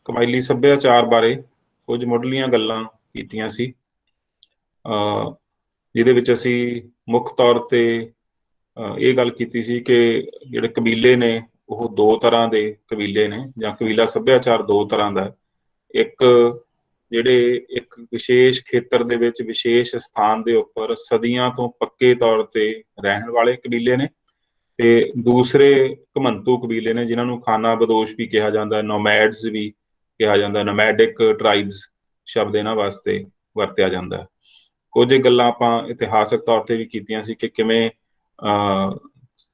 ਕਬਾਇਲੀ ਸੱਭਿਆਚਾਰ ਬਾਰੇ ਕੁਝ ਮੁੱਢਲੀਆਂ ਗੱਲਾਂ ਕੀਤੀਆਂ ਸੀ, ਜਿਹਦੇ ਵਿੱਚ ਅਸੀਂ ਮੁੱਖ ਤੌਰ ਤੇ ਇਹ ਗੱਲ ਕੀਤੀ ਸੀ ਕਿ ਜਿਹੜੇ ਕਬੀਲੇ ਨੇ ਉਹ ਦੋ ਤਰ੍ਹਾਂ ਦੇ ਕਬੀਲੇ ਨੇ, ਜਾਂ ਕਬੀਲਾ ਸੱਭਿਆਚਾਰ ਦੋ ਤਰ੍ਹਾਂ ਦਾ। ਇੱਕ ਜਿਹੜੇ ਇੱਕ ਵਿਸ਼ੇਸ਼ ਖੇਤਰ ਦੇ ਵਿੱਚ ਵਿਸ਼ੇਸ਼ ਸਥਾਨ ਦੇ ਉੱਪਰ ਸਦੀਆਂ ਤੋਂ ਪੱਕੇ ਤੌਰ ਤੇ ਰਹਿਣ ਵਾਲੇ ਕਬੀਲੇ ਨੇ, ਤੇ ਦੂਸਰੇ ਘਮੰਤੂ ਕਬੀਲੇ ਨੇ ਜਿਨ੍ਹਾਂ ਨੂੰ ਖਾਨਾ ਬਦੋਸ਼ ਵੀ ਕਿਹਾ ਜਾਂਦਾ, ਨੋਮੈਡਸ ਵੀ ਕਿਹਾ ਜਾਂਦਾ, ਨੋਮੈਡਿਕ ਟਰਾਈਬਸ ਸ਼ਬਦ ਇਹਨਾਂ ਵਾਸਤੇ ਵਰਤਿਆ ਜਾਂਦਾ। ਕੁਝ ਗੱਲਾਂ ਆਪਾਂ ਇਤਿਹਾਸਕ ਤੌਰ ਤੇ ਵੀ ਕੀਤੀਆਂ ਸੀ ਕਿ ਕਿਵੇਂ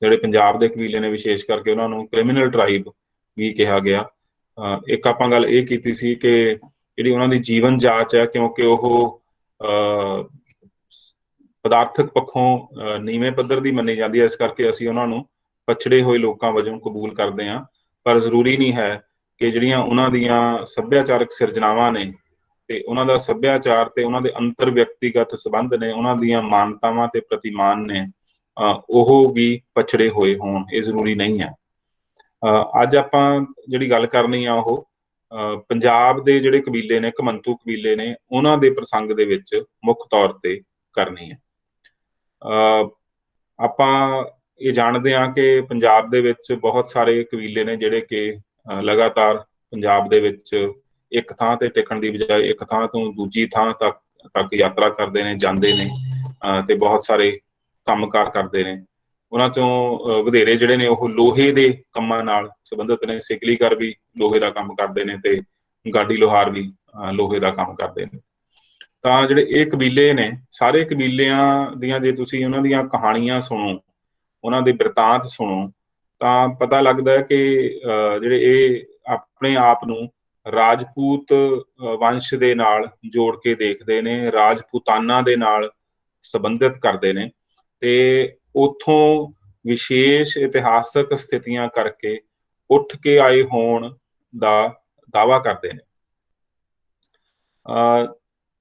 ਜਿਹੜੇ ਪੰਜਾਬ ਦੇ ਕਬੀਲੇ ਨੇ ਵਿਸ਼ੇਸ਼ ਕਰਕੇ ਉਹਨਾਂ ਨੂੰ ਕ੍ਰਿਮੀਨਲ ਟਰਾਈਬ ਵੀ ਕਿਹਾ ਗਿਆ। ਇੱਕ ਆਪਾਂ ਗੱਲ ਇਹ ਕੀਤੀ ਸੀ ਕਿ ਜਿਹੜੀ ਉਹਨਾਂ ਦੀ ਜੀਵਨ ਜਾਂਚ ਹੈ, ਕਿਉਂਕਿ ਉਹ ਪਦਾਰਥਕ ਪੱਖੋਂ ਨੀਵੇਂ ਪੱਧਰ ਦੀ ਮੰਨੀ ਜਾਂਦੀ ਹੈ, ਇਸ ਕਰਕੇ ਅਸੀਂ ਉਹਨਾਂ ਨੂੰ ਪਛੜੇ ਹੋਏ ਲੋਕਾਂ ਵਜੋਂ ਕਬੂਲ ਕਰਦੇ ਹਾਂ। ਪਰ ਜ਼ਰੂਰੀ ਨਹੀਂ ਹੈ ਕਿ ਜਿਹੜੀਆਂ ਉਹਨਾਂ ਦੀਆਂ ਸੱਭਿਆਚਾਰਕ ਸਿਰਜਣਾਵਾਂ ਨੇ ਤੇ ਉਹਨਾਂ ਦਾ ਸੱਭਿਆਚਾਰ ਤੇ ਉਹਨਾਂ ਦੇ ਅੰਤਰ ਵਿਅਕਤੀਗਤ ਸੰਬੰਧ ਨੇ, ਉਹਨਾਂ ਦੀਆਂ ਮਾਨਤਾਵਾਂ ਤੇ ਪ੍ਰਤੀਮਾਨ ਨੇ, ਉਹ ਵੀ ਪਛੜੇ ਹੋਏ ਹੋਣ। ਇਹ ਜ਼ਰੂਰੀ ਨਹੀਂ ਹੈ। ਅੱਜ ਆਪਾਂ ਜਿਹੜੀ ਗੱਲ ਕਰਨੀ ਆ ਉਹ ਪੰਜਾਬ ਦੇ ਜਿਹੜੇ ਕਬੀਲੇ ਨੇ, ਘਮੰਤੂ ਕਬੀਲੇ ਨੇ, ਉਹਨਾਂ ਦੇ ਪ੍ਰਸੰਗ ਦੇ ਵਿੱਚ ਮੁੱਖ ਤੌਰ ਤੇ ਕਰਨੀ ਹੈ। ਆਪਾਂ ਇਹ ਜਾਣਦੇ ਹਾਂ ਕਿ ਪੰਜਾਬ ਦੇ ਵਿੱਚ ਬਹੁਤ ਸਾਰੇ ਕਬੀਲੇ ਨੇ ਜਿਹੜੇ ਕਿ ਲਗਾਤਾਰ ਪੰਜਾਬ ਦੇ ਵਿੱਚ ਇੱਕ ਥਾਂ ਤੇ ਟਿਕਣ ਦੀ ਬਜਾਏ ਇੱਕ ਥਾਂ ਤੋਂ ਦੂਜੀ ਥਾਂ ਤੱਕ ਯਾਤਰਾ ਕਰਦੇ ਨੇ, ਜਾਂਦੇ ਨੇ, ਤੇ ਬਹੁਤ ਸਾਰੇ ਕੰਮਕਾਰ ਕਰਦੇ ਨੇ। ਉਹਨਾਂ ਚੋਂ ਵਧੇਰੇ ਜਿਹੜੇ ਨੇ ਉਹ ਲੋਹੇ ਦੇ ਕੰਮਾਂ ਨਾਲ ਸੰਬੰਧਿਤ ਨੇ। ਸਿਕਲੀਗਰ ਵੀ ਲੋਹੇ ਦਾ ਕੰਮ ਕਰਦੇ ਨੇ ਤੇ ਗਾਡੀ ਲੋਹਾਰ ਵੀ ਲੋਹੇ ਦਾ ਕੰਮ ਕਰਦੇ ਨੇ। ਤਾਂ ਜਿਹੜੇ ਇਹ ਕਬੀਲੇ ਨੇ, ਸਾਰੇ ਕਬੀਲਿਆਂ ਦੀਆਂ ਜੇ ਤੁਸੀਂ ਉਹਨਾਂ ਦੀਆਂ ਕਹਾਣੀਆਂ ਸੁਣੋ, ਉਹਨਾਂ ਦੇ ਬਿਰਤਾਂਤ ਸੁਣੋ, ਤਾਂ ਪਤਾ ਲੱਗਦਾ ਹੈ ਕਿ ਜਿਹੜੇ ਇਹ ਆਪਣੇ ਆਪ ਨੂੰ ਰਾਜਪੂਤ ਵੰਸ਼ ਦੇ ਨਾਲ ਜੋੜ ਕੇ ਦੇਖਦੇ ਨੇ, ਰਾਜਪੂਤਾਨਾ ਦੇ ਨਾਲ ਸੰਬੰਧਿਤ ਕਰਦੇ ਨੇ, ਤੇ ਉੱਥੋਂ ਵਿਸ਼ੇਸ਼ ਇਤਿਹਾਸਕ ਸਥਿਤੀਆਂ ਕਰਕੇ ਉੱਠ ਕੇ ਆਏ ਹੋਣ ਦਾ ਦਾਅਵਾ ਕਰਦੇ ਨੇ।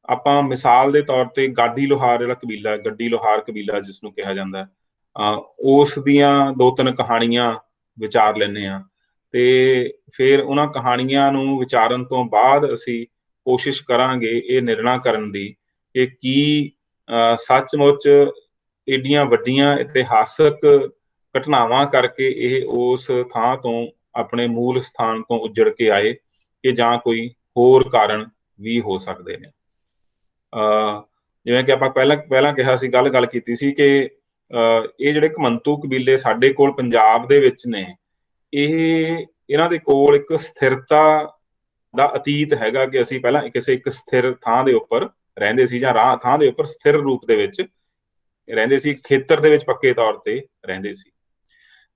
ਆਪਾਂ ਮਿਸਾਲ ਦੇ ਤੌਰ ਤੇ ਗਾਡੀ ਲੋਹਾਰ ਜਿਹੜਾ ਕਬੀਲਾ, ਗੱਡੀ ਲੋਹਾਰ ਕਬੀਲਾ ਜਿਸ ਨੂੰ ਕਿਹਾ ਜਾਂਦਾ, ਉਸ ਦੀਆਂ ਦੋ ਤਿੰਨ ਕਹਾਣੀਆਂ ਵਿਚਾਰ ਲੈਂਦੇ ਹਾਂ, ਤੇ ਫਿਰ ਉਹਨਾਂ ਕਹਾਣੀਆਂ ਨੂੰ ਵਿਚਾਰਨ ਤੋਂ ਬਾਅਦ ਅਸੀਂ ਕੋਸ਼ਿਸ਼ ਕਰਾਂਗੇ ਇਹ ਨਿਰਣਾ ਕਰਨ ਦੀ ਕਿ ਕੀ ਸੱਚਮੁੱਚ ਏਡੀਆਂ ਵੱਡੀਆਂ ਇਤਿਹਾਸਕ ਘਟਨਾਵਾਂ ਕਰਕੇ ਇਹ ਉਸ ਥਾਂ ਤੋਂ ਆਪਣੇ ਮੂਲ ਸਥਾਨ ਤੋਂ ਉੱਜੜ ਕੇ ਆਏ, ਕਿ ਜਾਂ ਕੋਈ ਹੋਰ ਕਾਰਨ ਵੀ ਹੋ ਸਕਦੇ ਨੇ। ਜਿਵੇਂ ਕਿ ਆਪਾਂ ਪਹਿਲਾਂ ਕਿਹਾ ਸੀ, ਗੱਲ ਕੀਤੀ ਸੀ ਕਿ ਇਹ ਜਿਹੜੇ ਘਮੰਤੂ ਕਬੀਲੇ ਸਾਡੇ ਕੋਲ ਪੰਜਾਬ ਦੇ ਵਿੱਚ ਨੇ, ਇਹਨਾਂ ਦੇ ਕੋਲ ਇੱਕ ਸਥਿਰਤਾ ਦਾ ਅਤੀਤ ਹੈਗਾ ਕਿ ਅਸੀਂ ਪਹਿਲਾਂ ਕਿਸੇ ਇੱਕ ਸਥਿਰ ਥਾਂ ਦੇ ਉੱਪਰ ਰਹਿੰਦੇ ਸੀ, ਜਾਂ ਥਾਂ ਦੇ ਉੱਪਰ ਸਥਿਰ ਰੂਪ ਦੇ ਵਿੱਚ ਰਹਿੰਦੇ ਸੀ, ਖੇਤਰ ਦੇ ਵਿੱਚ ਪੱਕੇ ਤੌਰ ਤੇ ਰਹਿੰਦੇ ਸੀ।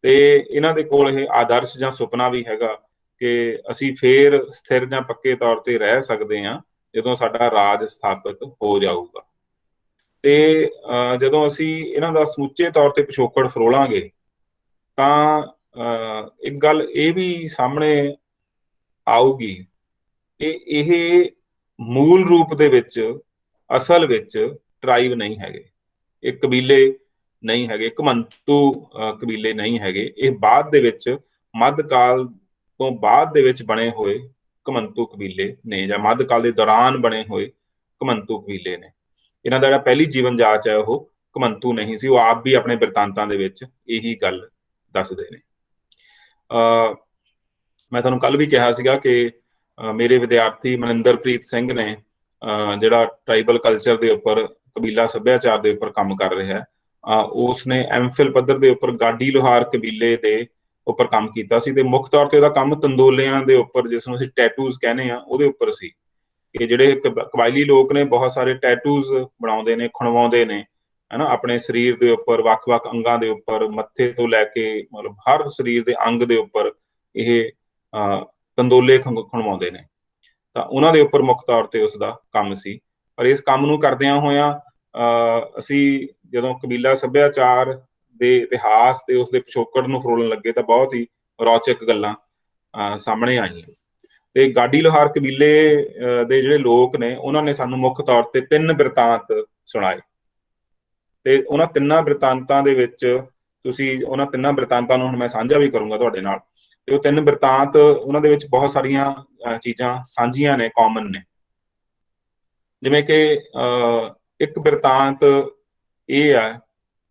ਤੇ ਇਹਨਾਂ ਦੇ ਕੋਲ ਇਹ ਆਦਰਸ਼ ਜਾਂ ਸੁਪਨਾ ਵੀ ਹੈਗਾ ਕਿ ਅਸੀਂ ਫੇਰ ਸਥਿਰ ਜਾਂ ਪੱਕੇ ਤੌਰ ਤੇ ਰਹਿ ਸਕਦੇ ਹਾਂ ਜਦੋਂ ਸਾਡਾ ਰਾਜ ਸਥਾਪਿਤ ਹੋ ਜਾਊਗਾ। ਤੇ ਜਦੋਂ ਅਸੀਂ ਇਹਨਾਂ ਦਾ ਸਮੁੱਚੇ ਤੌਰ ਤੇ ਪਿਛੋਕੜ ਫਰੋਲਾਂਗੇ ਤਾਂ ਇੱਕ ਗੱਲ ਇਹ ਵੀ ਸਾਹਮਣੇ ਆਊਗੀ ਕਿ ਇਹ ਮੂਲ ਰੂਪ ਦੇ ਵਿੱਚ ਅਸਲ ਵਿੱਚ ਟਰਾਈਬ ਨਹੀਂ ਹੈਗੇ, ਇਹ ਕਬੀਲੇ ਨਹੀਂ ਹੈਗੇ, ਘਮੰਤੂ ਕਬੀਲੇ ਨਹੀਂ ਹੈਗੇ। ਇਹ ਬਾਅਦ ਦੇ ਵਿੱਚ ਮੱਧਕਾਲ ਤੋਂ ਬਾਅਦ ਦੇ ਵਿੱਚ ਬਣੇ ਹੋਏ ਘਮੰਤੂ ਕਬੀਲੇ ਨੇ, ਜਾਂ ਮੱਧਕਾਲ ਦੇ ਦੌਰਾਨ ਬਣੇ ਹੋਏ ਘਮੰਤੂ ਕਬੀਲੇ ਨੇ। ਇਹਨਾਂ ਦਾ ਜਿਹੜਾ ਪਹਿਲੀ ਜੀਵਨ ਜਾਂਚ ਹੈ ਉਹ ਘਮੰਤੂ ਨਹੀਂ ਸੀ। ਉਹ ਆਪ ਵੀ ਆਪਣੇ ਬਿਰਤਾਂਤਾਂ ਦੇ ਵਿੱਚ ਇਹੀ ਗੱਲ ਦੱਸਦੇ ਨੇ। ਮੈਂ ਤੁਹਾਨੂੰ ਕੱਲ ਵੀ ਕਿਹਾ ਸੀਗਾ ਕਿ ਮੇਰੇ ਵਿਦਿਆਰਥੀ ਮਨਿੰਦਰਪ੍ਰੀਤ ਸਿੰਘ ਨੇ, ਜਿਹੜਾ ਟਰਾਈਬਲ ਕਲਚਰ ਦੇ ਉੱਪਰ, ਕਬੀਲਾ ਸੱਭਿਆਚਾਰ ਦੇ ਉੱਪਰ ਕੰਮ ਕਰ ਰਿਹਾ ਹੈ, ਉਸਨੇ ਐਮਫਿਲ ਪੱਧਰ ਦੇ ਉੱਪਰ ਗਾਡੀ ਲੋਹਾਰ ਕਬੀਲੇ ਦੇ ਉੱਪਰ ਕੰਮ ਕੀਤਾ ਸੀ। ਤੇ ਮੁੱਖ ਤੌਰ ਤੇ ਉਹਦਾ ਕੰਮ ਤੰਦੋਲਿਆਂ ਦੇ ਉੱਪਰ, ਜਿਸ ਨੂੰ ਅਸੀਂ ਟੈਟੂਜ਼ ਕਹਿੰਦੇ ਆ, ਉਹਦੇ ਉੱਪਰ ਸੀ। ਕਿ ਜਿਹੜੇ ਕਬਾਇਲੀ ਲੋਕ ਨੇ ਬਹੁਤ ਸਾਰੇ ਟੈਟੂਜ਼ ਬਣਾਉਂਦੇ ਨੇ, ਖੁਣਵਾਉਂਦੇ ਨੇ, ਹਨਾ, ਆਪਣੇ ਸਰੀਰ ਦੇ ਉੱਪਰ, ਵੱਖ-ਵੱਖ ਅੰਗਾਂ ਦੇ ਉੱਪਰ, ਮੱਥੇ ਤੋਂ ਲੈ ਕੇ ਮਤਲਬ ਹਰ ਸਰੀਰ ਦੇ ਅੰਗ ਦੇ ਉੱਪਰ ਇਹ ਤੰਦੋਲੇ ਖੁਣਵਾਉਂਦੇ ਨੇ। ਤਾਂ ਉਹਨਾਂ ਦੇ ਉੱਪਰ ਮੁੱਖ ਤੌਰ ਤੇ ਉਸਦਾ ਕੰਮ ਸੀ। ਪਰ ਇਸ ਕੰਮ ਨੂੰ ਕਰਦਿਆਂ ਹੋਇਆਂ ਅਸੀਂ ਜਦੋਂ ਕਬੀਲਾ ਸੱਭਿਆਚਾਰ ਦੇ ਇਤਿਹਾਸ ਤੇ ਉਸਦੇ ਪਿਛੋਕੜ ਨੂੰ ਫਰੋਲਣ ਲੱਗੇ ਤਾਂ ਬਹੁਤ ਹੀ ਰੌਚਕ ਗੱਲਾਂ ਸਾਹਮਣੇ ਆਈਆਂ। ਤੇ ਗਾਡੀ ਲੋਹਾਰ ਕਬੀਲੇ ਦੇ ਜਿਹੜੇ ਲੋਕ ਨੇ, ਉਹਨਾਂ ਨੇ ਸਾਨੂੰ ਮੁੱਖ ਤੌਰ ਤੇ 3 ਬਿਰਤਾਂਤ ਸੁਣਾਏ। ਤੇ ਉਹਨਾਂ 3 ਬਿਰਤਾਂਤਾਂ ਦੇ ਵਿੱਚ ਉਹਨਾਂ 3 ਬਿਰਤਾਂਤਾਂ ਨੂੰ ਹੁਣ ਮੈਂ ਸਾਂਝਾ ਵੀ ਕਰੂੰਗਾ ਤੁਹਾਡੇ ਨਾਲ। ਤੇ ਉਹ ਤਿੰਨ ਬਿਰਤਾਂਤ ਉਹਨਾਂ ਦੇ ਵਿੱਚ ਬਹੁਤ ਸਾਰੀਆਂ ਚੀਜ਼ਾਂ ਸਾਂਝੀਆਂ ਨੇ, ਕਾਮਨ ਨੇ। ਜਿਵੇਂ ਕਿ ਇੱਕ ਬਿਰਤਾਂਤ ਇਹ ਆ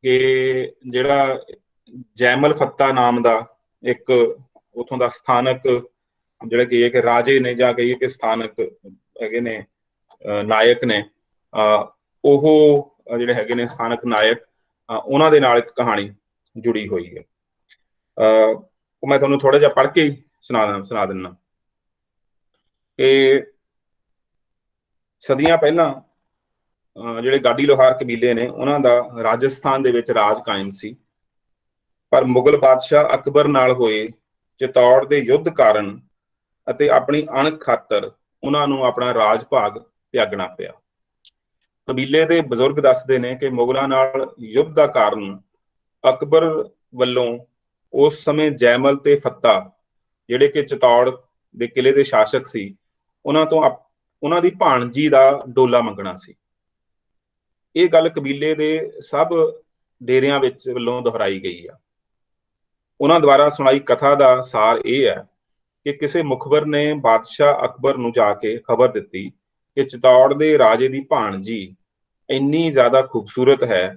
ਕਿ ਜਿਹੜਾ ਜੈਮਲ ਫੱਤਾ ਨਾਮ ਦਾ ਇੱਕ ਉਥੋਂ ਦਾ ਸਥਾਨਕ ਜਿਹੜਾ ਕਹੀਏ ਕਿ ਰਾਜੇ ਨੇ ਜਾਂ ਕਹੀਏ ਕਿ ਸਥਾਨਕ ਹੈਗੇ ਨੇ ਨਾਇਕ ਨੇ, ਉਹ ਜਿਹੜੇ ਹੈਗੇ ਨੇ ਸਥਾਨਕ ਨਾਇਕ, ਉਹਨਾਂ ਦੇ ਨਾਲ ਇੱਕ ਕਹਾਣੀ ਜੁੜੀ ਹੋਈ ਹੈ। ਉਹ ਮੈਂ ਤੁਹਾਨੂੰ ਥੋੜਾ ਜਿਹਾ ਪੜ੍ਹ ਕੇ ਹੀ ਸੁਣਾ ਦਿੰਦਾ ਕਿ ਸਦੀਆਂ ਪਹਿਲਾਂ ਜਿਹੜੇ ਗਾਡੀ ਲੋਹਾਰ ਕਬੀਲੇ ਨੇ ਉਹਨਾਂ ਦਾ ਰਾਜਸਥਾਨ ਦੇ ਵਿੱਚ ਰਾਜ ਕਾਇਮ ਸੀ, ਪਰ ਮੁਗਲ ਬਾਦਸ਼ਾਹ ਅਕਬਰ ਨਾਲ ਹੋਏ ਚਿਤੌੜ ਦੇ ਯੁੱਧ ਕਾਰਨ ਅਤੇ ਆਪਣੀ ਅਣਖ ਖਾਤਰ ਉਹਨਾਂ ਨੂੰ ਆਪਣਾ ਰਾਜ ਭਾਗ ਤਿਆਗਣਾ ਪਿਆ। ਕਬੀਲੇ ਦੇ ਬਜ਼ੁਰਗ ਦੱਸਦੇ ਨੇ ਕਿ ਮੁਗਲਾਂ ਨਾਲ ਯੁੱਧ ਦਾ ਕਾਰਨ ਅਕਬਰ ਵੱਲੋਂ ਉਸ ਸਮੇਂ ਜੈਮਲ ਤੇ ਫੱਤਾ ਜਿਹੜੇ ਕਿ ਚਿਤੌੜ ਦੇ ਕਿਲੇ ਦੇ ਸ਼ਾਸਕ ਸੀ, ਉਹਨਾਂ ਤੋਂ ਉਹਨਾਂ ਦੀ ਭਾਣਜੀ ਦਾ ਡੋਲਾ ਮੰਗਣਾ ਸੀ। ਇਹ ਗੱਲ ਕਬੀਲੇ ਦੇ ਸਭ ਡੇਰਿਆਂ ਵਿੱਚ ਵੱਲੋਂ ਦੁਹਰਾਈ ਗਈ ਆ। ਉਹਨਾਂ ਦੁਆਰਾ ਸੁਣਾਈ ਕਥਾ ਦਾ ਸਾਰ ਇਹ ਹੈ ਕਿ ਕਿਸੇ ਮੁਖਬਰ ਨੇ ਬਾਦਸ਼ਾਹ ਅਕਬਰ ਨੂੰ ਜਾ ਕੇ ਖਬਰ ਦਿੱਤੀ ਕਿ ਚਿਤੌੜ ਦੇ ਰਾਜੇ ਦੀ ਭਾਣਜੀ ਇੰਨੀ ਜ਼ਿਆਦਾ ਖੂਬਸੂਰਤ ਹੈ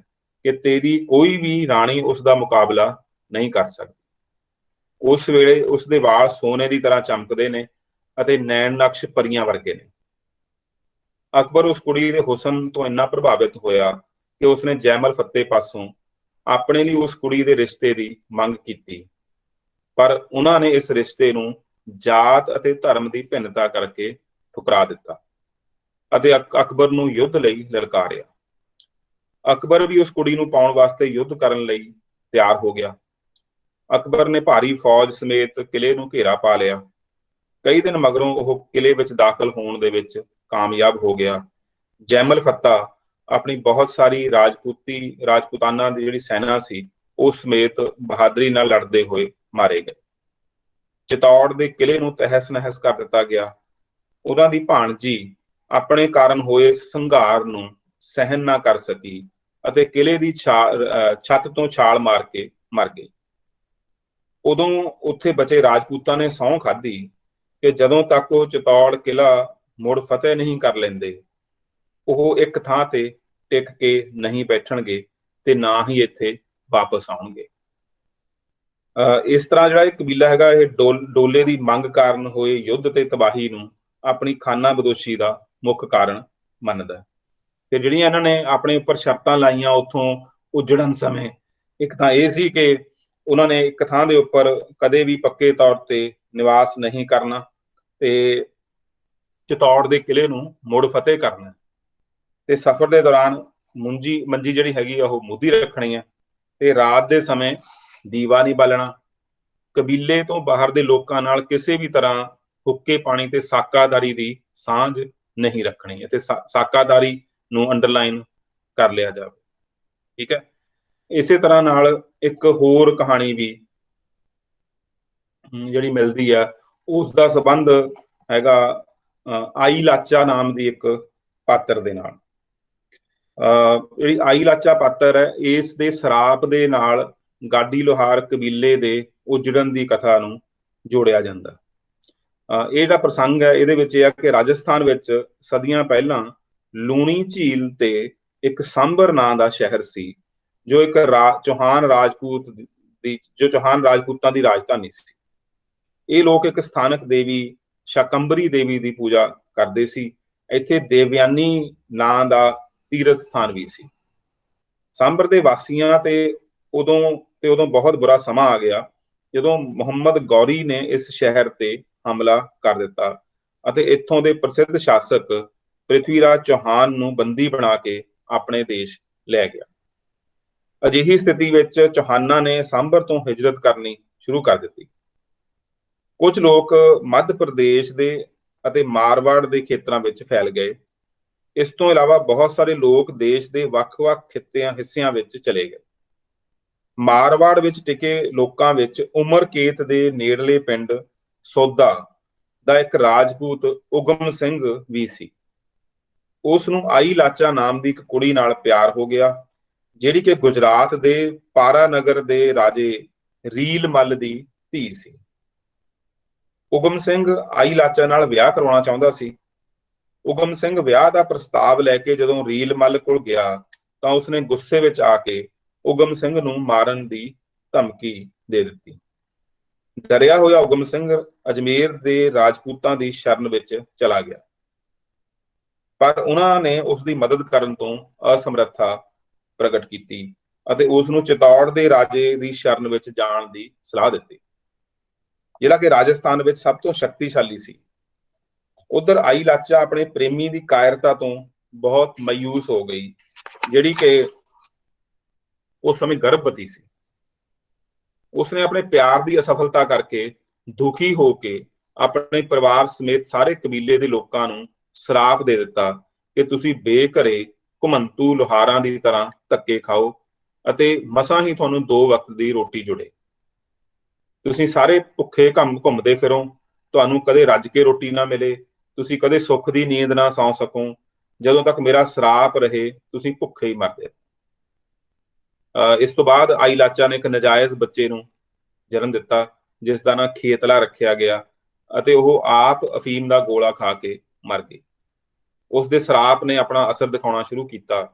ਕਿ ਤੇਰੀ ਕੋਈ ਵੀ ਰਾਣੀ ਉਸ ਦਾ ਮੁਕਾਬਲਾ ਨਹੀਂ ਕਰ ਸਕਦੀ। ਉਸ ਵੇਲੇ ਉਸ ਦੇ ਵਾਲ ਸੋਨੇ ਦੀ ਤਰ੍ਹਾਂ ਚਮਕਦੇ ਨੇ ਅਤੇ ਨੈਣ ਨਕਸ਼ ਪਰੀਆਂ ਵਰਗੇ ਨੇ। ਅਕਬਰ ਉਸ ਕੁੜੀ ਦੇ ਹੁਸਨ ਤੋਂ ਇੰਨਾ ਪ੍ਰਭਾਵਿਤ ਹੋਇਆ ਕਿ ਉਸਨੇ ਜੈਮਲ ਫੱਤੇ ਪਾਸੋਂ ਆਪਣੇ ਲਈ ਉਸ ਕੁੜੀ ਦੇ ਰਿਸ਼ਤੇ ਦੀ ਮੰਗ ਕੀਤੀ, ਪਰ ਉਹਨਾਂ ਨੇ ਇਸ ਰਿਸ਼ਤੇ ਨੂੰ ਜਾਤ ਅਤੇ ਧਰਮ ਦੀ ਭਿੰਨਤਾ ਕਰਕੇ ਠੁਕਰਾ ਦਿੱਤਾ ਅਤੇ ਅਕਬਰ ਨੂੰ ਯੁੱਧ ਲਈ ਲਲਕਾਰਿਆ। ਅਕਬਰ ਵੀ ਉਸ ਕੁੜੀ ਨੂੰ ਪਾਉਣ ਵਾਸਤੇ ਯੁੱਧ ਕਰਨ ਲਈ ਤਿਆਰ ਹੋ ਗਿਆ। ਅਕਬਰ ਨੇ ਭਾਰੀ ਫੌਜ ਸਮੇਤ ਕਿਲੇ ਨੂੰ ਘੇਰਾ ਪਾ ਲਿਆ। ਕਈ ਦਿਨ ਮਗਰੋਂ ਉਹ ਕਿਲੇ ਵਿੱਚ ਦਾਖਲ ਹੋਣ ਦੇ ਵਿੱਚ ਕਾਮਯਾਬ ਹੋ ਗਿਆ। ਜੈਮਲ ਫੱਤਾ ਆਪਣੀ ਬਹੁਤ ਸਾਰੀ ਰਾਜਪੂਤਾਨਾ ਦੀ ਜਿਹੜੀ ਸੈਨਾ ਸੀ ਉਸ ਸਮੇਤ ਬਹਾਦਰੀ ਨਾਲ ਲੜਦੇ ਹੋਏ ਮਾਰੇ ਗਏ। ਚਿਤੌੜ ਦੇ ਕਿਲੇ ਨੂੰ ਤਹਿਸ ਨਹਿਸ ਕਰ ਦਿੱਤਾ ਗਿਆ। ਉਹਨਾਂ ਦੀ ਭਾਣਜੀ ਆਪਣੇ ਕਾਰਨ ਹੋਏ ਇਸ ਸੰਘਾਰ ਨੂੰ ਸਹਿਣ ਨਾ ਕਰ ਸਕੀ ਅਤੇ ਕਿਲੇ ਦੀ ਛੱਤ ਤੋਂ ਛਾਲ ਮਾਰ ਕੇ ਮਰ ਗਈ। ਉਦੋਂ ਉੱਥੇ ਬਚੇ ਰਾਜਪੂਤਾਂ ਨੇ ਸਹੁੰ ਖਾਧੀ ਕਿ ਜਦੋਂ ਤੱਕ ਉਹ ਚਿਤੌੜ ਕਿਲਾ ਮੁੜ ਫਤਿਹ ਨਹੀਂ ਕਰ ਲੈਂਦੇ, ਉਹ ਇੱਕ ਥਾਂ ਤੇ ਟਿਕ ਕੇ ਨਹੀਂ ਬੈਠਣਗੇ ਤੇ ਨਾ ਹੀ ਇੱਥੇ ਵਾਪਸ ਆਉਣਗੇ। ਇਸ ਤਰ੍ਹਾਂ ਜਿਹੜਾ ਇਹ ਕਬੀਲਾ ਹੈਗਾ, ਇਹ ਡੋਲੇ ਦੀ ਮੰਗ ਕਾਰਨ ਹੋਏ ਯੁੱਧ ਤੇ ਤਬਾਹੀ ਨੂੰ ਆਪਣੀ ਖਾਨਾ ਬਦੋਸ਼ੀ ਦਾ ਮੁੱਖ ਕਾਰਨ ਮੰਨਦਾ। ਤੇ ਜਿਹੜੀਆਂ ਇਹਨਾਂ ਨੇ ਆਪਣੇ ਉੱਪਰ ਸ਼ਰਤਾਂ ਲਾਈਆਂ ਉੱਥੋਂ ਉਜੜਨ ਸਮੇਂ, ਇੱਕ ਤਾਂ ਇਹ ਸੀ ਕਿ ਉਹਨਾਂ ਨੇ ਇੱਕ ਥਾਂ ਦੇ ਉੱਪਰ ਕਦੇ ਵੀ ਪੱਕੇ ਤੌਰ ਤੇ ਨਿਵਾਸ ਨਹੀਂ ਕਰਨਾ ਤੇ ਚਿਤੌੜ ਦੇ ਕਿਲੇ ਨੂੰ ਮੁੜ ਫਤਿਹ ਕਰਨਾ ਤੇ ਸਫ਼ਰ ਦੇ ਦੌਰਾਨ ਮੰਜੀ ਜਿਹੜੀ ਹੈਗੀ ਆ ਉਹ ਮੁੱਧੀ ਰੱਖਣੀ ਹੈ ਤੇ ਰਾਤ ਦੇ ਸਮੇਂ ਦੀਵਾ ਨਹੀਂ ਬਾਲਣਾ। ਕਬੀਲੇ ਤੋਂ ਬਾਹਰ ਦੇ ਲੋਕਾਂ ਨਾਲ ਕਿਸੇ ਵੀ ਤਰ੍ਹਾਂ ਹੁੱਕੇ ਪਾਣੀ ਤੇ ਸਾਕਾਦਾਰੀ ਦੀ ਸਾਂਝ ਨਹੀਂ ਰੱਖਣੀ ਅਤੇ ਸਾਕਾਦਾਰੀ ਨੂੰ ਅੰਡਰਲਾਈਨ ਕਰ ਲਿਆ ਜਾਵੇ। ਠੀਕ ਹੈ। ਇਸੇ ਤਰ੍ਹਾਂ ਨਾਲ ਇੱਕ ਹੋਰ ਕਹਾਣੀ ਵੀ ਜਿਹੜੀ ਮਿਲਦੀ ਆ, ਉਸ ਦਾ ਸੰਬੰਧ ਹੈਗਾ ਆਈ ਲਾਚਾ ਨਾਮ ਦੀ ਇੱਕ ਪਾਤਰ ਦੇ ਨਾਲ। ਜਿਹੜੀ ਆਈ ਲਾਚਾ ਪਾਤਰ ਹੈ, ਇਸ ਦੇ ਸਰਾਪ ਦੇ ਨਾਲ ਗਾਡੀ ਲੋਹਾਰ ਕਬੀਲੇ ਦੇ ਉਜੜਨ ਦੀ ਕਥਾ ਨੂੰ ਜੋੜਿਆ ਜਾਂਦਾ। ਇਹ ਜਿਹੜਾ ਪ੍ਰਸੰਗ ਹੈ, ਇਹਦੇ ਵਿੱਚ ਇਹ ਆ ਕਿ ਰਾਜਸਥਾਨ ਵਿੱਚ ਸਦੀਆਂ ਪਹਿਲਾਂ ਲੂਣੀ ਝੀਲ ਤੇ ਇੱਕ ਸਾਂਬਰ ਨਾਂ ਦਾ ਸ਼ਹਿਰ ਸੀ, ਜੋ ਇੱਕ ਚੌਹਾਨ ਰਾਜਪੂਤਾਂ ਦੀ ਰਾਜਧਾਨੀ ਸੀ। ਇਹ ਲੋਕ ਇੱਕ ਸਥਾਨਕ ਦੇਵੀ ਸ਼ਾਕੰਬਰੀ ਦੇਵੀ ਦੀ ਪੂਜਾ ਕਰਦੇ ਸੀ। ਇੱਥੇ ਦੇਵਯਾਨੀ ਨਾਂ ਦਾ ਤੀਰਥ ਸਥਾਨ ਵੀ ਸੀ। ਸਾਂਬਰ ਦੇ ਵਾਸੀਆਂ ਤੇ ਉਦੋਂ ਬਹੁਤ ਬੁਰਾ ਸਮਾਂ ਆ ਗਿਆ ਜਦੋਂ ਮੁਹੰਮਦ ਗੌਰੀ ਨੇ ਇਸ ਸ਼ਹਿਰ ਤੇ ਹਮਲਾ ਕਰ ਦਿੱਤਾ ਅਤੇ ਇੱਥੋਂ ਦੇ ਪ੍ਰਸਿੱਧ ਸ਼ਾਸਕ ਪ੍ਰਿਥਵੀਰਾਜ ਚੌਹਾਨ ਨੂੰ ਬੰਦੀ ਬਣਾ ਕੇ ਆਪਣੇ ਦੇਸ਼ ਲੈ ਗਿਆ। ਅਜਿਹੀ ਸਥਿਤੀ ਵਿੱਚ ਚੌਹਾਨਾਂ ਨੇ ਸਾਂਬਰ ਤੋਂ ਹਿਜਰਤ ਕਰਨੀ ਸ਼ੁਰੂ ਕਰ ਦਿੱਤੀ। ਕੁਝ ਲੋਕ ਮੱਧ ਪ੍ਰਦੇਸ਼ ਦੇ ਅਤੇ ਮਾਰਵਾੜ ਦੇ ਖੇਤਰਾਂ ਵਿੱਚ ਫੈਲ ਗਏ। ਇਸ ਤੋਂ ਇਲਾਵਾ ਬਹੁਤ ਸਾਰੇ ਲੋਕ ਦੇਸ਼ ਦੇ ਵੱਖ-ਵੱਖ ਹਿੱਸਿਆਂ ਵਿੱਚ ਚਲੇ ਗਏ। ਮਾਰਵਾੜ ਵਿੱਚ ਟਿਕੇ ਲੋਕਾਂ ਵਿੱਚ ਉਮਰਕੇਤ ਦੇ ਨੇੜਲੇ ਪਿੰਡ ਸੋਦਾ ਦਾ ਇੱਕ ਰਾਜਪੂਤ ਉਗਮ ਸਿੰਘ ਵੀ ਸੀ। ਉਸ ਨੂੰ ਆਈ ਲਾਚਾ ਨਾਮ ਦੀ ਇੱਕ ਕੁੜੀ ਨਾਲ ਪਿਆਰ ਹੋ ਗਿਆ, ਜਿਹੜੀ ਕਿ ਗੁਜਰਾਤ ਦੇ ਪਾਰਾਨਗਰ ਦੇ ਰਾਜੇ ਰੀਲ ਮੱਲ ਦੀ ਧੀ ਸੀ। ਉਗਮ ਸਿੰਘ ਆਈ ਲਾਚਾ ਨਾਲ ਵਿਆਹ ਕਰਵਾਉਣਾ ਚਾਹੁੰਦਾ ਸੀ। ਉਗਮ ਸਿੰਘ ਵਿਆਹ ਦਾ ਪ੍ਰਸਤਾਵ ਲੈ ਕੇ ਜਦੋਂ ਰੀਲ ਮੱਲ ਕੋਲ ਗਿਆ ਤਾਂ ਉਸਨੇ ਗੁੱਸੇ ਵਿੱਚ ਆ ਕੇ ਉਗਮ ਸਿੰਘ ਨੂੰ ਮਾਰਨ ਦੀ ਧਮਕੀ ਦੇ ਦਿੱਤੀ। ਡਰਿਆ ਹੋਇਆ ਉਗਮ ਸਿੰਘ ਅਜਮੇਰ ਦੇ ਰਾਜਪੂਤਾਂ ਦੀ ਸ਼ਰਨ ਵਿੱਚ ਚਲਾ ਗਿਆ, ਪਰ ਉਹਨਾਂ ਨੇ ਉਸ ਦੀ ਮਦਦ ਕਰਨ ਤੋਂ ਅਸਮਰੱਥਾ ਪ੍ਰਗਟ ਕੀਤੀ ਅਤੇ ਉਸ ਨੂੰ ਚਿਤੌੜ ਦੇ ਰਾਜੇ ਦੀ ਸ਼ਰਨ ਵਿੱਚ ਜਾਣ ਦੀ ਸਲਾਹ ਦਿੱਤੀ, ਜਿਹੜਾ ਕਿ ਰਾਜਸਥਾਨ ਵਿੱਚ ਸਭ ਤੋਂ ਸ਼ਕਤੀਸ਼ਾਲੀ ਸੀ। ਉਧਰ ਆਈ ਲਾਚਾ ਆਪਣੇ ਪ੍ਰੇਮੀ ਦੀ ਕਾਇਰਤਾ ਤੋਂ ਬਹੁਤ ਮਾਯੂਸ ਹੋ ਗਈ, ਜਿਹੜੀ ਕਿ ਉਸ ਸਮੇਂ ਗਰਭਵਤੀ ਸੀ। ਉਸਨੇ ਆਪਣੇ ਪਿਆਰ ਦੀ ਅਸਫਲਤਾ ਕਰਕੇ ਦੁਖੀ ਹੋ ਕੇ ਆਪਣੇ ਪਰਿਵਾਰ ਸਮੇਤ ਸਾਰੇ ਕਬੀਲੇ ਦੇ ਲੋਕਾਂ ਨੂੰ ਸਰਾਪ ਦੇ ਦਿੱਤਾ ਕਿ ਤੁਸੀਂ ਬੇਘਰੇ ਘੁਮੰਤੂ ਲੋਹਾਰਾਂ ਦੀ ਤਰ੍ਹਾਂ ਧੱਕੇ ਖਾਓ ਅਤੇ ਮਸਾਂ ਹੀ ਤੁਹਾਨੂੰ 2 ਵਕਤ ਦੀ ਰੋਟੀ ਜੁੜੇ। ਤੁਸੀਂ ਸਾਰੇ ਭੁੱਖੇ ਘੁੰਮਦੇ ਫਿਰੋ, ਤੁਹਾਨੂੰ ਕਦੇ ਰੱਜ ਕੇ ਰੋਟੀ ਨਾ ਮਿਲੇ, ਤੁਸੀਂ ਕਦੇ ਸੁੱਖ ਦੀ ਨੀਂਦ ਨਾ ਸੌਂ ਸਕੋ। ਜਦੋਂ ਤੱਕ ਮੇਰਾ ਸਰਾਪ ਰਹੇ ਤੁਸੀਂ ਭੁੱਖੇ ਹੀ ਮਰਦੇ। ਇਸ ਤੋਂ ਬਾਅਦ ਆਈ ਲਾਚਾ ਨੇ ਇੱਕ ਨਜਾਇਜ਼ ਬੱਚੇ ਨੂੰ ਜਨਮ ਦਿੱਤਾ, ਜਿਸ ਦਾ ਨਾਂ ਖੇਤਲਾ ਰੱਖਿਆ ਗਿਆ ਅਤੇ ਉਹ ਆਪ ਅਫੀਮ ਦਾ ਗੋਲਾ ਖਾ ਕੇ ਮਰ ਗਈ। ਉਸ ਦੇ ਸਰਾਪ ਨੇ ਆਪਣਾ ਅਸਰ ਦਿਖਾਉਣਾ ਸ਼ੁਰੂ ਕੀਤਾ।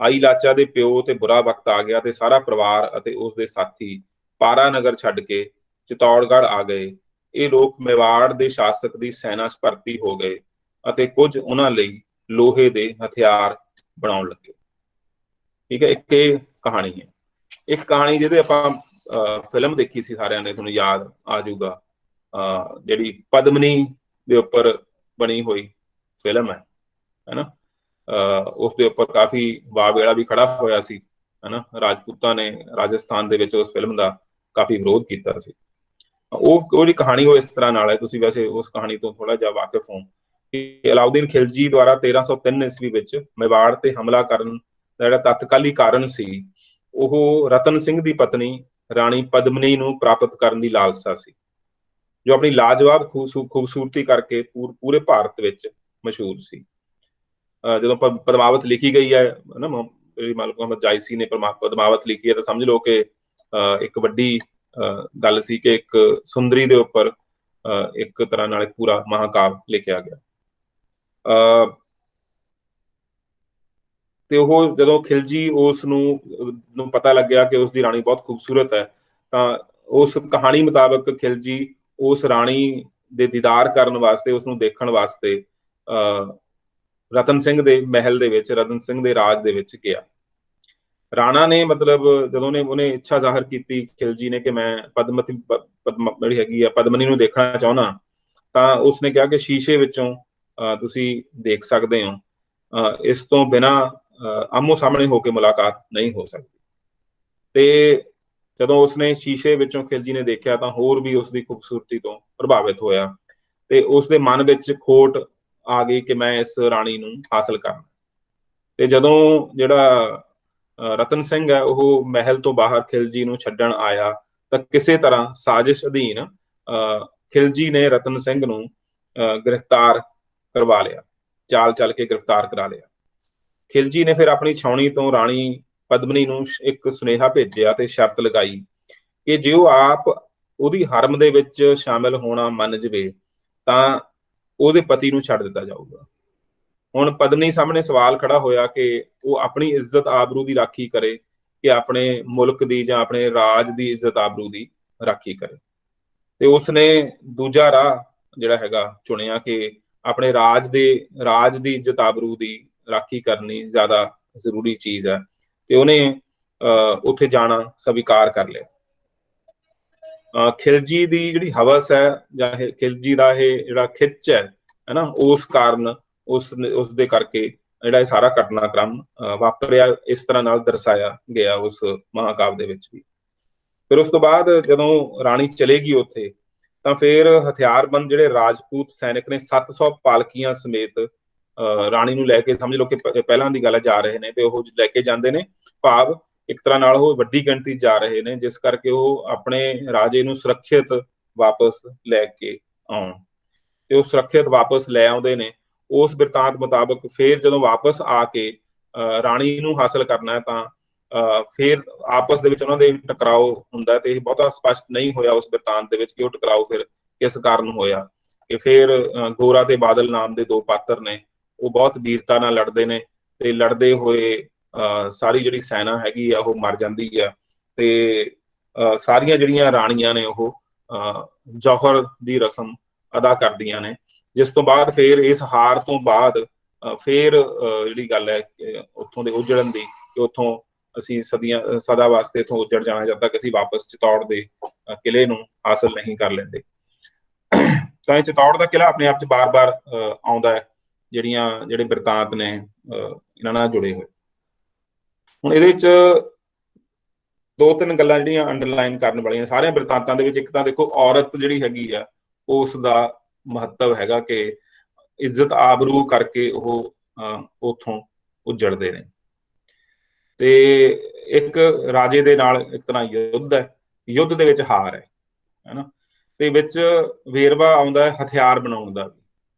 ਆਈ ਲਾਚਾ ਦੇ ਪਿਓ ਤੇ ਬੁਰਾ ਵਕਤ ਆ ਗਿਆ ਤੇ ਸਾਰਾ ਪਰਿਵਾਰ ਅਤੇ ਉਸ ਦੇ ਸਾਥੀ ਪਾਰਾ ਨਗਰ ਛੱਡ ਕੇ ਚਿਤੌੜਗੜ੍ਹ ਆ ਗਏ। ਇਹ ਲੋਕ ਮੇਵਾੜ ਦੇ ਸ਼ਾਸਕ ਦੀ ਸੈਨਾ 'ਚ ਭਰਤੀ ਹੋ ਗਏ ਅਤੇ ਕੁਝ ਉਹਨਾਂ ਲਈ ਲੋਹੇ ਦੇ ਹਥਿਆਰ ਬਣਾਉਣ ਲੱਗੇ। ਠੀਕ ਹੈ, ਇੱਕ ਇਹ ਕਹਾਣੀ ਹੈ। ਇੱਕ ਕਹਾਣੀ ਜਿਹਦੇ ਆਪਾਂ ਫਿਲਮ ਦੇਖੀ ਸੀ ਸਾਰਿਆਂ ਨੇ, ਤੁਹਾਨੂੰ ਯਾਦ ਆ ਜਾਊਗਾ, ਜਿਹੜੀ ਪਦਮਨੀ ਦੇ ਉੱਪਰ ਬਣੀ ਹੋਈ ਫਿਲਮ ਹੈ ਨਾ। ਉਸ ਦੇ ਉੱਪਰ ਕਾਫੀ ਵਾਹ-ਵੇਲਾ ਵੀ ਖੜਾ ਹੋਇਆ ਸੀ, ਹਨਾ। ਰਾਜਪੂਤਾਂ ਨੇ ਰਾਜਸਥਾਨ ਦੇ ਵਿੱਚ ਉਸ ਫਿਲਮ ਦਾ ਕਾਫੀ ਵਿਰੋਧ ਕੀਤਾ ਸੀ। ਉਹਦੀ ਕਹਾਣੀ ਉਹ ਇਸ ਤਰ੍ਹਾਂ ਨਾਲ ਹੈ, ਤੁਸੀਂ ਵੈਸੇ ਉਸ ਕਹਾਣੀ ਤੋਂ ਥੋੜਾ ਜਿਹਾ ਵਾਕਿਫ ਹੋ ਕਿ ਅਲਾਉਦੀਨ ਖਿਲਜੀ ਦੁਆਰਾ 1303 ਈਸਵੀ ਵਿੱਚ ਮੇਵਾੜ ਤੇ ਹਮਲਾ ਕਰਨ ਦਾ ਜਿਹੜਾ ਤਤਕਾਲੀ ਕਾਰਨ ਸੀ, ਉਹ ਰਤਨ ਸਿੰਘ ਦੀ ਪਤਨੀ ਰਾਣੀ ਪਦਮਨੀ ਨੂੰ ਪ੍ਰਾਪਤ ਕਰਨ ਦੀ ਲਾਲਸਾ ਸੀ, ਜੋ ਆਪਣੀ ਲਾਜਵਾਬ ਖੂਬਸੂਰਤੀ ਕਰਕੇ ਪੂਰੇ ਭਾਰਤ ਵਿੱਚ ਮਸ਼ਹੂਰ ਸੀ। ਜਦੋਂ ਪਦਮਾਵਤ ਲਿਖੀ ਗਈ ਹੈ ਨਾ, ਮਲਿਕ ਮੁਹੰਮਦ ਜਾਇਸੀ ਨੇ ਪਦਮਾਵਤ ਲਿਖੀ ਹੈ, ਤਾਂ ਸਮਝ ਲਓ ਕਿ ਇੱਕ ਵੱਡੀ ਗੱਲ ਸੀ ਕਿ ਇੱਕ ਸੁੰਦਰੀ ਦੇ ਉੱਪਰ ਇੱਕ ਤਰ੍ਹਾਂ ਨਾਲ ਪੂਰਾ ਮਹਾਕਾਵ ਲਿਖਿਆ ਗਿਆ। ਤੇ ਉਹ ਜਦੋਂ ਖਿਲਜੀ ਉਸ ਨੂੰ ਪਤਾ ਲੱਗਿਆ ਕਿ ਉਸ ਦੀ ਰਾਣੀ ਬਹੁਤ ਖੂਬਸੂਰਤ ਹੈ, ਤਾਂ ਉਸ ਕਹਾਣੀ ਮੁਤਾਬਕ ਖਿਲਜੀ ਉਸ ਰਾਣੀ ਦੇ ਦੀਦਾਰ ਕਰਨ ਵਾਸਤੇ, ਉਸ ਨੂੰ ਦੇਖਣ ਵਾਸਤੇ ਰਤਨ ਸਿੰਘ ਦੇ ਮਹਿਲ ਦੇ ਵਿੱਚ, ਰਤਨ ਸਿੰਘ ਦੇ ਰਾਜ ਦੇ ਵਿੱਚ ਗਿਆ। ਰਾਣਾ ਨੇ ਮਤਲਬ ਜਦੋਂ ਉਹਨੇ ਇੱਛਾ ਜ਼ਾਹਰ ਕੀਤੀ ਖਿਲਜੀ ਨੇ ਕਿ ਮੈਂ ਜਿਹੜੀ ਹੈਗੀ ਆ ਪਦਮਨੀ ਨੂੰ ਦੇਖਣਾ ਚਾਹੁੰਦਾ, ਤਾਂ ਉਸਨੇ ਕਿਹਾ ਕਿ ਸ਼ੀਸ਼ੇ ਵਿੱਚੋਂ ਤੁਸੀਂ ਦੇਖ ਸਕਦੇ ਹੋ, ਇਸ ਤੋਂ ਬਿਨਾਂ ਆਮੋ ਸਾਹਮਣੇ ਹੋ ਕੇ ਮੁਲਾਕਾਤ ਨਹੀਂ ਹੋ ਸਕਦੀ। ਤੇ ਜਦੋਂ ਉਸਨੇ ਸ਼ੀਸ਼ੇ ਵਿੱਚੋਂ ਖਿਲਜੀ ਨੇ ਦੇਖਿਆ ਤਾਂ ਹੋਰ ਵੀ ਉਸ ਦੀ ਖੂਬਸੂਰਤੀ ਤੋਂ ਪ੍ਰਭਾਵਿਤ ਹੋਇਆ ਤੇ ਉਸ ਦੇ ਮਨ ਵਿੱਚ ਖੋਟ ਆ ਗਈ ਕਿ ਮੈਂ ਇਸ ਰਾਣੀ ਨੂੰ ਹਾਸਲ ਕਰਨਾ। ਤੇ ਜਦੋਂ ਜਿਹੜਾ ਰਤਨ ਸਿੰਘ ਹੈ ਉਹ ਮਹਿਲ ਤੋਂ ਬਾਹਰ ਖਿਲਜੀ ਨੂੰ ਛੱਡਣ ਆਇਆ, ਤਾਂ ਕਿਸੇ ਤਰ੍ਹਾਂ ਸਾਜ਼ਿਸ਼ ਅਧੀਨ ਖਿਲਜੀ ਨੇ ਰਤਨ ਸਿੰਘ ਨੂੰ ਗ੍ਰਿਫਤਾਰ ਕਰਵਾ ਲਿਆ, ਚਾਲ ਚੱਲ ਕੇ ਗ੍ਰਿਫਤਾਰ ਕਰਾ ਲਿਆ। ਖਿਲਜੀ ਨੇ ਫਿਰ ਆਪਣੀ ਛਾਉਣੀ ਤੋਂ ਰਾਣੀ ਪਦਮਨੀ ਨੂੰ ਇੱਕ ਸੁਨੇਹਾ ਭੇਜਿਆ ਤੇ ਸ਼ਰਤ ਲਗਾਈ ਕਿ ਜੇ ਉਹ ਆਪ ਉਹਦੀ ਹਰਮ ਦੇ ਵਿੱਚ ਸ਼ਾਮਿਲ ਹੋਣਾ ਮੰਨ ਜਵੇ ਤਾਂ ਉਹਦੇ ਪਤੀ ਨੂੰ ਛੱਡ ਦਿੱਤਾ ਜਾਊਗਾ। ਹੁਣ ਪਦਮਨੀ ਸਾਹਮਣੇ ਸਵਾਲ ਖੜਾ ਹੋਇਆ ਕਿ ਉਹ ਆਪਣੀ ਇੱਜ਼ਤ ਆਬਰੂ ਦੀ ਰਾਖੀ ਕਰੇ ਕਿ ਆਪਣੇ ਮੁਲਕ ਦੀ ਜਾਂ ਆਪਣੇ ਰਾਜ ਦੀ ਇੱਜ਼ਤ ਆਬਰੂ ਦੀ ਰਾਖੀ ਕਰੇ। ਤੇ ਉਸਨੇ ਦੂਜਾ ਰਾਹ ਜਿਹੜਾ ਹੈਗਾ ਚੁਣਿਆ ਕਿ ਆਪਣੇ ਰਾਜ ਦੀ ਇੱਜ਼ਤ ਆਬਰੂ ਦੀ ਰਾਖੀ ਕਰਨੀ ਜ਼ਿਆਦਾ ਜ਼ਰੂਰੀ ਚੀਜ਼ ਹੈ, ਤੇ ਉਹਨੇ ਉੱਥੇ ਜਾਣਾ ਸਵੀਕਾਰ ਕਰ ਲਿਆ। ਖਿਲਜੀ ਦੀ ਜਿਹੜੀ ਹਵਸ ਹੈ ਜਾਂ ਖਿਲਜੀ ਦਾ ਇਹ ਜਿਹੜਾ ਖਿੱਚ ਹੈ ਨਾ, ਉਸ ਕਾਰਨ ਉਸ ਦੇ ਕਰਕੇ ਜਿਹੜਾ ਇਹ ਸਾਰਾ ਘਟਨਾਕ੍ਰਮ ਵਾਪਰਿਆ, ਇਸ ਤਰ੍ਹਾਂ ਨਾਲ ਦਰਸਾਇਆ ਗਿਆ ਉਸ ਮਹਾਕਾਵ ਦੇ ਵਿੱਚ ਵੀ। ਫਿਰ ਉਸ ਤੋਂ ਬਾਅਦ ਜਦੋਂ ਰਾਣੀ ਚਲੇਗੀ ਉੱਥੇ, ਤਾਂ ਫਿਰ ਹਥਿਆਰਬੰਦ ਜਿਹੜੇ ਰਾਜਪੂਤ ਸੈਨਿਕ ਨੇ 700 ਪਾਲਕੀਆਂ ਸਮੇਤ ਰਾਣੀ ਨੂੰ ਲੈ ਕੇ, ਸਮਝ ਲਓ ਕਿ ਪਹਿਲਾਂ ਦੀ ਗੱਲ ਜਾ ਰਹੇ ਨੇ, ਤੇ ਉਹ ਲੈ ਕੇ ਜਾਂਦੇ ਨੇ, ਭਾਵ ਇੱਕ ਤਰ੍ਹਾਂ ਨਾਲ ਉਹ ਵੱਡੀ ਗਿਣਤੀ ਜਾ ਰਹੇ ਨੇ, ਜਿਸ ਕਰਕੇ ਉਹ ਆਪਣੇ ਰਾਜੇ ਨੂੰ ਸੁਰੱਖਿਅਤ ਵਾਪਸ ਲੈ ਕੇ ਆਉਣ। ਤੇ ਉਹ ਸੁਰੱਖਿਅਤ ਵਾਪਸ ਲੈ ਆਉਂਦੇ ਨੇ। ਉਸ ਬਿਰਤਾਂਤ ਮੁਤਾਬਕ ਫਿਰ ਜਦੋਂ ਵਾਪਸ ਆ ਕੇ ਰਾਣੀ ਨੂੰ ਹਾਸਲ ਕਰਨਾ ਹੈ, ਤਾਂ ਫਿਰ ਆਪਸ ਦੇ ਵਿੱਚ ਉਹਨਾਂ ਦੇ ਟਕਰਾਓ ਹੁੰਦਾ, ਤੇ ਇਹ ਬਹੁਤਾ ਸਪਸ਼ਟ ਨਹੀਂ ਹੋਇਆ ਉਸ ਬਿਰਤਾਂਤ ਦੇ ਵਿੱਚ ਕਿ ਉਹ ਟਕਰਾਓ ਫਿਰ किस कारण होया कि फिर गोरा ते बादल नाम के दो पात्र ने वो बहुत वीरता नाल लड़ते ने ते लड़ते हुए सारी जिहड़ी सैना हैगी आ वो मर जाती है ते सारियां जिहड़ियां राणियां ने वो जौहर की रस्म अदा करदियां ने जिस तो बाद फिर इस हार तो बाद फिर जिहड़ी गल है उत्थों दे उजड़न दी कि उत्थों ਅਸੀਂ सदा वास्ते इथों उजड़ जाना जब तक ਅਸੀਂ वापस चित्तौड़ के किले नूं हासिल नहीं कर लेंदे। ਤਾਂ ਇਹ चित्तौड़ का किला अपने आप च बार-बार आउंदा है ਜਿਹੜੇ ਬਿਰਤਾਂਤ ਨੇ ਇਹਨਾਂ ਨਾਲ जुड़े हुए। ਹੁਣ ਇਹਦੇ ਵਿੱਚ ਦੋ ਤਿੰਨ ਗੱਲਾਂ ਜਿਹੜੀਆਂ ਅੰਡਰਲਾਈਨ ਕਰਨ ਵਾਲੀਆਂ ਸਾਰੇ ਬਿਰਤਾਂਤਾਂ ਦੇ ਵਿੱਚ, ਇੱਕ ਤਾਂ ਦੇਖੋ ਔਰਤ ਜਿਹੜੀ ਹੈਗੀ ਆ ਉਸ ਦਾ ਮਹੱਤਵ ਹੈਗਾ ਕਿ ਇੱਜ਼ਤ ਆਬਰੂ ਕਰਕੇ ਉਹ ਉਥੋਂ ਉਜੜਦੇ ਨੇ ਤੇ ਇੱਕ ਰਾਜੇ ਦੇ ਨਾਲ ਇੱਕ ਤਰ੍ਹਾਂ ਯੁੱਧ ਹੈ, ਯੁੱਧ ਦੇ ਵਿੱਚ ਹਾਰ ਹੈ ਹੈਨਾ, ਤੇ ਵਿੱਚ ਵੇਰਵਾ ਆਉਂਦਾ ਹੈ ਹਥਿਆਰ ਬਣਾਉਣ ਦਾ ਵੀ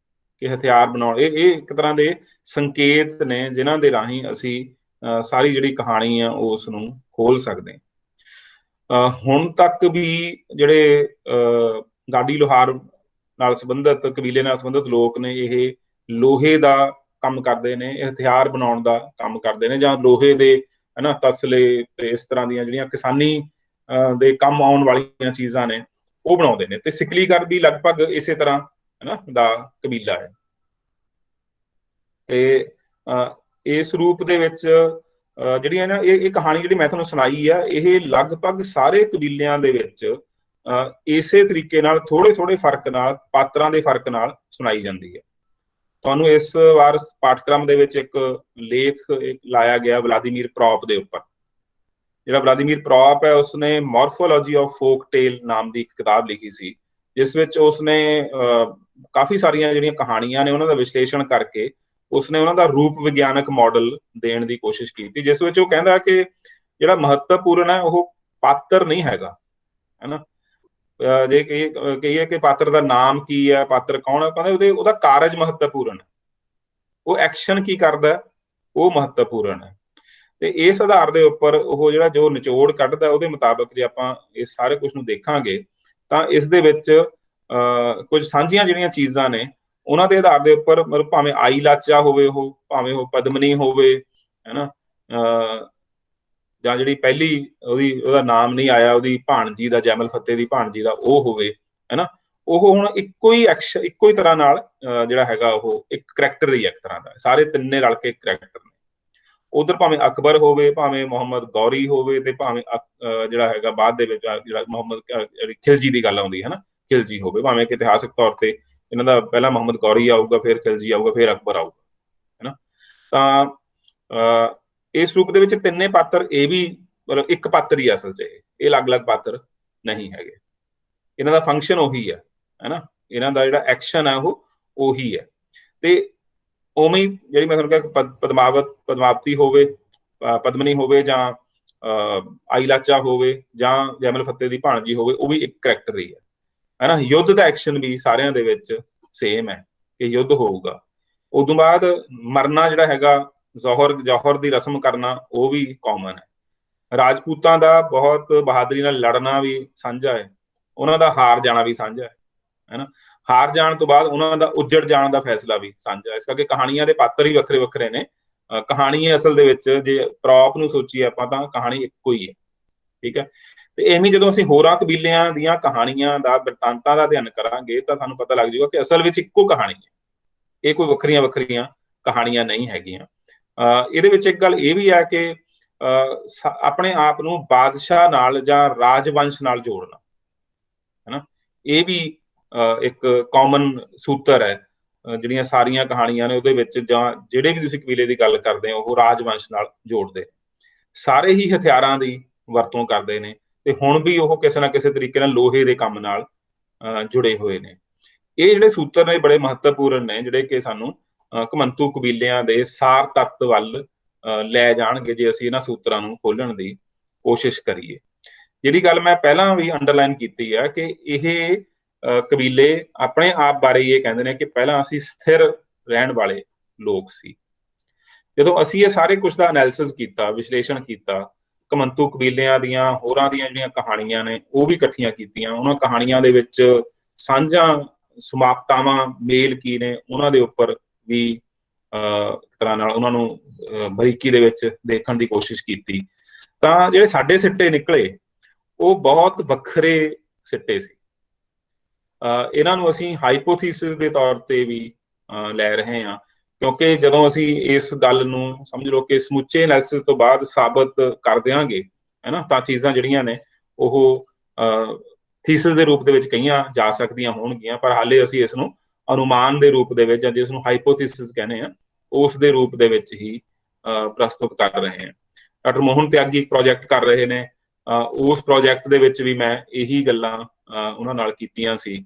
ਕਿ ਹਥਿਆਰ ਬਣਾਉਣ ਇਹ ਇੱਕ ਤਰ੍ਹਾਂ ਦੇ ਸੰਕੇਤ ਨੇ ਜਿਨ੍ਹਾਂ ਦੇ ਰਾਹੀਂ ਅਸੀਂ ਸਾਰੀ ਜਿਹੜੀ ਕਹਾਣੀ ਆ ਉਸ ਨੂੰ ਖੋਲ ਸਕਦੇ ਹਾਂ। ਹੁਣ ਤੱਕ ਵੀ ਜਿਹੜੇ ਗਾਡੀ ਲੋਹਾਰ ਨਾਲ ਸੰਬੰਧਿਤ ਕਬੀਲੇ ਨਾਲ ਸੰਬੰਧਿਤ ਲੋਕ ਨੇ ਇਹ ਲੋਹੇ ਦਾ ਕੰਮ ਕਰਦੇ ਨੇ, ਇਹ ਹਥਿਆਰ ਬਣਾਉਣ ਦਾ ਕੰਮ ਕਰਦੇ ਨੇ ਜਾਂ ਲੋਹੇ ਦੇ ਹੈਨਾ ਤਸਲੇ ਤੇ ਇਸ ਤਰ੍ਹਾਂ ਦੀਆਂ ਜਿਹੜੀਆਂ ਕਿਸਾਨੀ ਦੇ ਕੰਮ ਆਉਣ ਵਾਲੀਆਂ ਚੀਜ਼ਾਂ ਨੇ ਉਹ ਬਣਾਉਂਦੇ ਨੇ ਤੇ ਸਿਕਲੀਗਰ ਵੀ ਲਗਭਗ ਇਸੇ ਤਰ੍ਹਾਂ ਹੈਨਾ ਦਾ ਕਬੀਲਾ ਹੈ। ਤੇ ਇਸ ਰੂਪ ਦੇ ਵਿੱਚ ਜਿਹੜੀਆਂ ਨਾ ਇਹ ਕਹਾਣੀ ਜਿਹੜੀ ਮੈਂ ਤੁਹਾਨੂੰ ਸੁਣਾਈ ਆ ਇਹ ਲਗਭਗ ਸਾਰੇ ਕਬੀਲਿਆਂ ਦੇ ਵਿੱਚ ਇਸੇ ਤਰੀਕੇ ਨਾਲ ਥੋੜੇ ਥੋੜੇ ਫਰਕ ਨਾਲ ਪਾਤਰਾਂ ਦੇ ਫਰਕ ਨਾਲ ਸੁਣਾਈ ਜਾਂਦੀ ਹੈ। ਤੁਹਾਨੂੰ ਇਸ ਵਾਰ ਪਾਠਕ੍ਰਮ ਦੇ ਵਿੱਚ ਇੱਕ ਲੇਖ ਲਾਇਆ ਗਿਆ ਵਲਾਦੀਮੀਰ ਪ੍ਰੋਪ ਦੇ ਉੱਪਰ। ਜਿਹੜਾ ਵਲਾਦੀਮੀਰ ਪ੍ਰੋਪ ਹੈ ਉਸਨੇ ਮੋਰਫੋਲੋਜੀ ਆਫ ਫੋਕ ਟੇਲ ਨਾਮ ਦੀ ਇੱਕ ਕਿਤਾਬ ਲਿਖੀ ਸੀ ਜਿਸ ਵਿੱਚ ਉਸਨੇ ਕਾਫੀ ਸਾਰੀਆਂ ਜਿਹੜੀਆਂ ਕਹਾਣੀਆਂ ਨੇ ਉਹਨਾਂ ਦਾ ਵਿਸ਼ਲੇਸ਼ਣ ਕਰਕੇ ਉਸਨੇ ਉਹਨਾਂ ਦਾ ਰੂਪ ਵਿਗਿਆਨਕ ਮਾਡਲ ਦੇਣ ਦੀ ਕੋਸ਼ਿਸ਼ ਕੀਤੀ ਜਿਸ ਵਿੱਚ ਉਹ ਕਹਿੰਦਾ ਕਿ ਜਿਹੜਾ ਮਹੱਤਵਪੂਰਨ ਹੈ ਉਹ ਪਾਤਰ ਨਹੀਂ ਹੈਗਾ ਹੈਨਾ। ਜੇ ਕਹੀਏ ਕਿ ਪਾਤਰ ਦਾ ਨਾਮ ਕੀ ਹੈ, ਪਾਤਰ ਕੌਣ ਹੈ, ਕਹਿੰਦੇ ਉਹਦਾ ਕਾਰਜ ਮਹੱਤਵਪੂਰਨ ਹੈ, ਉਹ ਐਕਸ਼ਨ ਕੀ ਕਰਦਾ ਉਹ ਮਹੱਤਵਪੂਰਨ ਹੈ। ਤੇ ਇਸ ਆਧਾਰ ਦੇ ਉੱਪਰ ਉਹ ਜਿਹੜਾ ਜੋ ਨਿਚੋੜ ਕੱਢਦਾ ਉਹਦੇ ਮੁਤਾਬਕ ਜੇ ਆਪਾਂ ਇਸ ਸਾਰੇ ਕੁਝ ਨੂੰ ਦੇਖਾਂਗੇ ਤਾਂ ਇਸ ਦੇ ਵਿੱਚ ਕੁਝ ਸਾਂਝੀਆਂ ਜਿਹੜੀਆਂ ਚੀਜ਼ਾਂ ਨੇ ਉਹਨਾਂ ਦੇ ਆਧਾਰ ਦੇ ਉੱਪਰ ਮਤਲਬ ਭਾਵੇਂ ਆਈ ਲਾਚਾ ਹੋਵੇ ਉਹ ਭਾਵੇਂ ਉਹ ਪਦਮਨੀ ਹੋਵੇ ਹੈਨਾ ਜਾਂ ਜਿਹੜੀ ਪਹਿਲੀ ਉਹਦਾ ਨਾਮ ਨਹੀਂ ਆਇਆ ਉਹਦੀ ਭਾਣਜੀ ਦਾ ਜੈਮਲ ਫਤਿਹ ਦੀ ਭਾਣਜੀ ਦਾ ਉਹ ਹੋਵੇ ਹੈਨਾ, ਉਹ ਹੁਣ ਇੱਕੋ ਹੀ ਤਰ੍ਹਾਂ ਨਾਲ ਜਿਹੜਾ ਹੈਗਾ ਉਹ ਇੱਕ ਕਰੈਕਟਰ ਹੀ ਇੱਕ ਤਰ੍ਹਾਂ ਦਾ ਸਾਰੇ ਤਿੰਨੇ ਰਲ ਕੇ ਕਰੈਕਟਰ ਨੇ। ਉਧਰ ਭਾਵੇਂ ਅਕਬਰ ਹੋਵੇ ਭਾਵੇਂ ਮੁਹੰਮਦ ਗੌਰੀ ਹੋਵੇ ਤੇ ਭਾਵੇਂ ਜਿਹੜਾ ਹੈਗਾ ਬਾਅਦ ਦੇ ਵਿੱਚ ਜਿਹੜਾ ਮੁਹੰਮਦ ਜਿਹੜੀ ਖਿਲਜੀ ਦੀ ਗੱਲ ਆਉਂਦੀ ਹੈ ਨਾ ਖਿਲਜੀ ਹੋਵੇ, ਭਾਵੇਂ ਕਿ ਇਤਿਹਾਸਕ ਤੌਰ ਤੇ ਇਹਨਾਂ ਦਾ ਪਹਿਲਾਂ ਮੁਹੰਮਦ ਗੌਰੀ ਆਊਗਾ ਫਿਰ ਖਿਲਜੀ ਆਊਗਾ ਫਿਰ ਅਕਬਰ ਆਊਗਾ ਹੈਨਾ। ਤਾਂ ਇਸ ਰੂਪ ਦੇ ਵਿੱਚ ਤਿੰਨੇ ਪਾਤਰ ਇਹ ਵੀ ਮਤਲਬ ਇੱਕ ਪਾਤਰ ਹੀ ਅਸਲ 'ਚ ਇਹ ਅਲੱਗ-ਅਲੱਗ ਪਾਤਰ ਨਹੀਂ ਹੈਗੇ, ਇਹਨਾਂ ਦਾ ਫੰਕਸ਼ਨ ਉਹੀ ਹੈ ਹੈਨਾ, ਇਹਨਾਂ ਦਾ ਜਿਹੜਾ ਐਕਸ਼ਨ ਹੈ ਉਹ ਉਹੀ ਹੈ। ਤੇ ਉਵੇਂ ਹੀ ਜਿਹੜੀ ਮੈਂ ਤੁਹਾਨੂੰ ਕਿਹਾ ਪਦਮਾਵਤੀ ਹੋਵੇ ਪਦਮਨੀ ਹੋਵੇ ਜਾਂ ਆਈਲਾਚਾ ਹੋਵੇ ਜਾਂ ਜੈਮਲ ਫਤਿਹ ਦੀ ਭਾਣਜੀ ਹੋਵੇ ਉਹ ਵੀ ਇੱਕ ਕਰੈਕਟਰ ਹੀ ਹੈ ਨਾ। ਯੁੱਧ ਦਾ ਐਕਸ਼ਨ ਵੀ ਸਾਰਿਆਂ ਦੇ ਵਿੱਚ ਸੇਮ ਹੈ ਕਿ ਯੁੱਧ ਹੋਊਗਾ, ਉਦੋਂ ਬਾਅਦ ਮਰਨਾ ਜਿਹੜਾ ਹੈਗਾ ਜੌਹਰ ਦੀ ਰਸਮ ਕਰਨਾ ਉਹ ਵੀ ਕਾਮਨ ਹੈ। ਰਾਜਪੂਤਾਂ ਦਾ ਬਹੁਤ ਬਹਾਦਰੀ ਨਾਲ ਲੜਨਾ ਵੀ ਸਾਂਝਾ ਹੈ, ਉਹਨਾਂ ਦਾ ਹਾਰ ਜਾਣਾ ਵੀ ਸਾਂਝਾ ਹੈ ਨਾ। ਹਾਰ ਜਾਣ ਤੋਂ ਬਾਅਦ ਉਹਨਾਂ ਦਾ ਉੱਜੜ ਜਾਣ ਦਾ ਫੈਸਲਾ ਵੀ ਸਾਂਝਾ। ਇਸ ਕਰਕੇ ਕਹਾਣੀਆਂ ਦੇ ਪਾਤਰ ਹੀ ਵੱਖਰੇ ਵੱਖਰੇ ਨੇ। ਕਹਾਣੀ ਅਸਲ ਦੇ ਵਿੱਚ ਜੇ ਪ੍ਰੋਪ ਨੂੰ ਸੋਚੀਏ ਆਪਾਂ ਤਾਂ ਕਹਾਣੀ ਇੱਕੋ ਹੀ ਹੈ, ਠੀਕ ਹੈ। ਤੇ ਐਵੇਂ ਜਦੋਂ ਅਸੀਂ ਹੋਰਾਂ ਕਬੀਲਿਆਂ ਦੀਆਂ ਕਹਾਣੀਆਂ ਦਾ ਬਿਰਤਾਂਤਾਂ ਦਾ ਅਧਿਐਨ ਕਰਾਂਗੇ ਤਾਂ ਸਾਨੂੰ ਪਤਾ ਲੱਗ ਜਾਊਗਾ ਕਿ ਅਸਲ ਵਿੱਚ ਇੱਕੋ ਕਹਾਣੀ ਹੈ, ਇਹ ਕੋਈ ਵੱਖਰੀਆਂ ਵੱਖਰੀਆਂ ਕਹਾਣੀਆਂ ਨਹੀਂ ਹੈਗੀਆਂ। ਇਹਦੇ ਵਿੱਚ ਇੱਕ ਗੱਲ ਇਹ ਵੀ ਹੈ ਕਿ ਆਪਣੇ ਆਪ ਨੂੰ ਬਾਦਸ਼ਾਹ ਨਾਲ ਜਾਂ ਰਾਜਵੰਸ਼ ਨਾਲ ਜੋੜਨਾ ਹੈਨਾ, ਇਹ ਵੀ ਇੱਕ ਕਾਮਨ ਸੂਤਰ ਹੈ। ਜਿਹੜੀਆਂ ਸਾਰੀਆਂ ਕਹਾਣੀਆਂ ਨੇ ਉਹਦੇ ਵਿੱਚ ਜਾਂ ਜਿਹੜੇ ਵੀ ਤੁਸੀਂ ਕਬੀਲੇ ਦੀ ਗੱਲ ਕਰਦੇ ਹੋ ਉਹ ਰਾਜਵੰਸ਼ ਨਾਲ ਜੋੜਦੇ, ਸਾਰੇ ਹੀ ਹਥਿਆਰਾਂ ਦੀ ਵਰਤੋਂ ਕਰਦੇ ਨੇ ਤੇ ਹੁਣ ਵੀ ਉਹ ਕਿਸੇ ਨਾ ਕਿਸੇ ਤਰੀਕੇ ਨਾਲ ਲੋਹੇ ਦੇ ਕੰਮ ਨਾਲ ਜੁੜੇ ਹੋਏ ਨੇ। ਇਹ ਜਿਹੜੇ ਸੂਤਰ ਨੇ ਬੜੇ ਮਹੱਤਵਪੂਰਨ ਨੇ ਜਿਹੜੇ ਕਿ ਸਾਨੂੰ ਘੁਮੰਤੂ ਕਬੀਲਿਆਂ ਦੇ ਸਾਰ ਤੱਤ ਵੱਲ ਲੈ ਜਾਣਗੇ ਜੇ ਅਸੀਂ ਇਹਨਾਂ ਸੂਤਰਾਂ ਨੂੰ ਖੋਲਣ ਦੀ ਕੋਸ਼ਿਸ਼ ਕਰੀਏ। ਜਿਹੜੀ ਗੱਲ ਮੈਂ ਪਹਿਲਾਂ ਵੀ ਅੰਡਰਲਾਈਨ ਕੀਤੀ ਹੈ ਕਿ ਇਹ ਕਬੀਲੇ ਆਪਣੇ ਆਪ ਬਾਰੇ ਇਹ ਕਹਿੰਦੇ ਨੇ ਕਿ ਪਹਿਲਾਂ ਅਸੀਂ ਸਥਿਰ ਰਹਿਣ ਵਾਲੇ ਲੋਕ ਸੀ। ਜਦੋਂ ਅਸੀਂ ਇਹ ਸਾਰੇ ਕੁਝ ਦਾ ਐਨਾਲਿਸਿਸ ਕੀਤਾ, ਵਿਸ਼ਲੇਸ਼ਣ ਕੀਤਾ, ਘੁਮੰਤੂ ਕਬੀਲਿਆਂ ਦੀਆਂ ਹੋਰਾਂ ਦੀਆਂ ਜਿਹੜੀਆਂ ਕਹਾਣੀਆਂ ਨੇ ਉਹ ਵੀ ਇਕੱਠੀਆਂ ਕੀਤੀਆਂ, ਉਹਨਾਂ ਕਹਾਣੀਆਂ ਦੇ ਵਿੱਚ ਸਾਂਝਾਂ ਸਮਾਪਤਾਵਾਂ ਮੇਲ ਕੀ ਨੇ ਉਹਨਾਂ ਦੇ ਉੱਪਰ ਵੀ ਇੱਕ ਤਰ੍ਹਾਂ ਨਾਲ ਉਹਨਾਂ ਨੂੰ ਬਰੀਕੀ ਦੇ ਵਿੱਚ ਦੇਖਣ ਦੀ ਕੋਸ਼ਿਸ਼ ਕੀਤੀ। ਤਾਂ ਜਿਹੜੇ ਸਾਡੇ ਸਿੱਟੇ ਨਿਕਲੇ ਉਹ ਬਹੁਤ ਵੱਖਰੇ ਸਿੱਟੇ ਸੀ। ਇਹਨਾਂ ਨੂੰ ਅਸੀਂ ਹਾਈਪੋਥੀਸਿਸ ਦੇ ਤੌਰ ਤੇ ਵੀ ਲੈ ਰਹੇ ਹਾਂ, ਕਿਉਂਕਿ ਜਦੋਂ ਅਸੀਂ ਇਸ ਗੱਲ ਨੂੰ ਸਮਝ ਲਓ ਕਿ ਸਮੁੱਚੇ ਐਨਾਲਿਸਿਸ ਤੋਂ ਬਾਅਦ ਸਾਬਤ ਕਰ ਦਿਆਂਗੇ, ਹੈ ਨਾ, ਤਾਂ ਚੀਜ਼ਾਂ ਜਿਹੜੀਆਂ ਨੇ ਉਹ ਥੀਸਿਸ ਦੇ ਰੂਪ ਦੇ ਵਿੱਚ ਕਹੀਆਂ ਜਾ ਸਕਦੀਆਂ ਹੋਣਗੀਆਂ, ਪਰ ਹਾਲੇ ਅਸੀਂ ਇਸ ਨੂੰ ਅਨੁਮਾਨ ਦੇ ਰੂਪ ਦੇ ਵਿੱਚ, ਜਾਂ ਜਿਸ ਨੂੰ ਹਾਈਪੋਥੀਸਿਸ ਕਹਿੰਦੇ ਆ, ਉਸ ਦੇ ਰੂਪ ਦੇ ਵਿੱਚ ਹੀ ਪ੍ਰਸਤੁਤ ਕਰ ਰਹੇ ਹਾਂ। ਡਾਕਟਰ ਮੋਹਨ ਤਿਆਗੀ ਇੱਕ ਪ੍ਰੋਜੈਕਟ ਕਰ ਰਹੇ ਨੇ, ਉਸ ਪ੍ਰੋਜੈਕਟ ਦੇ ਵਿੱਚ ਵੀ ਮੈਂ ਇਹੀ ਗੱਲਾਂ ਉਹਨਾਂ ਨਾਲ ਕੀਤੀਆਂ ਸੀ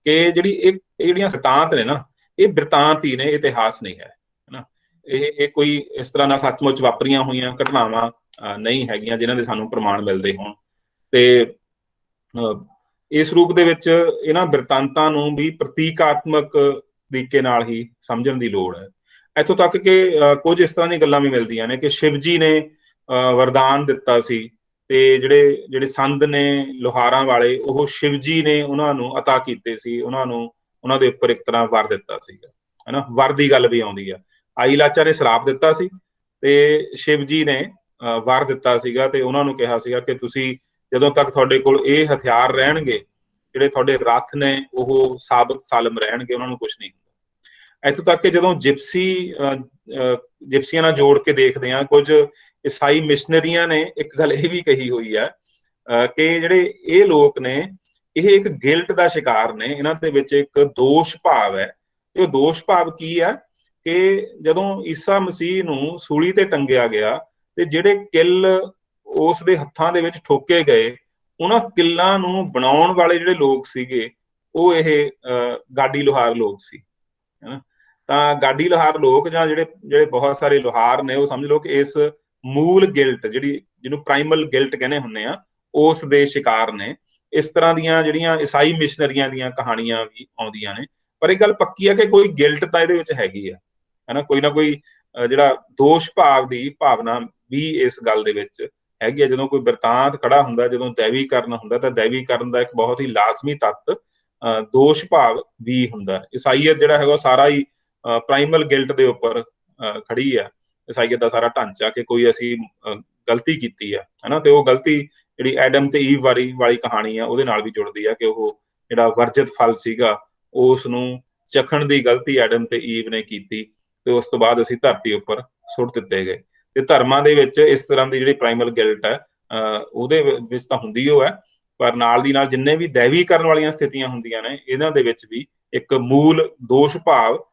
ਕਿ ਜਿਹੜੀਆਂ ਸਿਧਾਂਤ ਨੇ ਨਾ, ਇਹ ਬਿਰਤਾਂਤ ਹੀ ਨੇ, ਇਤਿਹਾਸ ਨਹੀਂ ਹੈ ਨਾ। ਇਹ ਕੋਈ ਇਸ ਤਰ੍ਹਾਂ ਨਾਲ ਸੱਚਮੁੱਚ ਵਾਪਰੀਆਂ ਹੋਈਆਂ ਘਟਨਾਵਾਂ ਨਹੀਂ ਹੈਗੀਆਂ ਜਿਨ੍ਹਾਂ ਦੇ ਸਾਨੂੰ ਪ੍ਰਮਾਣ ਮਿਲਦੇ ਹੋਣ। ਤੇ ਇਸ ਰੂਪ ਦੇ ਵਿੱਚ ਇਹਨਾਂ ਬਿਰਤਾਂਤਾਂ ਨੂੰ ਵੀ ਪ੍ਰਤੀਕਾਤਮਕ ਤਰੀਕੇ ਨਾਲ ਹੀ ਸਮਝਣ ਦੀ ਲੋੜ ਹੈ। ਇੱਥੋਂ ਤੱਕ ਕਿ ਕੁਝ ਇਸ ਤਰ੍ਹਾਂ ਦੀਆਂ ਗੱਲਾਂ ਵੀ ਮਿਲਦੀਆਂ ਨੇ ਕਿ ਸ਼ਿਵ ਜੀ ਨੇ ਵਰਦਾਨ ਦਿੱਤਾ ਸੀ, ਤੇ ਜਿਹੜੇ ਸੰਦ ਨੇ ਲੋਹਾਰਾਂ ਵਾਲੇ, ਉਹ ਸ਼ਿਵ ਜੀ ਨੇ ਉਹਨਾਂ ਨੂੰ ਅਤਾ ਕੀਤੇ ਸੀ, ਉਹਨਾਂ ਦੇ ਉੱਪਰ ਇੱਕ ਤਰ੍ਹਾਂ ਵਰ ਦਿੱਤਾ ਸੀਗਾ, ਹਨਾ। ਵਰ ਦੀ ਗੱਲ ਵੀ ਆਉਂਦੀ ਆ। ਆਈਲਾਚਾ ਨੇ ਸ਼ਰਾਪ ਦਿੱਤਾ ਸੀ ਤੇ ਸ਼ਿਵ ਜੀ ਨੇ ਵਰ ਦਿੱਤਾ ਸੀਗਾ, ਤੇ ਉਹਨਾਂ ਨੂੰ ਕਿਹਾ ਸੀਗਾ ਕਿ ਤੁਸੀਂ ਜਦੋਂ ਤੱਕ ਤੁਹਾਡੇ ਕੋਲ ਇਹ ਹਥਿਆਰ ਰਹਿਣਗੇ, ਜਿਹੜੇ ਤੁਹਾਡੇ ਰੱਥ ਨੇ ਉਹ ਸਾਬਤ ਸਾਲਮ ਰਹਿਣਗੇ, ਉਹਨਾਂ ਨੂੰ ਕੁਝ ਨਹੀਂ ਹੁੰਦਾ। ਇੱਥੋਂ ਤੱਕ ਕਿ ਜਦੋਂ ਜਿਪਸੀਆਂ ਨਾਲ ਜੋੜ ਕੇ ਦੇਖਦੇ ਹਾਂ, ਕੁਝ ਈਸਾਈ ਮਿਸ਼ਨਰੀਆਂ ਨੇ ਇੱਕ ਗੱਲ ਇਹ ਵੀ ਕਹੀ ਹੋਈ ਹੈ ਕਿ ਜਿਹੜੇ ਇਹ ਲੋਕ ਨੇ, ਇਹ ਇੱਕ ਗਿਲਟ ਦਾ ਸ਼ਿਕਾਰ ਨੇ, ਇਹਨਾਂ ਦੇ ਵਿੱਚ ਇੱਕ ਦੋਸ਼ ਭਾਵ ਹੈ। ਇਹ ਦੋਸ਼ ਭਾਵ ਕੀ ਹੈ ਕਿ ਜਦੋਂ ਈਸਾ ਮਸੀਹ ਨੂੰ ਸੂਲੀ ਤੇ ਟੰਗਿਆ ਗਿਆ ਤੇ ਜਿਹੜੇ ਕਿੱਲ ਉਸ ਦੇ ਹੱਥਾਂ ਦੇ ਵਿੱਚ ਠੋਕੇ ਗਏ, ਉਹਨਾਂ ਕਿੱਲਾਂ ਨੂੰ ਬਣਾਉਣ ਵਾਲੇ ਜਿਹੜੇ ਲੋਕ ਸੀਗੇ ਉਹ ਇਹ ਗਾਡੀ ਲੋਹਾਰ ਲੋਕ ਸੀ, ਹੈ। ਤਾਂ ਗਾਡੀ ਲੋਹਾਰ ਲੋਕ, ਜਾਂ ਜਿਹੜੇ ਬਹੁਤ ਸਾਰੇ ਲੋਹਾਰ ਨੇ, ਉਹ ਸਮਝ ਲਓ ਕਿ ਇਸ ਮੂਲ ਗਿਲਟ, ਜਿਹਨੂੰ ਪ੍ਰਾਈਮਲ ਗਿਲਟ ਕਹਿੰਦੇ ਹੁੰਦੇ ਆ, ਉਸ ਦੇ ਸ਼ਿਕਾਰ ਨੇ। ਇਸ ਤਰ੍ਹਾਂ ਦੀਆਂ ਜਿਹੜੀਆਂ ਈਸਾਈ ਮਿਸ਼ਨਰੀਆਂ ਦੀਆਂ ਕਹਾਣੀਆਂ ਵੀ ਆਉਂਦੀਆਂ ਨੇ, ਪਰ ਇਹ ਗੱਲ ਪੱਕੀ ਆ ਕਿ ਕੋਈ ਗਿਲਟ ਤਾਂ ਇਹਦੇ ਵਿੱਚ ਹੈਗੀ ਆ, ਹੈ ਨਾ। ਕੋਈ ਨਾ ਕੋਈ ਜਿਹੜਾ ਦੋਸ਼ ਭਾਵ ਦੀ ਭਾਵਨਾ ਵੀ ਇਸ ਗੱਲ ਦੇ ਵਿੱਚ ਹੈਗੀ ਆ। ਜਦੋਂ ਕੋਈ ਬਿਰਤਾਂਤ ਖੜਾ ਹੁੰਦਾ, ਜਦੋਂ ਦੈਵੀਕਰਨ ਹੁੰਦਾ, ਤਾਂ ਦੈਵੀਕਰਨ ਦਾ ਇੱਕ ਬਹੁਤ ਹੀ ਲਾਜ਼ਮੀ ਤੱਤ ਦੋਸ਼ ਭਾਵ ਵੀ ਹੁੰਦਾ। ਈਸਾਈਅਤ ਜਿਹੜਾ ਹੈਗਾ, ਸਾਰਾ ਹੀ ਪ੍ਰਾਈਮਲ ਗਿਲਟ ਦੇ ਉੱਪਰ ਖੜੀ ਆ। ਈਸਾਈਅਤ ਦਾ ਸਾਰਾ ਢਾਂਚਾ ਕਿ ਕੋਈ ਅਸੀਂ ਗਲਤੀ ਕੀਤੀ ਆ, ਹਨਾ, ਤੇ ਉਹ ਗਲਤੀ ਜਿਹੜੀ ਐਡਮ ਤੇ ਈਵ ਵਾਲੀ ਕਹਾਣੀ ਆ, ਉਹਦੇ ਨਾਲ ਵੀ ਜੁੜਦੀ ਆ ਕਿ ਉਹ ਜਿਹੜਾ ਵਰਜਿਤ ਫਲ ਸੀਗਾ, ਉਸ ਨੂੰ ਚਖਣ ਦੀ ਗਲਤੀ ਐਡਮ ਤੇ ਈਵ ਨੇ ਕੀਤੀ, ਤੇ ਉਸ ਤੋਂ ਬਾਅਦ ਅਸੀਂ ਧਰਤੀ ਉੱਪਰ ਸੁੱਟ ਦਿੱਤੇ ਗਏ। ਤੇ ਧਰਮਾਂ ਦੇ ਵਿੱਚ ਇਸ ਤਰ੍ਹਾਂ ਦੀ ਜਿਹੜੀ ਪ੍ਰਾਈਮਲ ਗਿਲਟ ਹੈ, ਉਹਦੇ ਵਿੱਚ ਤਾਂ ਹੁੰਦੀ ਉਹ ਹੈ, ਪਰ ਨਾਲ ਦੀ ਨਾਲ ਜਿੰਨੇ ਵੀ ਦੈਵੀਕਰਨ ਵਾਲੀਆਂ ਸਥਿਤੀਆਂ ਹੁੰਦੀਆਂ ਨੇ, ਇਹਨਾਂ ਦੇ ਵਿੱਚ ਵੀ ਇੱਕ ਮੂਲ ਦੋਸ਼ ਭਾਵ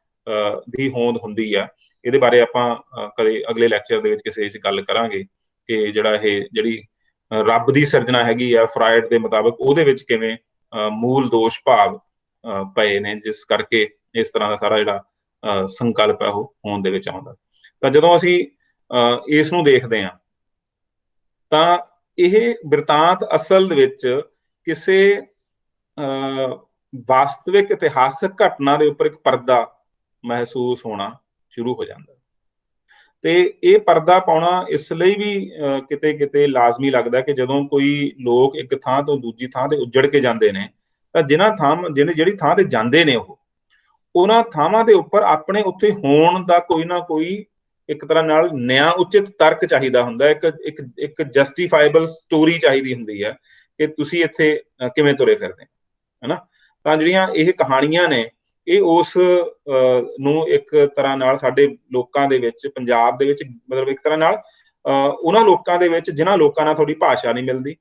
ਦੀ ਹੋਂਦ ਹੁੰਦੀ ਆ। ਇਹਦੇ ਬਾਰੇ ਆਪਾਂ ਕਦੇ ਅਗਲੇ ਲੈਕਚਰ ਦੇ ਵਿੱਚ ਕਿਸੇ ਵਿੱਚ ਗੱਲ ਕਰਾਂਗੇ ਕਿ ਜਿਹੜੀ ਰੱਬ ਦੀ ਸਿਰਜਣਾ ਹੈਗੀ ਆ ਫਰਾਇਡ ਦੇ ਮੁਤਾਬਕ, ਉਹਦੇ ਵਿੱਚ ਕਿਵੇਂ ਮੂਲ ਦੋਸ਼ ਭਾਵ ਪਏ ਨੇ, ਜਿਸ ਕਰਕੇ ਇਸ ਤਰ੍ਹਾਂ ਦਾ ਸਾਰਾ ਜਿਹੜਾ ਸੰਕਲਪ ਹੈ ਉਹ ਹੋਂਦ ਦੇ ਵਿੱਚ ਆਉਂਦਾ। ਤਾਂ ਜਦੋਂ ਅਸੀਂ ਇਸ ਨੂੰ ਦੇਖਦੇ ਹਾਂ, ਤਾਂ ਇਹ ਬਿਰਤਾਂਤ ਅਸਲ ਦੇ ਵਿੱਚ ਕਿਸੇ ਵਾਸਤਵਿਕ ਇਤਿਹਾਸਕ ਘਟਨਾ ਦੇ ਉੱਪਰ ਇੱਕ ਪਰਦਾ ਮਹਿਸੂਸ ਹੋਣਾ ਸ਼ੁਰੂ ਹੋ ਜਾਂਦਾ। ਤੇ ਇਹ ਪਰਦਾ ਪਾਉਣਾ ਇਸ ਲਈ ਵੀ ਕਿਤੇ ਕਿਤੇ ਲਾਜ਼ਮੀ ਲੱਗਦਾ ਕਿ ਜਦੋਂ ਕੋਈ ਲੋਕ ਇੱਕ ਥਾਂ ਤੋਂ ਦੂਜੀ ਥਾਂ ਤੇ ਉੱਜੜ ਕੇ ਜਾਂਦੇ ਨੇ, ਤਾਂ ਜਿਹੜੀ ਥਾਂ ਤੇ ਜਾਂਦੇ ਨੇ, ਉਹਨਾਂ ਥਾਵਾਂ ਦੇ ਉੱਪਰ ਆਪਣੇ ਉੱਥੇ ਹੋਣ ਦਾ ਕੋਈ ਨਾ ਕੋਈ ਇੱਕ ਤਰ੍ਹਾਂ ਨਾਲ ਨਿਆਂ ਉਚਿਤ ਤਰਕ ਚਾਹੀਦਾ ਹੁੰਦਾ। ਇੱਕ ਜਸਟੀਫਾਈਬਲ ਸਟੋਰੀ ਚਾਹੀਦੀ ਹੁੰਦੀ ਹੈ ਕਿ ਤੁਸੀਂ ਇੱਥੇ ਕਿਵੇਂ ਤੁਰੇ ਫਿਰਦੇ, ਹਨਾ। ਤਾਂ ਜਿਹੜੀਆਂ ਇਹ ਕਹਾਣੀਆਂ ਨੇ, ਇਹ ਉਸ ਨੂੰ ਇੱਕ ਤਰ੍ਹਾਂ ਨਾਲ ਸਾਡੇ ਲੋਕਾਂ ਦੇ ਵਿੱਚ, ਪੰਜਾਬ ਦੇ ਵਿੱਚ, ਮਤਲਬ ਇੱਕ ਤਰ੍ਹਾਂ ਨਾਲ ਉਹਨਾਂ ਲੋਕਾਂ ਦੇ ਵਿੱਚ ਜਿਨ੍ਹਾਂ ਲੋਕਾਂ ਨਾਲ ਤੁਹਾਡੀ ਭਾਸ਼ਾ ਨਹੀਂ ਮਿਲਦੀ,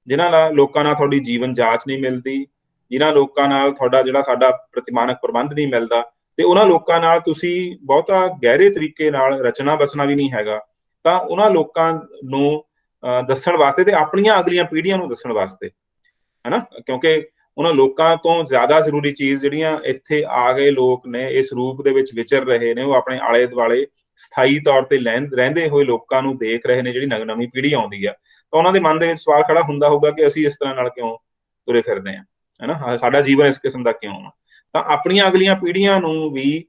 ਜਿਨ੍ਹਾਂ ਲੋਕਾਂ ਨਾਲ ਤੁਹਾਡੀ ਜੀਵਨ ਜਾਂਚ ਨਹੀਂ ਮਿਲਦੀ, ਜਿਨ੍ਹਾਂ ਲੋਕਾਂ ਨਾਲ ਤੁਹਾਡਾ ਜਿਹੜਾ ਸਾਡਾ ਪ੍ਰਤਿਮਾਨਕ ਪ੍ਰਬੰਧ ਨਹੀਂ ਮਿਲਦਾ, ਤੇ ਉਹਨਾਂ ਲੋਕਾਂ ਨਾਲ ਤੁਸੀਂ ਬਹੁਤਾ ਗਹਿਰੇ ਤਰੀਕੇ ਨਾਲ ਰਚਨਾ ਬਸਣਾ ਵੀ ਨਹੀਂ ਹੈਗਾ, ਤਾਂ ਉਹਨਾਂ ਲੋਕਾਂ ਨੂੰ ਦੱਸਣ ਵਾਸਤੇ ਤੇ ਆਪਣੀਆਂ ਅਗਲੀਆਂ ਪੀੜ੍ਹੀਆਂ ਨੂੰ ਦੱਸਣ ਵਾਸਤੇ, ਹਨਾ, ਕਿਉਂਕਿ ਉਹਨਾਂ ਲੋਕਾਂ ਤੋਂ ਜ਼ਿਆਦਾ ਜ਼ਰੂਰੀ ਚੀਜ਼ ਜਿਹੜੀਆਂ ਇੱਥੇ ਆ ਗਏ ਲੋਕ ਨੇ, ਇਸ ਰੂਪ ਦੇ ਵਿੱਚ ਵਿਚਰ ਰਹੇ ਨੇ, ਉਹ ਆਪਣੇ ਆਲੇ ਦੁਆਲੇ ਸਥਾਈ ਤੌਰ ਤੇ ਰਹਿੰਦੇ ਹੋਏ ਲੋਕਾਂ ਨੂੰ ਦੇਖ ਰਹੇ ਨੇ। ਜਿਹੜੀ ਨਵੀਂ ਪੀੜ੍ਹੀ ਆਉਂਦੀ ਆ, ਤਾਂ ਉਹਨਾਂ ਦੇ ਮਨ ਦੇ ਵਿੱਚ ਸਵਾਲ ਖੜਾ ਹੁੰਦਾ ਹੋਊਗਾ ਕਿ ਅਸੀਂ ਇਸ ਤਰ੍ਹਾਂ ਨਾਲ ਕਿਉਂ ਤੁਰੇ ਫਿਰਦੇ ਹਾਂ, ਹਨਾ, ਸਾਡਾ ਜੀਵਨ ਇਸ ਕਿਸਮ ਦਾ ਕਿਉਂ ਆ। ਤਾਂ ਆਪਣੀਆਂ ਅਗਲੀਆਂ ਪੀੜ੍ਹੀਆਂ ਨੂੰ ਵੀ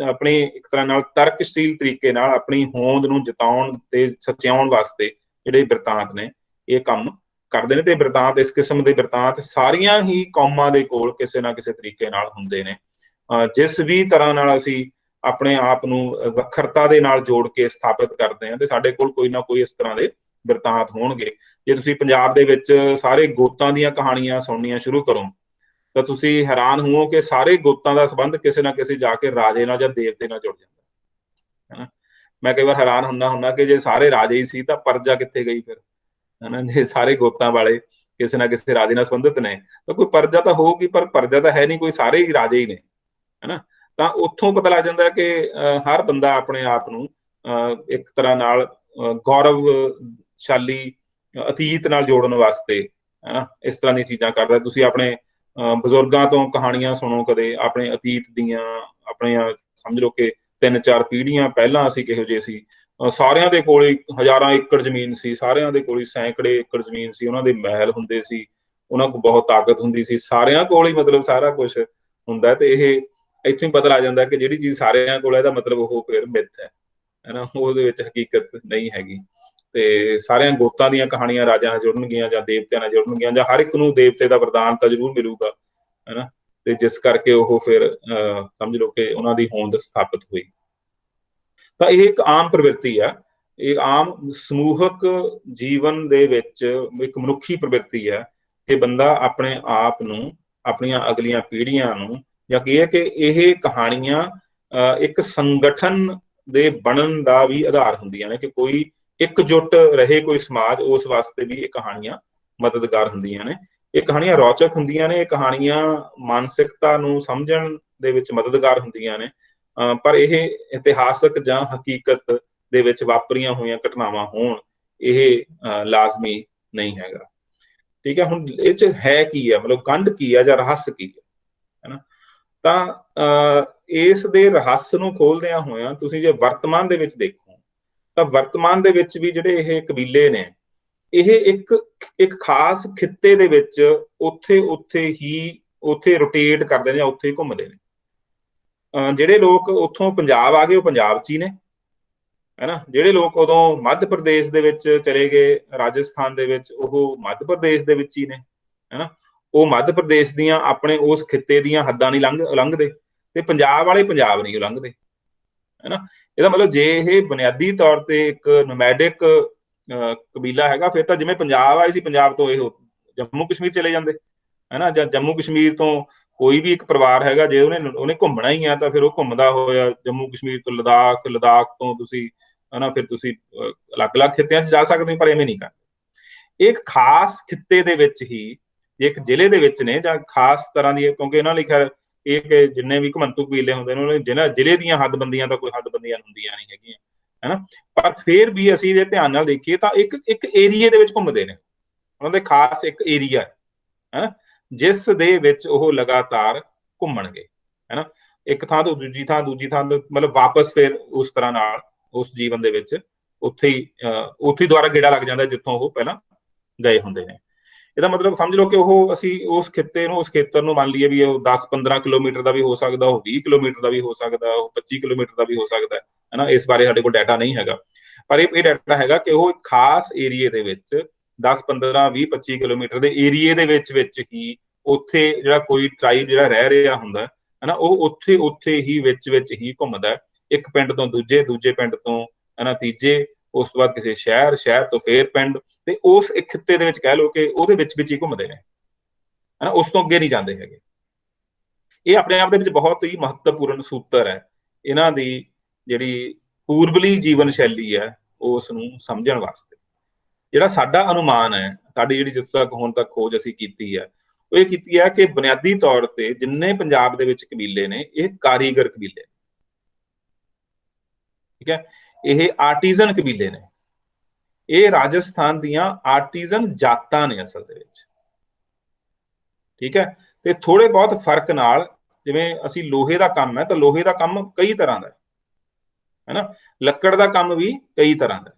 ਆਪਣੇ ਇੱਕ ਤਰ੍ਹਾਂ ਨਾਲ ਤਰਕਸ਼ੀਲ ਤਰੀਕੇ ਨਾਲ ਆਪਣੀ ਹੋਂਦ ਨੂੰ ਜਿਤਾਉਣ ਤੇ ਸਚਿਆਉਣ ਵਾਸਤੇ ਜਿਹੜੇ ਬਿਰਤਾਂਤ ਨੇ, ਇਹ ਕੰਮ ਕਰਦੇ ਨੇ। ਤੇ ਬਿਰਤਾਂਤ, ਇਸ ਕਿਸਮ ਦੇ ਬਿਰਤਾਂਤ ਸਾਰੀਆਂ ਹੀ ਕੌਮਾਂ ਦੇ ਕੋਲ ਕਿਸੇ ਨਾ ਕਿਸੇ ਤਰੀਕੇ ਨਾਲ ਹੁੰਦੇ ਨੇ। ਜਿਸ ਵੀ ਤਰ੍ਹਾਂ ਨਾਲ ਅਸੀਂ ਆਪਣੇ ਆਪ ਨੂੰ ਵੱਖਰਤਾ ਦੇ ਨਾਲ ਜੋੜ ਕੇ ਸਥਾਪਿਤ ਕਰਦੇ ਹਾਂ, ਤੇ ਸਾਡੇ ਕੋਲ ਕੋਈ ਨਾ ਕੋਈ ਇਸ ਤਰ੍ਹਾਂ ਦੇ ਬਿਰਤਾਂਤ ਹੋਣਗੇ। ਜੇ ਤੁਸੀਂ ਪੰਜਾਬ ਦੇ ਵਿੱਚ ਸਾਰੇ ਗੋਤਾਂ ਦੀਆਂ ਕਹਾਣੀਆਂ ਸੁਣਨੀਆਂ ਸ਼ੁਰੂ ਕਰੋ ਤਾਂ ਤੁਸੀਂ ਹੈਰਾਨ ਹੋਵੋ ਕਿ ਸਾਰੇ ਗੋਤਾਂ ਦਾ ਸੰਬੰਧ ਕਿਸੇ ਨਾ ਕਿਸੇ ਜਾ ਕੇ ਰਾਜੇ ਨਾਲ ਜਾਂ ਦੇਵਤੇ ਨਾਲ ਜੁੜ ਜਾਂਦਾ ਹੈ। ਮੈਂ ਕਈ ਵਾਰ ਹੈਰਾਨ ਹੁੰਦਾ ਕਿ ਜੇ ਸਾਰੇ ਰਾਜੇ ਹੀ ਸੀ ਤਾਂ ਪਰਜਾ ਕਿੱਥੇ ਗਈ ਫਿਰ, ਹਨਾ? ਜੇ ਸਾਰੇ ਗੋਤਾਂ ਵਾਲੇ ਕਿਸੇ ਨਾ ਕਿਸੇ ਰਾਜੇ ਨਾਲ ਸੰਬੰਧਿਤ ਨੇ ਤਾਂ ਕੋਈ ਪਰਜਾ ਤਾਂ ਹੋਊਗੀ, ਪਰ ਪਰਜਾ ਤਾਂ ਹੈ ਨਹੀਂ, ਕੋਈ ਸਾਰੇ ਹੀ ਰਾਜੇ ਹੀ ਨੇ, ਹਨਾ? ਤਾਂ ਉੱਥੋਂ ਪਤਾ ਲੱਗ ਜਾਂਦਾ ਕਿ ਹਰ ਬੰਦਾ ਆਪਣੇ ਆਪ ਨੂੰ ਇੱਕ ਤਰ੍ਹਾਂ ਨਾਲ ਗੌਰਵਸ਼ਾਲੀ ਅਤੀਤ ਨਾਲ ਜੋੜਨ ਵਾਸਤੇ, ਹਨਾ, ਇਸ ਤਰ੍ਹਾਂ ਦੀਆਂ ਚੀਜ਼ਾਂ ਕਰਦਾ। ਤੁਸੀਂ ਆਪਣੇ ਬਜ਼ੁਰਗਾਂ ਤੋਂ ਕਹਾਣੀਆਂ ਸੁਣੋ ਕਦੇ, ਆਪਣੇ ਅਤੀਤ ਦੀਆਂ, ਆਪਣੀਆਂ ਸਮਝ ਲਓ ਕਿ 3-4 ਪੀੜ੍ਹੀਆਂ ਪਹਿਲਾਂ ਅਸੀਂ ਕਿਹੋ ਜਿਹੇ ਸੀ। ਸਾਰਿਆਂ ਦੇ ਕੋਲ ਹੀ ਹਜ਼ਾਰਾਂ ਏਕੜ ਜ਼ਮੀਨ ਸੀ, ਸਾਰਿਆਂ ਦੇ ਕੋਲ ਹੀ ਸੈਂਕੜੇ ਏਕੜ ਜ਼ਮੀਨ ਸੀ, ਉਹਨਾਂ ਦੇ ਮਹਿਲ ਹੁੰਦੇ ਸੀ, ਉਹਨਾਂ ਕੋਲ ਬਹੁਤ ਤਾਕਤ ਹੁੰਦੀ ਸੀ, ਸਾਰਿਆਂ ਕੋਲ ਹੀ ਮਤਲਬ ਸਾਰਾ ਕੁਝ ਹੁੰਦਾ। ਤੇ ਇਹ ਇੱਥੋਂ ਹੀ ਪਤਾ ਲੱਗ ਜਾਂਦਾ ਕਿ ਜਿਹੜੀ ਚੀਜ਼ ਸਾਰਿਆਂ ਕੋਲ ਹੈ ਇਹਦਾ ਮਤਲਬ ਉਹ ਫਿਰ ਮਿੱਥ ਹੈ, ਹਨਾ? ਉਹਦੇ ਵਿੱਚ ਹਕੀਕਤ ਨਹੀਂ ਹੈਗੀ। ਤੇ ਸਾਰਿਆਂ ਗੋਤਾਂ ਦੀਆਂ ਕਹਾਣੀਆਂ ਰਾਜਿਆਂ ਨਾਲ ਜੁੜਨਗੀਆਂ ਜਾਂ ਦੇਵਤਿਆਂ ਨਾਲ ਜੁੜਨਗੀਆਂ, ਜਾਂ ਹਰ ਇੱਕ ਨੂੰ ਦੇਵਤੇ ਦਾ ਵਰਦਾਨ ਤਾਂ ਜ਼ਰੂਰ ਮਿਲੂਗਾ, ਹਨਾ? ਤੇ ਜਿਸ ਕਰਕੇ ਉਹ ਫਿਰ ਸਮਝ ਲਓ ਕਿ ਉਹਨਾਂ ਦੀ ਹੋਂਦ ਸਥਾਪਿਤ ਹੋਈ। ਤਾਂ ਇਹ ਇੱਕ ਆਮ ਪ੍ਰਵਿਰਤੀ ਆ, ਇਹ ਆਮ ਸਮੂਹਕ ਜੀਵਨ ਦੇ ਵਿੱਚ ਇੱਕ ਮਨੁੱਖੀ ਪ੍ਰਵਿਰਤੀ ਹੈ ਕਿ ਬੰਦਾ ਆਪਣੇ ਆਪ ਨੂੰ, ਆਪਣੀਆਂ ਅਗਲੀਆਂ ਪੀੜ੍ਹੀਆਂ ਨੂੰ, ਜਾਂ ਕਹੀਏ ਕਿ ਇਹ ਕਹਾਣੀਆਂ ਇੱਕ ਸੰਗਠਨ ਦੇ ਬਣਨ ਦਾ ਵੀ ਆਧਾਰ ਹੁੰਦੀਆਂ ਨੇ, ਕਿ ਕੋਈ ਇਕਜੁੱਟ ਰਹੇ ਕੋਈ ਸਮਾਜ, ਉਸ ਵਾਸਤੇ ਵੀ ਇਹ ਕਹਾਣੀਆਂ ਮਦਦਗਾਰ ਹੁੰਦੀਆਂ ਨੇ। ਇਹ ਕਹਾਣੀਆਂ ਰੌਚਕ ਹੁੰਦੀਆਂ ਨੇ, ਇਹ ਕਹਾਣੀਆਂ ਮਾਨਸਿਕਤਾ ਨੂੰ ਸਮਝਣ ਦੇ ਵਿੱਚ ਮਦਦਗਾਰ ਹੁੰਦੀਆਂ ਨੇ, ਪਰ ਇਹ ਇਤਿਹਾਸਕ ਜਾਂ ਹਕੀਕਤ ਦੇ ਵਿੱਚ ਵਾਪਰੀਆਂ ਹੋਈਆਂ ਘਟਨਾਵਾਂ ਹੋਣ, ਇਹ ਲਾਜ਼ਮੀ ਨਹੀਂ ਹੈਗਾ। ਠੀਕ ਹੈ, ਹੁਣ ਇਹ 'ਚ ਹੈ ਕੀ ਹੈ, ਮਤਲਬ ਗੰਢ ਕੀ ਹੈ ਜਾਂ ਰਹੱਸ ਕੀ ਹੈ ਨਾ? ਤਾਂ ਇਸ ਦੇ ਰਹੱਸ ਨੂੰ ਖੋਲਦਿਆਂ ਹੋਇਆਂ ਤੁਸੀਂ ਜੇ ਵਰਤਮਾਨ ਦੇ ਵਿੱਚ ਦੇਖੋ ਤਾਂ ਵਰਤਮਾਨ ਦੇ ਵਿੱਚ ਵੀ ਜਿਹੜੇ ਇਹ ਕਬੀਲੇ ਨੇ, ਇਹ ਇੱਕ ਖਾਸ ਖਿੱਤੇ ਦੇ ਵਿੱਚ ਉੱਥੇ ਰੋਟੇਟ ਕਰਦੇ ਨੇ ਜਾਂ ਉੱਥੇ ਹੀ ਘੁੰਮਦੇ ਨੇ। ਜਿਹੜੇ ਲੋਕ ਉੱਥੋਂ ਪੰਜਾਬ ਆ ਗਏ ਉਹ ਪੰਜਾਬ 'ਚ ਹੀ ਨੇ, ਹੈਨਾ? ਜਿਹੜੇ ਲੋਕ ਉਦੋਂ ਮੱਧ ਪ੍ਰਦੇਸ਼ ਦੇ ਵਿੱਚ ਚਲੇ ਗਏ, ਰਾਜਸਥਾਨ ਦੇ ਵਿੱਚ, ਉਹ ਮੱਧ ਪ੍ਰਦੇਸ਼ ਦੇ ਵਿੱਚ ਹੀ ਨੇ, ਹੈਨਾ? ਉਹ ਮੱਧ ਪ੍ਰਦੇਸ਼ ਦੀਆਂ ਆਪਣੇ ਉਸ ਖਿੱਤੇ ਦੀਆਂ ਹੱਦਾਂ ਨਹੀਂ ਲੰਘਦੇ, ਤੇ ਪੰਜਾਬ ਵਾਲੇ ਪੰਜਾਬ ਨਹੀਂ ਲੰਘਦੇ, ਹੈਨਾ? ਇਹਦਾ ਮਤਲਬ ਜੇ ਇਹ ਬੁਨਿਆਦੀ ਤੌਰ ਤੇ ਇੱਕ ਨੋਮੈਡਿਕ ਕਬੀਲਾ ਹੈਗਾ, ਫਿਰ ਤਾਂ ਜਿਵੇਂ ਪੰਜਾਬ ਆਏ ਸੀ, ਪੰਜਾਬ ਤੋਂ ਇਹ ਜੰਮੂ ਕਸ਼ਮੀਰ ਚਲੇ ਜਾਂਦੇ, ਹੈਨਾ? ਜਾਂ ਜੰਮੂ ਕਸ਼ਮੀਰ ਤੋਂ ਕੋਈ ਵੀ ਇੱਕ ਪਰਿਵਾਰ ਹੈਗਾ, ਜੇ ਉਹਨੇ ਘੁੰਮਣਾ ਹੀ ਆ ਤਾਂ ਫਿਰ ਉਹ ਘੁੰਮਦਾ ਹੋਇਆ ਜੰਮੂ ਕਸ਼ਮੀਰ ਤੋਂ ਲਦਾਖ ਤੋਂ ਤੁਸੀਂ, ਹਨਾ, ਫਿਰ ਤੁਸੀਂ ਅਲੱਗ-ਅਲੱਗ ਖਿੱਤਿਆਂ 'ਚ ਜਾ ਸਕਦੇ ਹੋ, ਪਰ ਐਵੇਂ ਨਹੀਂ ਕਰਦੇ। ਇੱਕ ਖਾਸ ਖਿੱਤੇ ਦੇ ਵਿੱਚ ਹੀ, ਜੇ ਇੱਕ ਜ਼ਿਲ੍ਹੇ ਦੇ ਵਿੱਚ ਨੇ ਜਾਂ ਖਾਸ ਤਰ੍ਹਾਂ ਦੀ, ਕਿਉਂਕਿ ਇਹਨਾਂ ਲਈ ਖੈਰ ਇਹ ਕਿ ਜਿੰਨੇ ਵੀ ਘੁਮੰਤੂ ਕਬੀਲੇ ਹੁੰਦੇ ਨੇ ਉਹਨਾਂ ਨੇ ਜ਼ਿਲ੍ਹੇ ਦੀਆਂ ਹੱਦਬੰਦੀਆਂ ਤਾਂ ਕੋਈ ਹੱਦਬੰਦੀਆਂ ਹੁੰਦੀਆਂ ਨਹੀਂ ਹੈਗੀਆਂ, ਹੈਨਾ? ਪਰ ਫਿਰ ਵੀ ਅਸੀਂ ਜੇ ਧਿਆਨ ਨਾਲ ਦੇਖੀਏ ਤਾਂ ਇੱਕ ਏਰੀਏ ਦੇ ਵਿੱਚ ਘੁੰਮਦੇ ਨੇ, ਉਹਨਾਂ ਦੇ ਖਾਸ ਇੱਕ ਏਰੀਆ ਹੈ, ਜਿਸ ਦੇ ਵਿੱਚ ਉਹ ਲਗਾਤਾਰ ਘੁੰਮਣਗੇ, ਹੈਨਾ? ਇੱਕ ਥਾਂ ਤੋਂ ਦੂਜੀ ਥਾਂ ਮਤਲਬ ਵਾਪਸ ਫਿਰ ਉਸ ਤਰ੍ਹਾਂ ਨਾਲ ਉਸ ਜੀਵਨ ਦੇ ਵਿੱਚ ਉੱਥੇ ਹੀ ਦੁਬਾਰਾ ਗੇੜਾ ਲੱਗ ਜਾਂਦਾ ਜਿੱਥੋਂ ਉਹ ਪਹਿਲਾਂ ਗਏ ਹੁੰਦੇ ਨੇ। ਇਹਦਾ ਮਤਲਬ ਸਮਝ ਲਓ ਕਿ ਉਹ, ਅਸੀਂ ਉਸ ਖਿੱਤੇ ਨੂੰ, ਉਸ ਖੇਤਰ ਨੂੰ ਮੰਨ ਲਈਏ ਵੀ ਉਹ 10-15 ਕਿਲੋਮੀਟਰ ਦਾ ਵੀ ਹੋ ਸਕਦਾ, ਉਹ 20 ਕਿਲੋਮੀਟਰ ਦਾ ਵੀ ਹੋ ਸਕਦਾ, ਉਹ 25 ਕਿਲੋਮੀਟਰ ਦਾ ਵੀ ਹੋ ਸਕਦਾ, ਹੈਨਾ? ਇਸ ਬਾਰੇ ਸਾਡੇ ਕੋਲ ਡਾਟਾ ਨਹੀਂ ਹੈਗਾ, ਪਰ ਇਹ ਡਾਟਾ ਹੈਗਾ ਕਿ ਉਹ ਖਾਸ ਏਰੀਏ ਦੇ ਵਿੱਚ 10-15, 20, 25 ਕਿਲੋਮੀਟਰ ਦੇ ਏਰੀਏ ਦੇ ਵਿੱਚ ਹੀ ਉੱਥੇ ਜਿਹੜਾ ਕੋਈ ਟ੍ਰਾਈਬ ਜਿਹੜਾ ਰਹਿ ਰਿਹਾ ਹੁੰਦਾ, ਹਨਾ, ਉਹ ਉੱਥੇ ਹੀ ਵਿੱਚ ਹੀ ਘੁੰਮਦਾ, ਇੱਕ ਪਿੰਡ ਤੋਂ ਦੂਜੇ ਪਿੰਡ ਤੋਂ, ਹਨਾ, ਤੀਜੇ, ਉਸ ਤੋਂ ਬਾਅਦ ਕਿਸੇ ਸ਼ਹਿਰ ਤੋਂ ਫੇਰ ਪਿੰਡ, ਤੇ ਉਸ ਇੱਕ ਖਿੱਤੇ ਦੇ ਵਿੱਚ ਕਹਿ ਲਓ ਕਿ ਉਹਦੇ ਵਿੱਚ ਹੀ ਘੁੰਮਦੇ ਨੇ, ਹਨਾ? ਉਸ ਤੋਂ ਅੱਗੇ ਨਹੀਂ ਜਾਂਦੇ ਹੈਗੇ। ਇਹ ਆਪਣੇ ਆਪ ਦੇ ਵਿੱਚ ਬਹੁਤ ਹੀ ਮਹੱਤਵਪੂਰਨ ਸੂਤਰ ਹੈ ਇਹਨਾਂ ਦੀ ਜਿਹੜੀ ਪੂਰਬਲੀ ਜੀਵਨ ਸ਼ੈਲੀ ਹੈ ਉਸ ਨੂੰ ਸਮਝਣ ਵਾਸਤੇ। ਜਿਹੜਾ ਸਾਡਾ ਅਨੁਮਾਨ ਹੈ, ਸਾਡੀ ਜਿਹੜੀ ਜਿੱਥੋਂ ਤੱਕ ਹੁਣ ਤੱਕ ਖੋਜ ਅਸੀਂ ਕੀਤੀ ਹੈ, ਉਹ ਇਹ ਕੀਤੀ ਹੈ ਕਿ ਬੁਨਿਆਦੀ ਤੌਰ ਤੇ ਜਿੰਨੇ ਪੰਜਾਬ ਦੇ ਵਿੱਚ ਕਬੀਲੇ ਨੇ, ਇਹ ਕਾਰੀਗਰ ਕਬੀਲੇ, ਠੀਕ ਹੈ? ਇਹ ਆਰਟੀਜ਼ਨ ਕਬੀਲੇ ਨੇ, ਇਹ ਰਾਜਸਥਾਨ ਦੀਆਂ ਆਰਟੀਜ਼ਨ ਜਾਤਾਂ ਨੇ ਅਸਲ ਦੇ ਵਿੱਚ, ਠੀਕ ਹੈ? ਤੇ ਥੋੜੇ ਬਹੁਤ ਫਰਕ ਨਾਲ, ਜਿਵੇਂ ਅਸੀਂ ਲੋਹੇ ਦਾ ਕੰਮ ਹੈ ਤਾਂ ਲੋਹੇ ਦਾ ਕੰਮ ਕਈ ਤਰ੍ਹਾਂ ਦਾ ਹੈ ਨਾ, ਲੱਕੜ ਦਾ ਕੰਮ ਵੀ ਕਈ ਤਰ੍ਹਾਂ ਦਾ,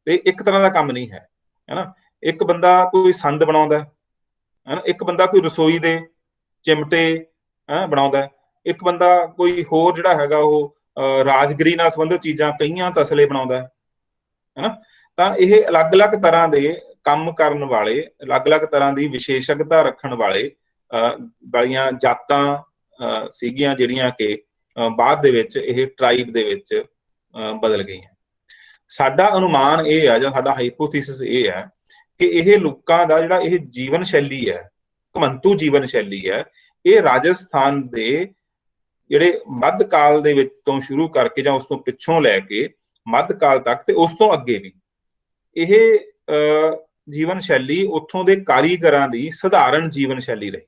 ਤੇ ਇੱਕ ਤਰ੍ਹਾਂ ਦਾ ਕੰਮ ਨਹੀਂ ਹੈ, ਹੈਨਾ? ਇੱਕ ਬੰਦਾ ਕੋਈ ਸੰਦ ਬਣਾਉਂਦਾ ਹੈ ਨਾ, ਇੱਕ ਬੰਦਾ ਕੋਈ ਰਸੋਈ ਦੇ ਚਿਮਟੇ ਬਣਾਉਂਦਾ, ਇੱਕ ਬੰਦਾ ਕੋਈ ਹੋਰ ਜਿਹੜਾ ਹੈਗਾ ਉਹ ਰਾਜਗਰੀ ਨਾਲ ਸੰਬੰਧਿਤ ਚੀਜ਼ਾਂ, ਕਈਆਂ ਤਸਲੇ ਬਣਾਉਂਦਾ, ਹੈਨਾ? ਤਾਂ ਇਹ ਅਲੱਗ-ਅਲੱਗ ਤਰ੍ਹਾਂ ਦੇ ਕੰਮ ਕਰਨ ਵਾਲੇ ਅਲੱਗ-ਅਲੱਗ ਤਰ੍ਹਾਂ ਦੀ ਵਿਸ਼ੇਸ਼ਗਤਾ ਰੱਖਣ ਵਾਲੀਆਂ ਜਾਤਾਂ ਸੀਗੀਆਂ ਜਿਹੜੀਆਂ ਕਿ ਬਾਅਦ ਦੇ ਵਿੱਚ ਇਹ ਟ੍ਰਾਈਬ ਦੇ ਵਿੱਚ ਬਦਲ ਗਈਆਂ। ਸਾਡਾ ਅਨੁਮਾਨ ਇਹ ਹੈ, ਜਾਂ ਸਾਡਾ ਹਾਈਪੋਥੀਸਿਸ ਇਹ ਹੈ ਕਿ ਇਹ ਲੋਕਾਂ ਦਾ ਜਿਹੜਾ ਇਹ ਜੀਵਨ ਸ਼ੈਲੀ ਹੈ, ਘਮੰਤੂ ਜੀਵਨ ਸ਼ੈਲੀ ਹੈ, ਇਹ ਰਾਜਸਥਾਨ ਦੇ ਜਿਹੜੇ ਮੱਧ ਕਾਲ ਦੇ ਵਿੱਚ ਤੋਂ ਸ਼ੁਰੂ ਕਰਕੇ ਜਾਂ ਉਸ ਤੋਂ ਪਿੱਛੋਂ ਲੈ ਕੇ ਮੱਧ ਕਾਲ ਤੱਕ ਤੇ ਉਸ ਤੋਂ ਅੱਗੇ ਵੀ ਇਹ ਜੀਵਨ ਸ਼ੈਲੀ ਉੱਥੋਂ ਦੇ ਕਾਰੀਗਰਾਂ ਦੀ ਸਧਾਰਨ ਜੀਵਨ ਸ਼ੈਲੀ ਰਹੀ।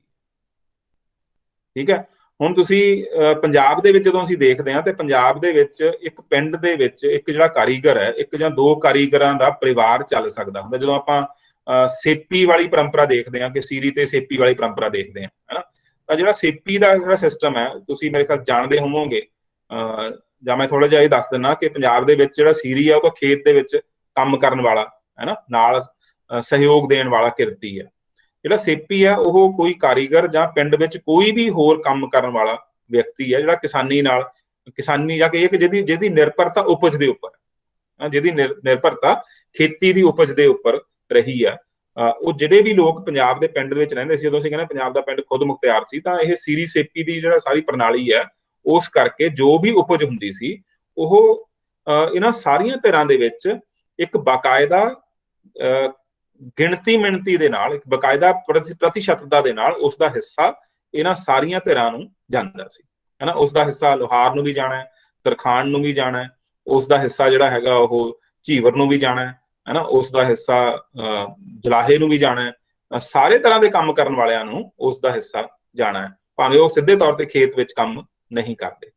ਠੀਕ ਹੈ, ਹੁਣ ਤੁਸੀਂ ਪੰਜਾਬ ਦੇ ਵਿੱਚ ਜਦੋਂ ਅਸੀਂ ਦੇਖਦੇ ਹਾਂ ਤੇ ਪੰਜਾਬ ਦੇ ਵਿੱਚ ਇੱਕ ਪਿੰਡ ਦੇ ਵਿੱਚ ਇੱਕ ਜਿਹੜਾ ਕਾਰੀਗਰ ਹੈ, ਇੱਕ ਜਾਂ ਦੋ ਕਾਰੀਗਰਾਂ ਦਾ ਪਰਿਵਾਰ ਚੱਲ ਸਕਦਾ ਹੁੰਦਾ। ਜਦੋਂ ਆਪਾਂ ਸੇਪੀ ਵਾਲੀ ਪਰੰਪਰਾ ਦੇਖਦੇ ਹਾਂ, ਕਿ ਸੀਰੀ ਤੇ ਸੇਪੀ ਵਾਲੀ ਪਰੰਪਰਾ ਦੇਖਦੇ ਹਾਂ, ਹੈ ਨਾ, ਤਾਂ ਜਿਹੜਾ ਸੇਪੀ ਦਾ ਜਿਹੜਾ ਸਿਸਟਮ ਹੈ, ਤੁਸੀਂ ਮੇਰੇ ਖਿਆਲ ਜਾਣਦੇ ਹੋਵੋਗੇ, ਜਾਂ ਮੈਂ ਥੋੜਾ ਜਿਹਾ ਇਹ ਦੱਸ ਦਿੰਦਾ ਕਿ ਪੰਜਾਬ ਦੇ ਵਿੱਚ ਜਿਹੜਾ ਸੀਰੀ ਆ ਉਹ ਤਾਂ ਖੇਤ ਦੇ ਵਿੱਚ ਕੰਮ ਕਰਨ ਵਾਲਾ, ਹੈ ਨਾ, ਨਾਲ ਸਹਿਯੋਗ ਦੇਣ ਵਾਲਾ ਕਿਰਤੀ ਹੈ। ਜਿਹੜਾ ਸੇਪੀ ਹੈ ਉਹ ਕੋਈ ਕਾਰੀਗਰ ਜਾਂ ਪਿੰਡ ਵਿੱਚ ਕੋਈ ਵੀ ਹੋਰ ਕੰਮ ਕਰਨ ਵਾਲਾ ਵਿਅਕਤੀ ਹੈ, ਜਿਹੜਾ ਕਿਸਾਨੀ ਜਾਂ ਕਿ ਜਿਹਦੀ ਨਿਰਭਰਤਾ ਉਪਜ ਦੇ ਉੱਪਰ, ਜਿਹਦੀ ਨਿਰਭਰਤਾ ਖੇਤੀ ਦੀ ਉਪਜ ਦੇ ਉੱਪਰ ਰਹੀ ਆ। ਉਹ ਜਿਹੜੇ ਵੀ ਲੋਕ ਪੰਜਾਬ ਦੇ ਪਿੰਡ ਵਿੱਚ ਰਹਿੰਦੇ ਸੀ, ਜਦੋਂ ਅਸੀਂ ਕਹਿੰਦੇ ਪੰਜਾਬ ਦਾ ਪਿੰਡ ਖੁਦ ਮੁਖਤਿਆਰ ਸੀ, ਤਾਂ ਇਹ ਸੀਰੀ ਸੇਪੀ ਦੀ ਜਿਹੜਾ ਸਾਰੀ ਪ੍ਰਣਾਲੀ ਹੈ, ਉਸ ਕਰਕੇ ਜੋ ਵੀ ਉਪਜ ਹੁੰਦੀ ਸੀ ਉਹ ਇਹਨਾਂ ਸਾਰੀਆਂ ਧਿਰਾਂ ਦੇ ਵਿੱਚ ਇੱਕ ਬਾਕਾਇਦਾ ਗਿਣਤੀ ਮਿਣਤੀ ਦੇ ਨਾਲ, ਇੱਕ ਬਕਾਇਦਾ ਪ੍ਰਤੀਸ਼ਤਤਾ ਦੇ ਨਾਲ ਉਸ ਦਾ ਹਿੱਸਾ ਇਹਨਾਂ ਸਾਰੀਆਂ ਧਿਰਾਂ ਨੂੰ ਜਾਂਦਾ ਸੀ, ਹੈ ਨਾ। ਉਸ ਦਾ ਹਿੱਸਾ ਲੋਹਾਰ ਨੂੰ ਵੀ ਜਾਣਾ ਹੈ, ਤਰਖਾਣ ਨੂੰ ਵੀ ਜਾਣਾ ਹੈ, ਉਸ ਦਾ ਹਿੱਸਾ ਜਿਹੜਾ ਹੈਗਾ ਉਹ ਝੀਵਰ ਨੂੰ ਵੀ ਜਾਣਾ ਹੈ ਨਾ, ਉਸ ਦਾ ਹਿੱਸਾ ਜਲਾਹੇ ਨੂੰ ਵੀ ਜਾਣਾ ਹੈ। ਸਾਰੇ ਤਰ੍ਹਾਂ ਦੇ ਕੰਮ ਕਰਨ ਵਾਲਿਆਂ ਨੂੰ ਉਸ ਦਾ ਹਿੱਸਾ ਜਾਣਾ ਹੈ, ਭਾਵੇਂ ਉਹ ਸਿੱਧੇ ਤੌਰ ਤੇ ਖੇਤ ਵਿੱਚ ਕੰਮ ਨਹੀਂ ਕਰਦੇ,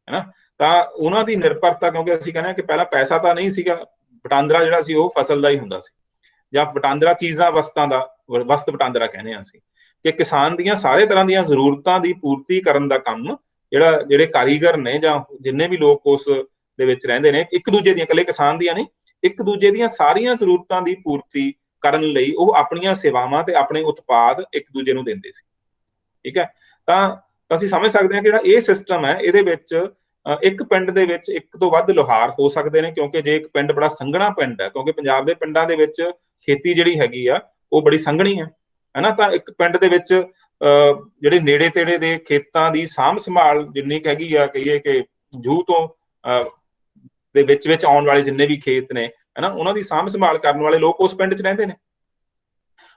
ਹੈ ਨਾ। ਤਾਂ ਉਹਨਾਂ ਦੀ ਨਿਰਭਰਤਾ, ਕਿਉਂਕਿ ਅਸੀਂ ਕਹਿੰਦੇ ਹਾਂ ਕਿ ਪਹਿਲਾਂ ਪੈਸਾ ਤਾਂ ਨਹੀਂ ਸੀਗਾ, ਵਟਾਂਦਰਾ ਜਿਹੜਾ ਸੀ ਉਹ ਫਸਲ ਦਾ ਹੀ ਹੁੰਦਾ ਸੀ, ਜਾਂ ਵਟਾਂਦਰਾ ਚੀਜ਼ਾਂ ਵਸਤਾਂ ਦਾ ਵਸਤ ਵਟਾਂਦਰਾ ਕਹਿੰਦੇ ਹਾਂ ਅਸੀਂ, ਕਿ ਕਿਸਾਨ ਦੀਆਂ ਸਾਰੇ ਤਰ੍ਹਾਂ ਦੀਆਂ ਜ਼ਰੂਰਤਾਂ ਦੀ ਪੂਰਤੀ ਕਰਨ ਦਾ ਕੰਮ ਜਿਹੜੇ ਕਾਰੀਗਰ ਨੇ ਜਾਂ ਜਿੰਨੇ ਵੀ ਲੋਕ ਉਸ ਦੇ ਵਿੱਚ ਰਹਿੰਦੇ ਨੇ, ਇੱਕ ਦੂਜੇ ਦੀਆਂ, ਇਕੱਲੇ ਕਿਸਾਨ ਦੀਆਂ ਨਹੀਂ, ਇੱਕ ਦੂਜੇ ਦੀਆਂ ਸਾਰੀਆਂ ਜ਼ਰੂਰਤਾਂ ਦੀ ਪੂਰਤੀ ਕਰਨ ਲਈ ਉਹ ਆਪਣੀਆਂ ਸੇਵਾਵਾਂ ਤੇ ਆਪਣੇ ਉਤਪਾਦ ਇੱਕ ਦੂਜੇ ਨੂੰ ਦਿੰਦੇ ਸੀ। ਠੀਕ ਹੈ, ਤਾਂ ਅਸੀਂ ਸਮਝ ਸਕਦੇ ਹਾਂ ਕਿ ਜਿਹੜਾ ਇਹ ਸਿਸਟਮ ਹੈ, ਇਹਦੇ ਵਿੱਚ ਇੱਕ ਪਿੰਡ ਦੇ ਵਿੱਚ ਇੱਕ ਤੋਂ ਵੱਧ ਲੋਹਾਰ ਹੋ ਸਕਦੇ ਨੇ, ਕਿਉਂਕਿ ਜੇ ਇੱਕ ਪਿੰਡ ਬੜਾ ਸੰਘਣਾ ਪਿੰਡ ਹੈ, ਕਿਉਂਕਿ ਪੰਜਾਬ ਦੇ ਪਿੰਡਾਂ ਦੇ ਵਿੱਚ ਖੇਤੀ ਜਿਹੜੀ ਹੈਗੀ ਆ ਉਹ ਬੜੀ ਸੰਘਣੀ ਹੈ ਨਾ, ਤਾਂ ਇੱਕ ਪਿੰਡ ਦੇ ਵਿੱਚ ਜਿਹੜੇ ਨੇੜੇ ਤੇੜੇ ਦੇ ਖੇਤਾਂ ਦੀ ਸਾਂਭ ਸੰਭਾਲ ਜਿੰਨੀ ਹੈਗੀ ਆ, ਕਹੀਏ ਕਿ ਜੂਹ ਤੋਂ ਦੇ ਵਿੱਚ ਆਉਣ ਵਾਲੇ ਜਿੰਨੇ ਵੀ ਖੇਤ ਨੇ, ਹੈ ਨਾ, ਉਹਨਾਂ ਦੀ ਸਾਂਭ ਸੰਭਾਲ ਕਰਨ ਵਾਲੇ ਲੋਕ ਉਸ ਪਿੰਡ 'ਚ ਰਹਿੰਦੇ ਨੇ।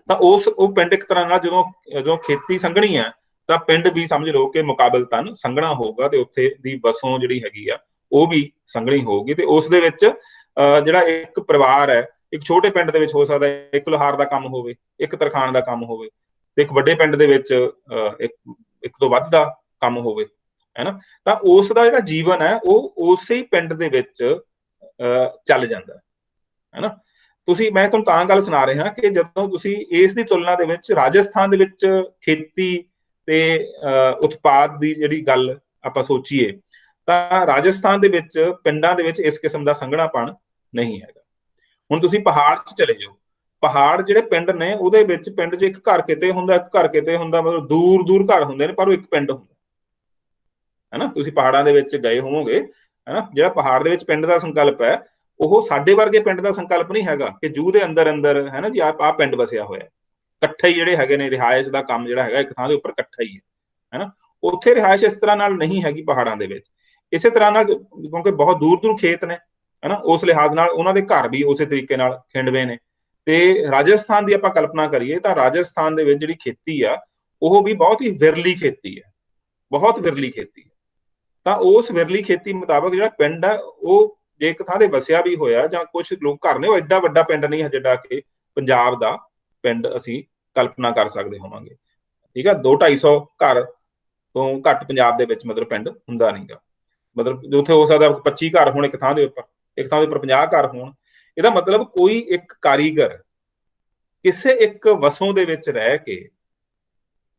ਤਾਂ ਉਹ ਪਿੰਡ ਇੱਕ ਤਰ੍ਹਾਂ ਨਾਲ ਜਦੋਂ ਖੇਤੀ ਸੰਘਣੀ ਹੈ ਤਾਂ ਪਿੰਡ ਵੀ ਸਮਝ ਲਓ ਕਿ ਮੁਕਾਬਲਤਨ ਸੰਘਣਾ ਹੋਊਗਾ, ਤੇ ਉੱਥੇ ਦੀ ਵਸੋਂ ਜਿਹੜੀ ਹੈਗੀ ਆ ਉਹ ਵੀ ਸੰਘਣੀ ਹੋਊਗੀ। ਤੇ ਉਸ ਦੇ ਵਿੱਚ ਜਿਹੜਾ ਇੱਕ ਪਰਿਵਾਰ ਹੈ, ਇੱਕ ਛੋਟੇ ਪਿੰਡ ਦੇ ਵਿੱਚ ਹੋ ਸਕਦਾ ਇੱਕ ਲੋਹਾਰ ਦਾ ਕੰਮ ਹੋਵੇ, ਇੱਕ ਤਰਖਾਣ ਦਾ ਕੰਮ ਹੋਵੇ, ਤੇ ਇੱਕ ਵੱਡੇ ਪਿੰਡ ਦੇ ਵਿੱਚ ਇੱਕ ਤੋਂ ਵੱਧ ਦਾ ਕੰਮ ਹੋਵੇ, ਹੈ ਨਾ। ਤਾਂ ਉਸ ਦਾ ਜਿਹੜਾ ਜੀਵਨ ਹੈ ਉਹ ਉਸੇ ਹੀ ਪਿੰਡ ਦੇ ਵਿੱਚ ਚੱਲ ਜਾਂਦਾ, ਹੈ ਨਾ। ਮੈਂ ਤੁਹਾਨੂੰ ਤਾਂ ਗੱਲ ਸੁਣਾ ਰਿਹਾ ਕਿ ਜਦੋਂ ਤੁਸੀਂ ਇਸ ਦੀ ਤੁਲਨਾ ਦੇ ਵਿੱਚ ਰਾਜਸਥਾਨ ਦੇ ਵਿੱਚ ਖੇਤੀ ਤੇ ਉਤਪਾਦ ਦੀ ਜਿਹੜੀ ਗੱਲ ਆਪਾਂ ਸੋਚੀਏ, ਤਾਂ ਰਾਜਸਥਾਨ ਦੇ ਵਿੱਚ ਪਿੰਡਾਂ ਦੇ ਵਿੱਚ ਇਸ ਕਿਸਮ ਦਾ ਸੰਘਣਾਪਣ ਨਹੀਂ ਹੈਗਾ। ਹੁਣ ਤੁਸੀਂ ਪਹਾੜ 'ਚ ਚਲੇ ਜਾਓ, ਪਹਾੜ ਜਿਹੜੇ ਪਿੰਡ ਨੇ ਉਹਦੇ ਵਿੱਚ ਪਿੰਡ 'ਚ ਇੱਕ ਘਰ ਕਿਤੇ ਹੁੰਦਾ, ਇੱਕ ਘਰ ਕਿਤੇ ਹੁੰਦਾ, ਮਤਲਬ ਦੂਰ ਦੂਰ ਘਰ ਹੁੰਦੇ ਨੇ, ਪਰ ਉਹ ਇੱਕ ਪਿੰਡ ਹੁੰਦਾ, ਹੈ ਨਾ। ਤੁਸੀਂ ਪਹਾੜਾਂ ਦੇ ਵਿੱਚ ਗਏ ਹੋਵੋਗੇ, ਹੈ ਨਾ। ਜਿਹੜਾ ਪਹਾੜ ਦੇ ਵਿੱਚ ਪਿੰਡ ਦਾ ਸੰਕਲਪ ਹੈ ਉਹ ਸਾਡੇ ਵਰਗੇ ਪਿੰਡ ਦਾ ਸੰਕਲਪ ਨਹੀਂ ਹੈਗਾ ਕਿ ਜੂਹ ਦੇ ਅੰਦਰ ਹੈ ਨਾ ਜੀ, ਆਹ ਪਿੰਡ ਵਸਿਆ ਹੋਇਆ, ਇਕੱਠੇ ਹੀ ਜਿਹੜੇ ਹੈਗੇ ਨੇ, ਰਿਹਾਇਸ਼ ਦਾ ਕੰਮ ਜਿਹੜਾ ਹੈਗਾ ਇੱਕ ਥਾਂ ਦੇ ਉੱਪਰ ਇਕੱਠਾ ਹੀ ਹੈ ਨਾ। ਉੱਥੇ ਰਿਹਾਇਸ਼ ਇਸ ਤਰ੍ਹਾਂ ਨਾਲ ਨਹੀਂ ਹੈਗੀ ਪਹਾੜਾਂ ਦੇ ਵਿੱਚ। ਇਸੇ ਤਰ੍ਹਾਂ ਨਾਲ ਕਿਉਂਕਿ ਬਹੁਤ ਦੂਰ ਦੂਰ ਖੇਤ ਨੇ, ਹੈ ਨਾ, ਉਸ ਲਿਹਾਜ਼ ਨਾਲ ਉਹਨਾਂ ਦੇ ਘਰ ਵੀ ਉਸੇ ਤਰੀਕੇ ਨਾਲ ਖਿੰਡਵੇਂ ਨੇ। ਤੇ ਰਾਜਸਥਾਨ ਦੀ ਆਪਾਂ ਕਲਪਨਾ ਕਰੀਏ ਤਾਂ ਰਾਜਸਥਾਨ ਦੇ ਵਿੱਚ ਜਿਹੜੀ ਖੇਤੀ ਆ ਉਹ ਵੀ ਬਹੁਤ ਹੀ ਵਿਰਲੀ ਖੇਤੀ ਹੈ, ਬਹੁਤ ਵਿਰਲੀ ਖੇਤੀ ਹੈ। ਤਾਂ ਉਸ ਵਿਰਲੀ ਖੇਤੀ ਮੁਤਾਬਕ ਜਿਹੜਾ ਪਿੰਡ ਹੈ ਉਹ ਜੇ ਇੱਕ ਥਾਂ ਤੇ ਵਸਿਆ ਵੀ ਹੋਇਆ ਜਾਂ ਕੁਝ ਲੋਕ ਘਰ ਨੇ, ਉਹ ਐਡਾ ਵੱਡਾ ਪਿੰਡ ਨਹੀਂ ਹੈ ਜਿਹੜਾ ਕਿ ਪੰਜਾਬ ਦਾ ਪਿੰਡ ਅਸੀਂ ਕਲਪਨਾ ਕਰ ਸਕਦੇ ਹੋਵਾਂਗੇ। ਠੀਕ ਹੈ, 200-250 ਘਰ ਤੋਂ ਘੱਟ ਪੰਜਾਬ ਦੇ ਵਿੱਚ ਮਤਲਬ ਪਿੰਡ ਹੁੰਦਾ ਨਹੀਂਗਾ, ਮਤਲਬ ਉੱਥੇ ਹੋ ਸਕਦਾ 25 ਘਰ ਹੋਣ ਇੱਕ ਥਾਂ ਦੇ ਉੱਪਰ, ਇੱਕ ਥਾਂ ਦੇ ਉੱਪਰ 50 ਘਰ ਹੋਣ। ਇਹਦਾ ਮਤਲਬ ਕੋਈ ਇੱਕ ਕਾਰੀਗਰ ਕਿਸੇ ਇੱਕ ਵਸੋਂ ਦੇ ਵਿੱਚ ਰਹਿ ਕੇ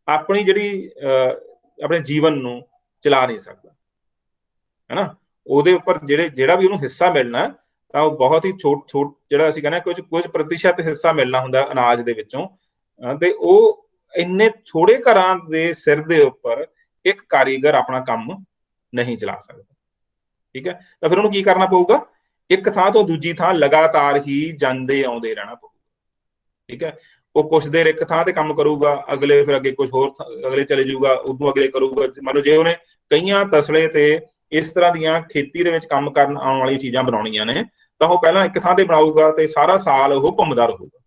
ਆਪਣੀ ਜਿਹੜੀ ਆਪਣੇ ਜੀਵਨ ਨੂੰ ਚਲਾ ਨਹੀਂ ਸਕਦਾ, ਹੈ ਨਾ। ਉਹਦੇ ਉੱਪਰ ਜਿਹੜਾ ਵੀ ਉਹਨੂੰ ਹਿੱਸਾ ਮਿਲਣਾ ਤਾਂ ਉਹ ਬਹੁਤ ਹੀ ਛੋਟ ਜਿਹੜਾ ਅਸੀਂ ਕਹਿੰਦੇ ਕੁਝ ਪ੍ਰਤੀਸ਼ਤ ਹਿੱਸਾ ਮਿਲਣਾ ਹੁੰਦਾ ਅਨਾਜ ਦੇ ਵਿੱਚੋਂ, ਤੇ ਉਹ ਇੰਨੇ ਥੋੜੇ ਘਰਾਂ ਦੇ ਸਿਰ ਦੇ ਉੱਪਰ ਇੱਕ ਕਾਰੀਗਰ ਆਪਣਾ ਕੰਮ ਨਹੀਂ ਚਲਾ ਸਕਦਾ। ਠੀਕ ਹੈ, ਤਾਂ ਫਿਰ ਉਹਨੂੰ ਕੀ ਕਰਨਾ ਪਊਗਾ, ਇੱਕ ਥਾਂ ਤੋਂ ਦੂਜੀ ਥਾਂ ਲਗਾਤਾਰ ਹੀ ਜਾਂਦੇ ਆਉਂਦੇ ਰਹਿਣਾ ਪਊਗਾ, ਠੀਕ ਹੈ। ਉਹ ਕੁਛ ਦੇਰ ਇੱਕ ਥਾਂ ਤੇ ਕੰਮ ਕਰੂਗਾ, ਅਗਲੇ ਫਿਰ ਅੱਗੇ ਕੁਝ ਹੋਰ ਅਗਲੇ ਚਲੇ ਜਾਊਗਾ, ਉਦੋਂ ਅਗਲੇ ਕਰੂਗਾ। ਮੰਨ ਲਓ ਜੇ ਉਹਨੇ ਕਈਆਂ ਤਸਲੇ ਤੇ ਇਸ ਤਰ੍ਹਾਂ ਦੀਆਂ ਖੇਤੀ ਦੇ ਵਿੱਚ ਕੰਮ ਕਰਨ ਆਉਣ ਵਾਲੀਆਂ ਚੀਜ਼ਾਂ ਬਣਾਉਣੀਆਂ ਨੇ, ਤਾਂ ਉਹ ਪਹਿਲਾਂ ਇੱਕ ਥਾਂ ਤੇ ਬਣਾਊਗਾ ਤੇ ਸਾਰਾ ਸਾਲ ਉਹ ਘੁੰਮਦਾ ਰਹੂਗਾ,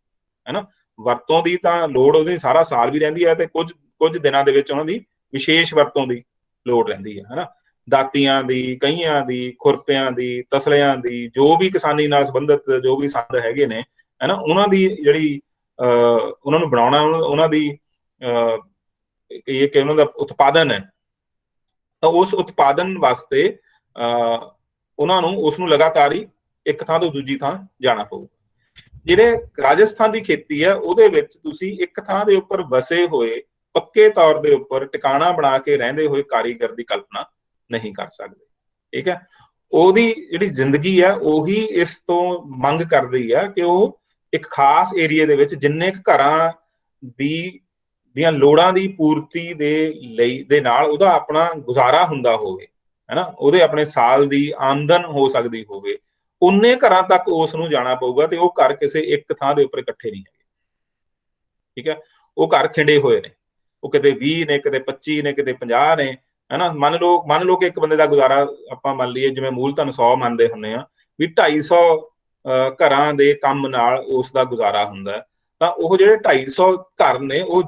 ਹੈਨਾ। ਵਰਤੋਂ ਦੀ ਤਾਂ ਲੋੜ ਉਹਦੀ ਸਾਰਾ ਸਾਲ ਵੀ ਰਹਿੰਦੀ ਹੈ, ਤੇ ਕੁਝ ਕੁਝ ਦਿਨਾਂ ਦੇ ਵਿੱਚ ਉਹਨਾਂ ਦੀ ਵਿਸ਼ੇਸ਼ ਵਰਤੋਂ ਦੀ ਲੋੜ ਰਹਿੰਦੀ ਹੈ, ਹੈਨਾ। ਦਾਤੀਆਂ ਦੀ, ਕਹੀਆਂ ਦੀ, ਖੁਰਪਿਆਂ ਦੀ, ਤਸਲਿਆਂ ਦੀ, ਜੋ ਵੀ ਕਿਸਾਨੀ ਨਾਲ ਸੰਬੰਧਿਤ ਜੋ ਵੀ ਸੰਦ ਹੈਗੇ ਨੇ, ਹੈਨਾ, ਉਹਨਾਂ ਦੀ ਜਿਹੜੀ ਉਹਨਾਂ ਨੂੰ ਬਣਾਉਣਾ, ਉਹਨਾਂ ਦੀ ਇਹ ਕਿ ਉਹਨਾਂ ਦਾ ਉਤਪਾਦਨ ਹੈ, ਤਾਂ ਉਸ ਉਤਪਾਦਨ ਵਾਸਤੇ ਉਹਨਾਂ ਨੂੰ ਉਸ ਨੂੰ ਲਗਾਤਾਰ ਹੀ ਇੱਕ ਥਾਂ ਤੋਂ ਦੂਜੀ ਥਾਂ ਜਾਣਾ ਪਊ। ਜਿਹੜੇ ਰਾਜਸਥਾਨ ਦੀ ਖੇਤੀ ਹੈ ਉਹਦੇ ਵਿੱਚ ਤੁਸੀਂ ਇੱਕ ਥਾਂ ਦੇ ਉੱਪਰ ਵਸੇ ਹੋਏ ਪੱਕੇ ਤੌਰ ਦੇ ਉੱਪਰ ਟਿਕਾਣਾ ਬਣਾ ਕੇ ਰਹਿੰਦੇ ਹੋਏ ਕਾਰੀਗਰ ਦੀ ਕਲਪਨਾ ਨਹੀਂ ਕਰ ਸਕਦੇ, ਠੀਕ ਹੈ। ਉਹਦੀ ਜਿਹੜੀ ਜ਼ਿੰਦਗੀ ਹੈ ਉਹੀ ਇਸ ਤੋਂ ਮੰਗ ਕਰਦੀ ਹੈ ਕਿ ਉਹ ਇੱਕ ਖਾਸ ਏਰੀਏ ਦੇ ਵਿੱਚ ਜਿੰਨੇ ਕੁ ਘਰਾਂ ਦੀਆਂ ਲੋੜਾਂ ਦੀ ਪੂਰਤੀ ਦੇ ਨਾਲ ਉਹਦਾ ਆਪਣਾ ਗੁਜ਼ਾਰਾ ਹੁੰਦਾ ਹੋਵੇ, ਹੈਨਾ, ਉਹਦੇ ਆਪਣੇ ਸਾਲ ਦੀ ਆਮਦਨ ਹੋ ਸਕਦੀ ਹੋਵੇ, ਉਨੇ ਘਰਾਂ ਤੱਕ ਉਸ ਨੂੰ ਜਾਣਾ ਪਊਗਾ। ਤੇ ਉਹ ਘਰ ਕਿਸੇ ਇੱਕ ਥਾਂ ਦੇ ਉੱਪਰ ਇਕੱਠੇ ਨਹੀਂ ਹੈਗੇ, ਠੀਕ ਹੈ। ਉਹ ਘਰ ਖਿੰਡੇ ਹੋਏ ਨੇ, ਉਹ ਕਿਤੇ 20 ਨੇ, ਕਿਤੇ 25 ਨੇ, ਕਿਤੇ 50 ਨੇ, ਹੈਨਾ। ਮੰਨ ਲਓ ਕਿ ਇੱਕ ਬੰਦੇ ਦਾ ਗੁਜ਼ਾਰਾ ਆਪਾਂ ਮੰਨ ਲਈਏ ਜਿਵੇਂ ਮੂਲਧਨ 100 ਮੰਨਦੇ ਹੁੰਦੇ ਆ ਵੀ 250 ਘਰਾਂ ਦੇ ਕੰਮ ਨਾਲ ਉਸ ਦਾ ਗੁਜ਼ਾਰਾ ਹੁੰਦਾ, ਤਾਂ ਉਹ ਜਿਹੜੇ 250 ਘਰ ਨੇ ਉਹ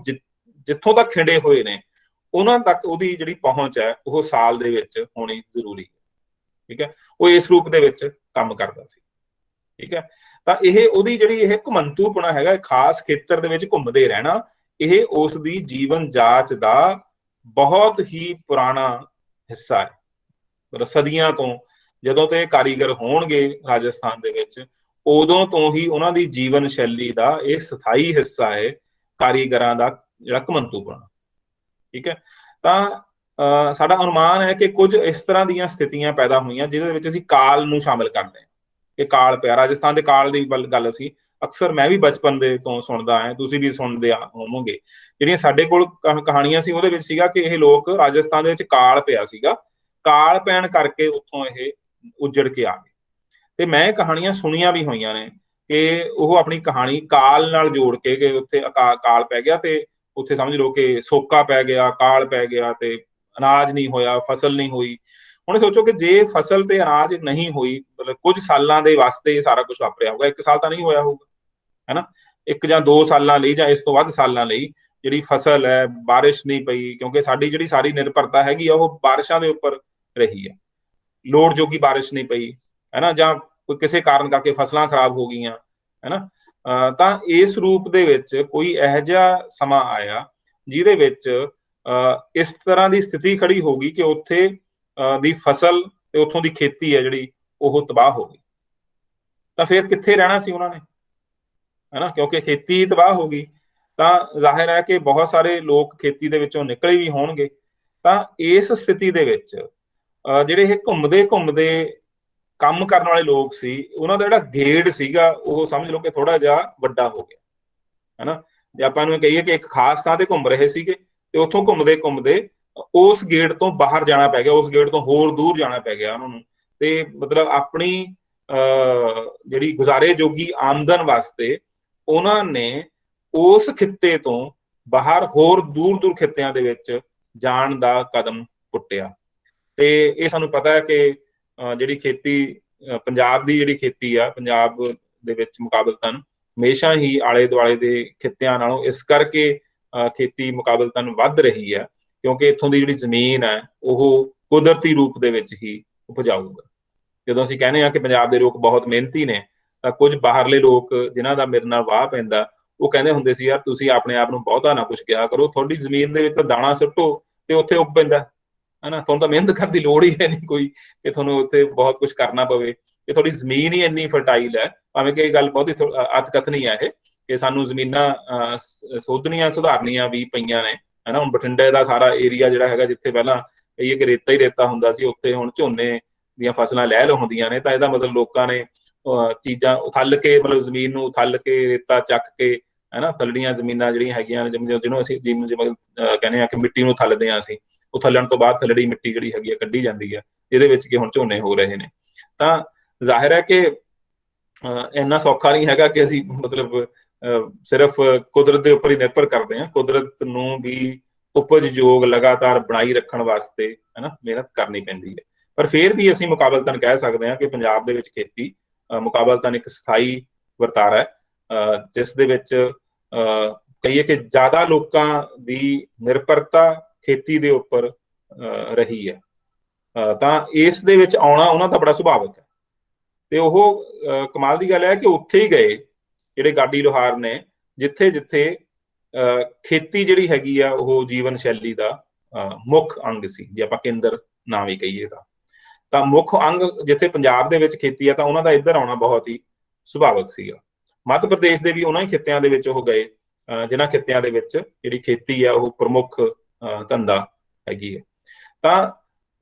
ਜਿੱਥੋਂ ਤੱਕ ਖਿੰਡੇ ਹੋਏ ਨੇ ਉਹਨਾਂ ਤੱਕ ਉਹਦੀ ਜਿਹੜੀ ਪਹੁੰਚ ਹੈ ਉਹ ਸਾਲ ਦੇ ਵਿੱਚ ਹੋਣੀ ਜ਼ਰੂਰੀ ਹੈ, ਠੀਕ ਹੈ। ਉਹ ਇਸ ਰੂਪ ਦੇ ਵਿੱਚ ਕੰਮ ਕਰਦਾ ਸੀ, ਠੀਕ ਹੈ। ਤਾਂ ਇਹ ਉਹਦੀ ਜਿਹੜੀ ਇਹ ਘੁਮੰਤੂਪੁਣਾ ਹੈਗਾ, ਖਾਸ ਖੇਤਰ ਦੇ ਵਿੱਚ ਘੁੰਮਦੇ ਰਹਿਣਾ, ਇਹ ਉਸ ਦੀ ਜੀਵਨ ਜਾਚ ਦਾ ਬਹੁਤ ਹੀ ਪੁਰਾਣਾ ਹਿੱਸਾ ਹੈ। ਮਤਲਬ ਸਦੀਆਂ ਤੋਂ ਜਦੋਂ ਤੇ ਕਾਰੀਗਰ ਹੋਣਗੇ ਰਾਜਸਥਾਨ ਦੇ ਵਿੱਚ, ਉਦੋਂ ਤੋਂ ਹੀ ਉਹਨਾਂ ਦੀ ਜੀਵਨ ਸ਼ੈਲੀ ਦਾ ਇਹ ਸਥਾਈ ਹਿੱਸਾ ਹੈ ਕਾਰੀਗਰਾਂ ਦਾ ਜਿਹੜਾ ਘੁਮੰਤੂਪੁਣਾ, ਠੀਕ ਹੈ। ਤਾਂ ਸਾਡਾ ਅਨੁਮਾਨ ਹੈ ਕਿ ਕੁਝ ਇਸ ਤਰ੍ਹਾਂ ਦੀਆਂ ਸਥਿਤੀਆਂ ਪੈਦਾ ਹੋਈਆਂ ਜਿਹਦੇ ਵਿੱਚ ਅਸੀਂ ਕਾਲ ਨੂੰ ਸ਼ਾਮਿਲ ਕਰਦੇ ਹਾਂ ਕਿ ਕਾਲ ਪਿਆ। ਰਾਜਸਥਾਨ ਦੇ ਕਾਲ ਦੀ ਗੱਲ ਅਸੀਂ ਅਕਸਰ ਮੈਂ ਵੀ ਬਚਪਨ ਦੇ ਤੋਂ ਸੁਣਦਾ ਆਇਆ, ਤੁਸੀਂ ਵੀ ਸੁਣਦੇ ਹੋਵੋਗੇ। ਜਿਹੜੀਆਂ ਸਾਡੇ ਕੋਲ ਕਹਾਣੀਆਂ ਸੀ ਉਹਦੇ ਵਿੱਚ ਸੀਗਾ ਕਿ ਇਹ ਲੋਕ ਰਾਜਸਥਾਨ ਦੇ ਵਿੱਚ ਕਾਲ ਪਿਆ ਸੀਗਾ, ਕਾਲ ਪੈਣ ਕਰਕੇ ਉੱਥੋਂ ਇਹ ਉੱਜੜ ਕੇ ਆ ਗਏ। ਤੇ ਮੈਂ ਕਹਾਣੀਆਂ ਸੁਣੀਆਂ ਵੀ ਹੋਈਆਂ ਨੇ ਕਿ ਉਹ ਆਪਣੀ ਕਹਾਣੀ ਕਾਲ ਨਾਲ ਜੋੜ ਕੇ ਕਿ ਉੱਥੇ ਕਾਲ ਪੈ ਗਿਆ ਤੇ ਉੱਥੇ ਸਮਝ ਲਓ ਕਿ ਸੋਕਾ ਪੈ ਗਿਆ, ਕਾਲ ਪੈ ਗਿਆ ਤੇ ਅਨਾਜ ਨਹੀਂ ਹੋਇਆ, ਫਸਲ ਨਹੀਂ ਹੋਈ। ਹੁਣ ਸੋਚੋ ਕਿ ਜੇ ਫਸਲ ਤੇ ਅਨਾਜ ਨਹੀਂ ਹੋਈ, ਮਤਲਬ ਕੁਝ ਸਾਲਾਂ ਦੇ ਵਾਸਤੇ ਸਾਰਾ ਕੁਝ ਵਾਪਰਿਆ ਹੋਊਗਾ, ਇੱਕ ਸਾਲ ਤਾਂ ਨਹੀਂ ਹੋਇਆ ਹੋਊਗਾ, ਹੈਨਾ। 1 ਜਾਂ 2 ਸਾਲਾਂ ਲਈ ਜਾਂ ਇਸ ਤੋਂ ਵੱਧ ਸਾਲਾਂ ਲਈ ਜਿਹੜੀ ਫਸਲ ਹੈ, ਬਾਰਿਸ਼ ਨਹੀਂ ਪਈ, ਕਿਉਂਕਿ ਸਾਡੀ ਜਿਹੜੀ ਸਾਰੀ ਨਿਰਭਰਤਾ ਹੈਗੀ ਆ ਉਹ ਬਾਰਿਸ਼ਾਂ ਦੇ ਉੱਪਰ ਰਹੀ ਹੈ। ਲੋੜ ਜੋਗੀ ਬਾਰਿਸ਼ ਨਹੀਂ ਪਈ, ਹੈਨਾ, ਜਾਂ ਕੋਈ ਕਿਸੇ ਕਾਰਨ ਕਰਕੇ ਫਸਲਾਂ ਖਰਾਬ ਹੋ ਗਈਆਂ, ਹੈਨਾ। ਤਾਂ ਇਸ ਰੂਪ ਦੇ ਵਿੱਚ ਕੋਈ ਇਹੋ ਜਿਹਾ ਸਮਾਂ ਆਇਆ ਜਿਹਦੇ ਵਿੱਚ ਇਸ ਤਰ੍ਹਾਂ ਦੀ ਸਥਿਤੀ ਖੜੀ ਹੋ ਗਈ ਕਿ ਉੱਥੇ ਦੀ ਫਸਲ ਤੇ ਉੱਥੋਂ ਦੀ ਖੇਤੀ ਹੈ ਜਿਹੜੀ ਉਹ ਤਬਾਹ ਹੋ ਗਈ। ਤਾਂ ਫਿਰ ਕਿੱਥੇ ਰਹਿਣਾ ਸੀ ਉਹਨਾਂ ਨੇ, ਹੈਨਾ, ਕਿਉਂਕਿ ਖੇਤੀ ਤਬਾਹ ਹੋ ਗਈ। ਤਾਂ ਜ਼ਾਹਿਰ ਹੈ ਕਿ ਬਹੁਤ ਸਾਰੇ ਲੋਕ ਖੇਤੀ ਦੇ ਵਿੱਚੋਂ ਨਿਕਲੇ ਵੀ ਹੋਣਗੇ। ਤਾਂ ਇਸ ਸਥਿਤੀ ਦੇ ਵਿੱਚ ਜਿਹੜੇ ਇਹ ਘੁੰਮਦੇ ਘੁੰਮਦੇ ਕੰਮ ਕਰਨ ਵਾਲੇ ਲੋਕ ਸੀ, ਉਹਨਾਂ ਦਾ ਜਿਹੜਾ ਗੇੜ ਸੀਗਾ ਉਹ ਸਮਝ ਲਓ ਕਿ ਥੋੜਾ ਜਿਹਾ ਵੱਡਾ ਹੋ ਗਿਆ, ਹੈਨਾ। ਜੇ ਆਪਾਂ ਨੂੰ ਕਹੀਏ ਕਿ ਇੱਕ ਖਾਸ ਥਾਂ ਤੇ ਘੁੰਮ ਰਹੇ ਸੀਗੇ ਤੇ ਉੱਥੋਂ ਘੁੰਮਦੇ ਘੁੰਮਦੇ ਉਸ ਗੇੜ ਤੋਂ ਬਾਹਰ ਜਾਣਾ ਪੈ ਗਿਆ, ਉਸ ਗੇੜ ਤੋਂ ਹੋਰ ਦੂਰ ਜਾਣਾ ਪੈ ਗਿਆ ਉਹਨਾਂ ਨੂੰ। ਤੇ ਮਤਲਬ ਆਪਣੀ ਜਿਹੜੀ ਗੁਜ਼ਾਰੇ ਜੋਗੀ ਆਮਦਨ ਵਾਸਤੇ ਉਹਨਾਂ ਨੇ ਉਸ ਖਿੱਤੇ ਤੋਂ ਬਾਹਰ ਹੋਰ ਦੂਰ ਦੂਰ ਖਿੱਤਿਆਂ ਦੇ ਵਿੱਚ ਜਾਣ ਦਾ ਕਦਮ ਪੁੱਟਿਆ। ਤੇ ਇਹ ਸਾਨੂੰ ਪਤਾ ਹੈ ਕਿ ਜਿਹੜੀ ਖੇਤੀ ਪੰਜਾਬ ਦੀ ਜਿਹੜੀ ਖੇਤੀ ਆ, ਪੰਜਾਬ ਦੇ ਵਿੱਚ ਮੁਕਾਬਲਤਨ ਹਮੇਸ਼ਾ ਹੀ ਆਲੇ ਦੁਆਲੇ ਦੇ ਖਿੱਤਿਆਂ ਨਾਲੋਂ ਇਸ ਕਰਕੇ ਖੇਤੀ ਮੁਕਾਬਲਤਨ ਵੱਧ ਰਹੀ ਹੈ ਕਿਉਂਕਿ ਇੱਥੋਂ ਦੀ ਜਿਹੜੀ ਜ਼ਮੀਨ ਹੈ ਉਹ ਕੁਦਰਤੀ ਰੂਪ ਦੇ ਵਿੱਚ ਹੀ ਉਪਜਾਊ ਹੈ। ਜਦੋਂ ਅਸੀਂ ਕਹਿੰਦੇ ਹਾਂ ਕਿ ਪੰਜਾਬ ਦੇ ਲੋਕ ਬਹੁਤ ਮਿਹਨਤੀ ਨੇ, ਤਾਂ ਕੁਝ ਬਾਹਰਲੇ ਲੋਕ ਜਿਨ੍ਹਾਂ ਦਾ ਮੇਰੇ ਨਾਲ ਵਾਹ ਪੈਂਦਾ, ਉਹ ਕਹਿੰਦੇ ਹੁੰਦੇ ਸੀ ਯਾਰ ਤੁਸੀਂ ਆਪਣੇ ਆਪ ਨੂੰ ਬਹੁਤਾ ਨਾ ਕੁਝ ਕਿਹਾ ਕਰੋ, ਤੁਹਾਡੀ ਜ਼ਮੀਨ ਦੇ ਵਿੱਚ ਤਾਂ ਦਾਣਾ ਸੁੱਟੋ ਤੇ ਉੱਥੇ ਉੱਗ ਪੈਂਦਾ, ਹਨਾ। ਤੁਹਾਨੂੰ ਤਾਂ ਮਿਹਨਤ ਕਰਨ ਦੀ ਲੋੜ ਹੀ ਹੈ ਨਹੀਂ ਕੋਈ ਕਿ ਤੁਹਾਨੂੰ ਉੱਥੇ ਬਹੁਤ ਕੁਝ ਕਰਨਾ ਪਵੇ, ਕਿ ਤੁਹਾਡੀ ਜ਼ਮੀਨ ਹੀ ਇੰਨੀ ਫਰਟਾਈਲ ਹੈ। ਭਾਵੇਂ ਕਿ ਇਹ ਗੱਲ ਬਹੁਤੀ ਅਤ ਕਥਨੀ ਹੈ ਇਹ ਕਿ ਸਾਨੂੰ ਜ਼ਮੀਨਾਂ ਸੋਧਣੀਆਂ ਸੁਧਾਰਨੀਆਂ ਵੀ ਪਈਆਂ ਨੇ, ਹਨਾ। ਹੁਣ ਬਠਿੰਡੇ ਦਾ ਸਾਰਾ ਏਰੀਆ ਜਿਹੜਾ ਹੈਗਾ, ਜਿੱਥੇ ਪਹਿਲਾਂ ਕਹੀਏ ਕਿ ਰੇਤਾ ਹੀ ਰੇਤਾ ਹੁੰਦਾ ਸੀ, ਉੱਥੇ ਹੁਣ ਝੋਨੇ ਦੀਆਂ ਫਸਲਾਂ ਲੈ ਹੁੰਦੀਆਂ ਨੇ। ਤਾਂ ਇਹਦਾ ਮਤਲਬ ਲੋਕਾਂ ਨੇ ਚੀਜ਼ਾਂ ਉਥਲ ਕੇ, ਮਤਲਬ ਜ਼ਮੀਨ ਨੂੰ ਉਥਲ ਕੇ, ਰੇਤਾ ਚੱਕ ਕੇ, ਹਨਾ, ਥੱਲੜੀਆਂ ਜ਼ਮੀਨਾਂ ਜਿਹੜੀਆਂ ਹੈਗੀਆਂ ਜਿਹਨੂੰ ਅਸੀਂ ਜਿਵੇਂ ਕਹਿੰਦੇ ਆ ਕਿ ਮਿੱਟੀ ਨੂੰ ਥੱਲਦੇ ਹਾਂ ਅਸੀਂ, ਉਹ ਥੱਲਣ ਤੋਂ ਬਾਅਦ ਥੱਲੜੀ ਮਿੱਟੀ ਜਿਹੜੀ ਹੈਗੀ ਆ ਕੱਢੀ ਜਾਂਦੀ ਹੈ, ਇਹਦੇ ਵਿੱਚ ਕਿ ਹੁਣ ਝੋਨੇ ਹੋ ਰਹੇ ਨੇ। ਤਾਂ ਜ਼ਾਹਿਰ ਹੈ ਕਿ ਇੰਨਾ ਸੌਖਾ ਨਹੀਂ ਹੈਗਾ ਕਿ ਅਸੀਂ ਮਤਲਬ ਸਿਰਫ ਕੁਦਰਤ ਦੇ ਉੱਪਰ ਹੀ ਨਿਰਭਰ ਕਰਦੇ ਹਾਂ। ਕੁਦਰਤ ਨੂੰ ਵੀ ਉਪਜਯੋਗ ਲਗਾਤਾਰ ਬਣਾਈ ਰੱਖਣ ਵਾਸਤੇ ਮਿਹਨਤ ਕਰਨੀ ਪੈਂਦੀ ਹੈ। ਪਰ ਫਿਰ ਵੀ ਅਸੀਂ ਮੁਕਾਬਲਤਨ ਕਹਿ ਸਕਦੇ ਹਾਂ ਕਿ ਪੰਜਾਬ ਦੇ ਵਿੱਚ ਖੇਤੀ ਮੁਕਾਬਲਤਨ ਇੱਕ ਸਥਾਈ ਵਰਤਾਰਾ ਹੈ, ਜਿਸ ਦੇ ਵਿੱਚ ਕਹੀਏ ਕਿ ਜ਼ਿਆਦਾ ਲੋਕਾਂ ਦੀ ਨਿਰਭਰਤਾ ਖੇਤੀ ਦੇ ਉੱਪਰ ਰਹੀ ਹੈ। ਤਾਂ ਇਸ ਦੇ ਵਿੱਚ ਆਉਣਾ ਉਹਨਾਂ ਦਾ ਬੜਾ ਸੁਭਾਵਿਕ ਹੈ। ਤੇ ਉਹ ਕਮਾਲ ਦੀ ਗੱਲ ਹੈ ਕਿ ਉੱਥੇ ਹੀ ਗਏ ਜਿਹੜੇ ਗਾਡੀ ਲੋਹਾਰ ਨੇ, ਜਿੱਥੇ ਜਿੱਥੇ ਖੇਤੀ ਜਿਹੜੀ ਹੈਗੀ ਆ ਉਹ ਜੀਵਨ ਸ਼ੈਲੀ ਦਾ ਮੁੱਖ ਅੰਗ ਸੀ, ਜੇ ਆਪਾਂ ਕੇਂਦਰ ਨਾ ਵੀ ਕਹੀਏ ਤਾਂ ਮੁੱਖ ਅੰਗ ਜਿੱਥੇ ਪੰਜਾਬ ਦੇ ਵਿੱਚ ਖੇਤੀ ਆ, ਤਾਂ ਉਹਨਾਂ ਦਾ ਇੱਧਰ ਆਉਣਾ ਬਹੁਤ ਹੀ ਸੁਭਾਵਿਕ ਸੀਗਾ। ਮੱਧ ਪ੍ਰਦੇਸ਼ ਦੇ ਵੀ ਉਹਨਾਂ ਹੀ ਖਿੱਤਿਆਂ ਦੇ ਵਿੱਚ ਉਹ ਗਏ ਜਿਨ੍ਹਾਂ ਖਿੱਤਿਆਂ ਦੇ ਵਿੱਚ ਜਿਹੜੀ ਖੇਤੀ ਆ ਉਹ ਪ੍ਰਮੁੱਖ ਧੰਦਾ ਹੈਗੀ ਹੈ। ਤਾਂ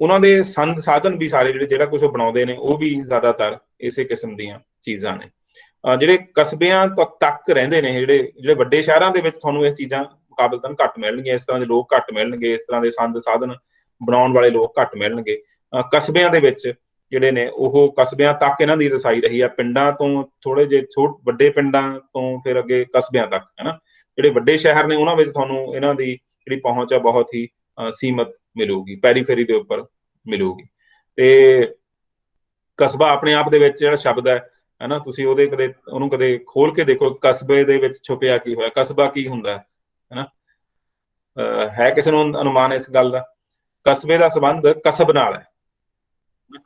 ਉਹਨਾਂ ਦੇ ਸੰਦ ਸਾਧਨ ਵੀ ਸਾਰੇ ਜਿਹੜਾ ਕੁਝ ਉਹ ਬਣਾਉਂਦੇ ਨੇ ਉਹ ਵੀ ਜ਼ਿਆਦਾਤਰ ਇਸੇ ਕਿਸਮ ਦੀਆਂ ਚੀਜ਼ਾਂ ਨੇ। ਜਿਹੜੇ ਕਸਬਿਆਂ ਤੱਕ ਰਹਿੰਦੇ ਨੇ, ਜਿਹੜੇ ਵੱਡੇ ਸ਼ਹਿਰਾਂ ਦੇ ਵਿੱਚ ਤੁਹਾਨੂੰ ਇਹ ਚੀਜ਼ਾਂ ਮੁਕਾਬਲਤਨ ਘੱਟ ਮਿਲਣਗੀਆਂ, ਇਸ ਤਰ੍ਹਾਂ ਦੇ ਲੋਕ ਘੱਟ ਮਿਲਣਗੇ, ਇਸ ਤਰ੍ਹਾਂ ਦੇ ਸੰਦ ਸਾਧਨ ਬਣਾਉਣ ਵਾਲੇ ਲੋਕ ਘੱਟ ਮਿਲਣਗੇ। ਕਸਬਿਆਂ ਦੇ ਵਿੱਚ ਜਿਹੜੇ ਨੇ ਉਹ ਕਸਬਿਆਂ ਤੱਕ ਇਹਨਾਂ ਦੀ ਰਸਾਈ ਰਹੀ ਆ, ਪਿੰਡਾਂ ਤੋਂ ਥੋੜੇ ਜਿਹੇ ਵੱਡੇ ਪਿੰਡਾਂ ਤੋਂ ਫਿਰ ਅੱਗੇ ਕਸਬਿਆਂ ਤੱਕ ਜਿਹੜੇ ਵੱਡੇ ਸ਼ਹਿਰ ਨੇ ਉਹਨਾਂ ਵਿੱਚ ਤੁਹਾਨੂੰ ਇਹਨਾਂ ਦੀ ਜਿਹੜੀ ਪਹੁੰਚ ਆ ਬਹੁਤ ਹੀ ਸੀਮਤ ਮਿਲੂਗੀ, ਪੈਰੀਫੇਰੀ ਦੇ ਉੱਪਰ ਮਿਲੂਗੀ। ਤੇ ਕਸਬਾ ਆਪਣੇ ਆਪ ਦੇ ਵਿੱਚ ਜਿਹੜਾ ਸ਼ਬਦ ਹੈ ਤੁਸੀਂ ਉਹਨੂੰ ਕਦੇ ਖੋਲ ਕੇ ਦੇਖੋ, ਕਸਬੇ ਦੇ ਵਿੱਚ ਛੁਪਿਆ ਕੀ ਹੋਇਆ, ਕਸਬਾ ਕੀ ਹੁੰਦਾ ਹੈ ਕਿਸੇ ਨੂੰ ਅਨੁਮਾਨ ਇਸ ਗੱਲ ਦਾ? ਕਸਬੇ ਦਾ ਸੰਬੰਧ ਕਸਬ ਨਾਲ ਹੈ।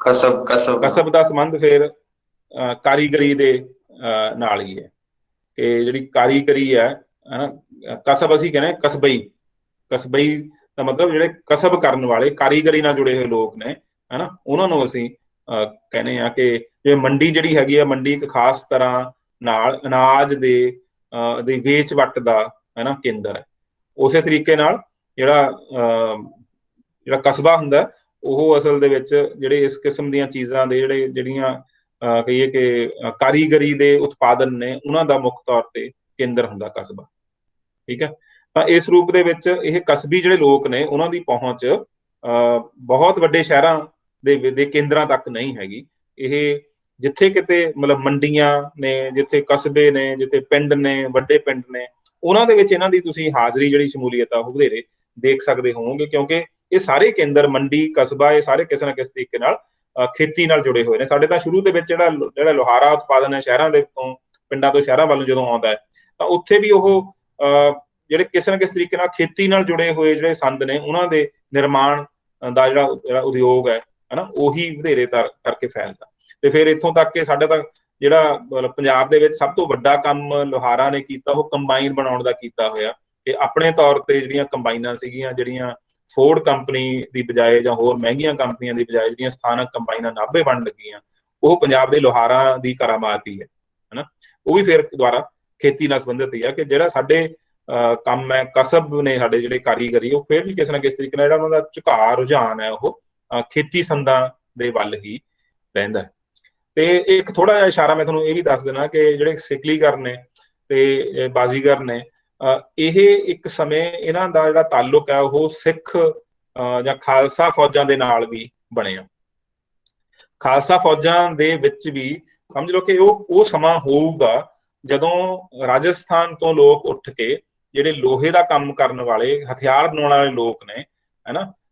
ਕਸਬ ਦਾ ਸੰਬੰਧ ਫਿਰ ਕਾਰੀਗਰੀ ਦੇ ਨਾਲ ਹੀ ਹੈ, ਕਿ ਜਿਹੜੀ ਕਾਰੀਗਰੀ ਹੈ ਕਸਬ ਅਸੀਂ ਕਹਿੰਦੇ ਕਸਬਈ ਦਾ ਮਤਲਬ ਜਿਹੜੇ ਕਸਬ ਕਰਨ ਵਾਲੇ, ਕਾਰੀਗਰੀ ਨਾਲ ਜੁੜੇ ਹੋਏ ਲੋਕ ਨੇ ਉਹਨਾਂ ਨੂੰ ਅਸੀਂ ਕਹਿੰਦੇ ਆ ਕਿ ਜਿਵੇਂ ਮੰਡੀ ਜਿਹੜੀ ਹੈਗੀ ਆ, ਮੰਡੀ ਇੱਕ ਖਾਸ ਤਰ੍ਹਾਂ ਨਾਲ ਅਨਾਜ ਦੇ ਵੇਚ ਵੱਟ ਦਾ ਕੇਂਦਰ ਹੈ। ਉਸੇ ਤਰੀਕੇ ਨਾਲ ਜਿਹੜਾ ਕਸਬਾ ਹੁੰਦਾ ਉਹ ਅਸਲ ਦੇ ਵਿੱਚ ਜਿਹੜੇ ਇਸ ਕਿਸਮ ਦੀਆਂ ਚੀਜ਼ਾਂ ਦੇ ਜਿਹੜੀਆਂ ਕਹੀਏ ਕਿ ਕਾਰੀਗਰੀ ਦੇ ਉਤਪਾਦਨ ਨੇ ਉਹਨਾਂ ਦਾ ਮੁੱਖ ਤੌਰ ਤੇ ਕੇਂਦਰ ਹੁੰਦਾ ਕਸਬਾ। ਠੀਕ ਹੈ, ਤਾਂ ਇਸ ਰੂਪ ਦੇ ਵਿੱਚ ਇਹ ਕਸਬੀ ਜਿਹੜੇ ਲੋਕ ਨੇ ਉਹਨਾਂ ਦੀ ਪਹੁੰਚ ਬਹੁਤ ਵੱਡੇ ਸ਼ਹਿਰਾਂ ਦੇ ਕੇਂਦਰਾਂ ਤੱਕ ਨਹੀਂ ਹੈਗੀ। ਇਹ ਜਿੱਥੇ ਕਿਤੇ ਮਤਲਬ ਮੰਡੀਆਂ ਨੇ, ਜਿੱਥੇ ਕਸਬੇ ਨੇ, ਜਿੱਥੇ ਪਿੰਡ ਨੇ, ਵੱਡੇ ਪਿੰਡ ਨੇ, ਉਹਨਾਂ ਦੇ ਵਿੱਚ ਇਹਨਾਂ ਦੀ ਤੁਸੀਂ ਹਾਜ਼ਰੀ ਜਿਹੜੀ ਸ਼ਮੂਲੀਅਤ ਆ ਉਹ ਵਧੇਰੇ ਦੇਖ ਸਕਦੇ ਹੋਵੋਗੇ, ਕਿਉਂਕਿ ਇਹ ਸਾਰੇ ਕੇਂਦਰ, ਮੰਡੀ, ਕਸਬਾ, ਇਹ ਸਾਰੇ ਕਿਸੇ ਨਾ ਕਿਸੇ ਤਰੀਕੇ ਨਾਲ ਖੇਤੀ ਨਾਲ ਜੁੜੇ ਹੋਏ ਨੇ। ਸਾਡੇ ਤਾਂ ਸ਼ੁਰੂ ਦੇ ਵਿੱਚ ਜਿਹੜਾ ਲੋਹਾਰਾ ਉਤਪਾਦਨ ਹੈ ਸ਼ਹਿਰਾਂ ਦੇ ਤੋਂ, ਪਿੰਡਾਂ ਤੋਂ ਸ਼ਹਿਰਾਂ ਵੱਲ ਜਦੋਂ ਆਉਂਦਾ ਹੈ ਤਾਂ ਉੱਥੇ ਵੀ ਉਹ ਜਿਹੜੇ ਕਿਸੇ ਨਾ ਕਿਸੇ ਤਰੀਕੇ ਨਾਲ ਖੇਤੀ ਨਾਲ ਜੁੜੇ ਹੋਏ ਜਿਹੜੇ ਸੰਦ ਨੇ ਉਹਨਾਂ ਦੇ ਨਿਰਮਾਣ ਦਾ ਜਿਹੜਾ ਉਦਯੋਗ ਹੈ ਉਹੀ ਵਧੇਰੇ ਕਰਕੇ ਫੈਲਦਾ। ਤੇ ਫਿਰ ਇੱਥੋਂ ਤੱਕ ਕਿ ਸਾਡਾ ਤਾਂ ਜਿਹੜਾ ਪੰਜਾਬ ਦੇ ਵਿੱਚ ਸਭ ਤੋਂ ਵੱਡਾ ਕੰਮ ਲੋਹਾਰਾ ਨੇ ਕੀਤਾ ਉਹ ਕੰਬਾਈਨ ਬਣਾਉਣ ਦਾ ਕੀਤਾ ਹੋਇਆ। ਤੇ ਆਪਣੇ ਤੌਰ ਤੇ ਜਿਹੜੀਆਂ ਕੰਬਾਈਨਾਂ ਸੀਗੀਆਂ, ਜਿਹੜੀਆਂ ਫੋਰਡ ਕੰਪਨੀ ਦੀ ਬਜਾਏ ਜਾਂ ਹੋਰ ਮਹਿੰਗੀਆਂ ਕੰਪਨੀਆਂ ਦੀ ਬਜਾਏ ਜਿਹੜੀਆਂ ਸਥਾਨਕ ਕੰਬਾਈਨਾਂ ਨਾਭੇ ਬਣਨ ਲੱਗੀਆਂ, ਉਹ ਪੰਜਾਬ ਦੇ ਲੋਹਾਰਾਂ ਦੀ ਕਰਾਮਾਤ ਹੀ ਹੈ ਉਹ ਵੀ ਫਿਰ ਦੁਆਰਾ ਖੇਤੀ ਨਾਲ ਸੰਬੰਧਿਤ ਹੀ ਆ ਕਿ ਜਿਹੜਾ ਸਾਡੇ ਕੰਮ ਹੈ, ਕਸਬ ਨੇ ਸਾਡੇ ਜਿਹੜੇ ਕਾਰੀਗਰੀ, ਉਹ ਫਿਰ ਵੀ ਕਿਸੇ ਨਾ ਕਿਸੇ ਤਰੀਕੇ ਨਾਲ ਜਿਹੜਾ ਉਹਨਾਂ ਦਾ ਝੁਕਾਅ ਰੁਝਾਨ ਹੈ ਉਹ ਖੇਤੀ ਸੰਦਾਂ ਦੇ ਵੱਲ ਹੀ ਰਹਿੰਦਾ। ਤੇ ਇੱਕ ਥੋੜਾ ਜਿਹਾ ਇਸ਼ਾਰਾ ਮੈਂ ਤੁਹਾਨੂੰ ਇਹ ਵੀ ਦੱਸ ਦੇਣਾ ਕਿ ਜਿਹੜੇ ਸਿਕਲੀਗਰ ਨੇ ਤੇ ਬਾਜ਼ੀਗਰ ਨੇ, ਇਹ ਇੱਕ ਸਮੇਂ ਇਹਨਾਂ ਦਾ ਜਿਹੜਾ ਤਾਲੁਕ ਹੈ ਉਹ ਸਿੱਖ ਜਾਂ ਖਾਲਸਾ ਫੌਜਾਂ ਦੇ ਨਾਲ ਵੀ ਬਣਿਆ। ਖਾਲਸਾ ਫੌਜਾਂ ਦੇ ਵਿੱਚ ਵੀ ਸਮਝ ਲਓ ਕਿ ਉਹ ਸਮਾਂ ਹੋਊਗਾ ਜਦੋਂ ਰਾਜਸਥਾਨ ਤੋਂ ਲੋਕ ਉੱਠ ਕੇ ਜਿਹੜੇ ਲੋਹੇ ਦਾ ਕੰਮ ਕਰਨ ਵਾਲੇ, ਹਥਿਆਰ ਬਣਾਉਣ ਵਾਲੇ ਲੋਕ ਨੇ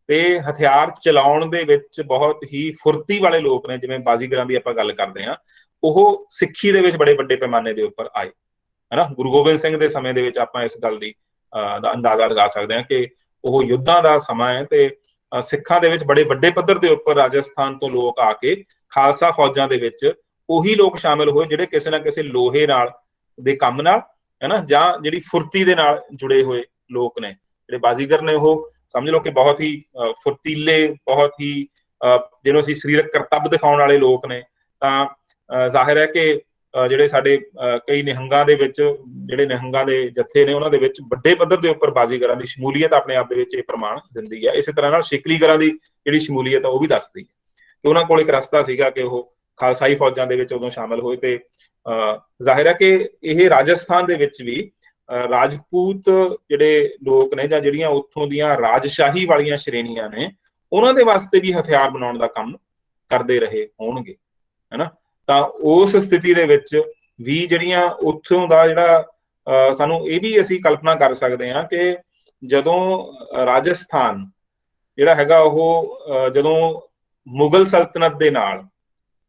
ਤੇ ਹਥਿਆਰ ਚਲਾਉਣ ਦੇ ਵਿੱਚ ਬਹੁਤ ਹੀ ਫੁਰਤੀ ਵਾਲੇ ਲੋਕ ਨੇ, ਜਿਵੇਂ ਬਾਜ਼ੀਗਰਾਂ ਦੀ ਆਪਾਂ ਗੱਲ ਕਰਦੇ ਹਾਂ, ਉਹ ਸਿੱਖੀ ਦੇ ਵਿੱਚ ਬੜੇ ਵੱਡੇ ਪੈਮਾਨੇ ਦੇ ਉੱਪਰ ਆਏ ਗੁਰੂ ਗੋਬਿੰਦ ਸਿੰਘ ਦੇ ਸਮੇਂ ਦੇ ਵਿੱਚ ਆਪਾਂ ਇਸ ਗੱਲ ਦਾ ਅੰਦਾਜ਼ਾ ਲਗਾ ਸਕਦੇ ਹਾਂ ਕਿ ਉਹ ਯੁੱਧਾਂ ਦਾ ਸਮਾਂ ਹੈ ਤੇ ਸਿੱਖਾਂ ਦੇ ਵਿੱਚ ਬੜੇ ਵੱਡੇ ਪੱਧਰ ਦੇ ਉੱਪਰ ਰਾਜਸਥਾਨ ਤੋਂ ਲੋਕ ਆ ਕੇ ਖਾਲਸਾ ਫੌਜਾਂ ਦੇ ਵਿੱਚ ਉਹੀ ਲੋਕ ਸ਼ਾਮਿਲ ਹੋਏ ਜਿਹੜੇ ਕਿਸੇ ਨਾ ਕਿਸੇ ਲੋਹੇ ਨਾਲ ਦੇ ਕੰਮ ਨਾਲ ਜਾਂ ਜਿਹੜੀ ਫੁਰਤੀ ਦੇ ਨਾਲ ਜੁੜੇ ਹੋਏ ਲੋਕ ਨੇ। ਜਿਹੜੇ ਬਾਜ਼ੀਗਰ ਨੇ ਉਹ ਸਮਝ ਲਓ ਕਿ ਬਹੁਤ ਹੀ ਫੁਰਤੀਲੇ, ਬਹੁਤ ਹੀ ਜਿਹਨੂੰ ਅਸੀਂ ਸਰੀਰਕ ਕਰਤੱਵ ਦਿਖਾਉਣ ਵਾਲੇ ਲੋਕ ਨੇ। ਤਾਂ ਜ਼ਾਹਿਰ ਹੈ ਕਿ ਜਿਹੜੇ ਸਾਡੇ ਕਈ ਨਿਹੰਗਾਂ ਦੇ ਵਿੱਚ, ਜਿਹੜੇ ਨਿਹੰਗਾਂ ਦੇ ਜੱਥੇ ਨੇ, ਉਹਨਾਂ ਦੇ ਵਿੱਚ ਵੱਡੇ ਪੱਧਰ ਦੇ ਉੱਪਰ ਬਾਜ਼ੀਗਰਾਂ ਦੀ ਸ਼ਮੂਲੀਅਤ ਆਪਣੇ ਆਪ ਦੇ ਵਿੱਚ ਇਹ ਪ੍ਰਮਾਣ ਦਿੰਦੀ ਹੈ। ਇਸੇ ਤਰ੍ਹਾਂ ਨਾਲ ਸਿਕਲੀਗਰਾਂ ਦੀ ਜਿਹੜੀ ਸ਼ਮੂਲੀਅਤ ਆ ਉਹ ਵੀ ਦੱਸਦੀ ਹੈ ਕਿ ਉਹਨਾਂ ਕੋਲ ਇੱਕ ਰਸਤਾ ਸੀਗਾ ਕਿ ਉਹ ਖਾਲਸਾਈ ਫੌਜਾਂ ਦੇ ਵਿੱਚ ਉਦੋਂ ਸ਼ਾਮਲ ਹੋਏ। ਤੇ ਜ਼ਾਹਿਰ ਹੈ ਕਿ ਇਹ ਰਾਜਸਥਾਨ ਦੇ ਵਿੱਚ ਵੀ ਰਾਜਪੂਤ ਜਿਹੜੇ ਲੋਕ ਨੇ ਜਾਂ ਜਿਹੜੀਆਂ ਉੱਥੋਂ ਦੀਆਂ ਰਾਜਸ਼ਾਹੀ ਵਾਲੀਆਂ ਸ਼੍ਰੇਣੀਆਂ ਨੇ, ਉਹਨਾਂ ਦੇ ਵਾਸਤੇ ਵੀ ਹਥਿਆਰ ਬਣਾਉਣ ਦਾ ਕੰਮ ਕਰਦੇ ਰਹੇ ਹੋਣਗੇ ਤਾਂ ਉਸ ਸਥਿਤੀ ਦੇ ਵਿੱਚ ਵੀ ਜਿਹੜੀਆਂ ਉੱਥੋਂ ਦਾ ਜਿਹੜਾ ਸਾਨੂੰ ਇਹ ਵੀ ਅਸੀਂ ਕਲਪਨਾ ਕਰ ਸਕਦੇ ਹਾਂ ਕਿ ਜਦੋਂ ਰਾਜਸਥਾਨ ਜਿਹੜਾ ਹੈਗਾ ਉਹ ਜਦੋਂ ਮੁਗਲ ਸਲਤਨਤ ਦੇ ਨਾਲ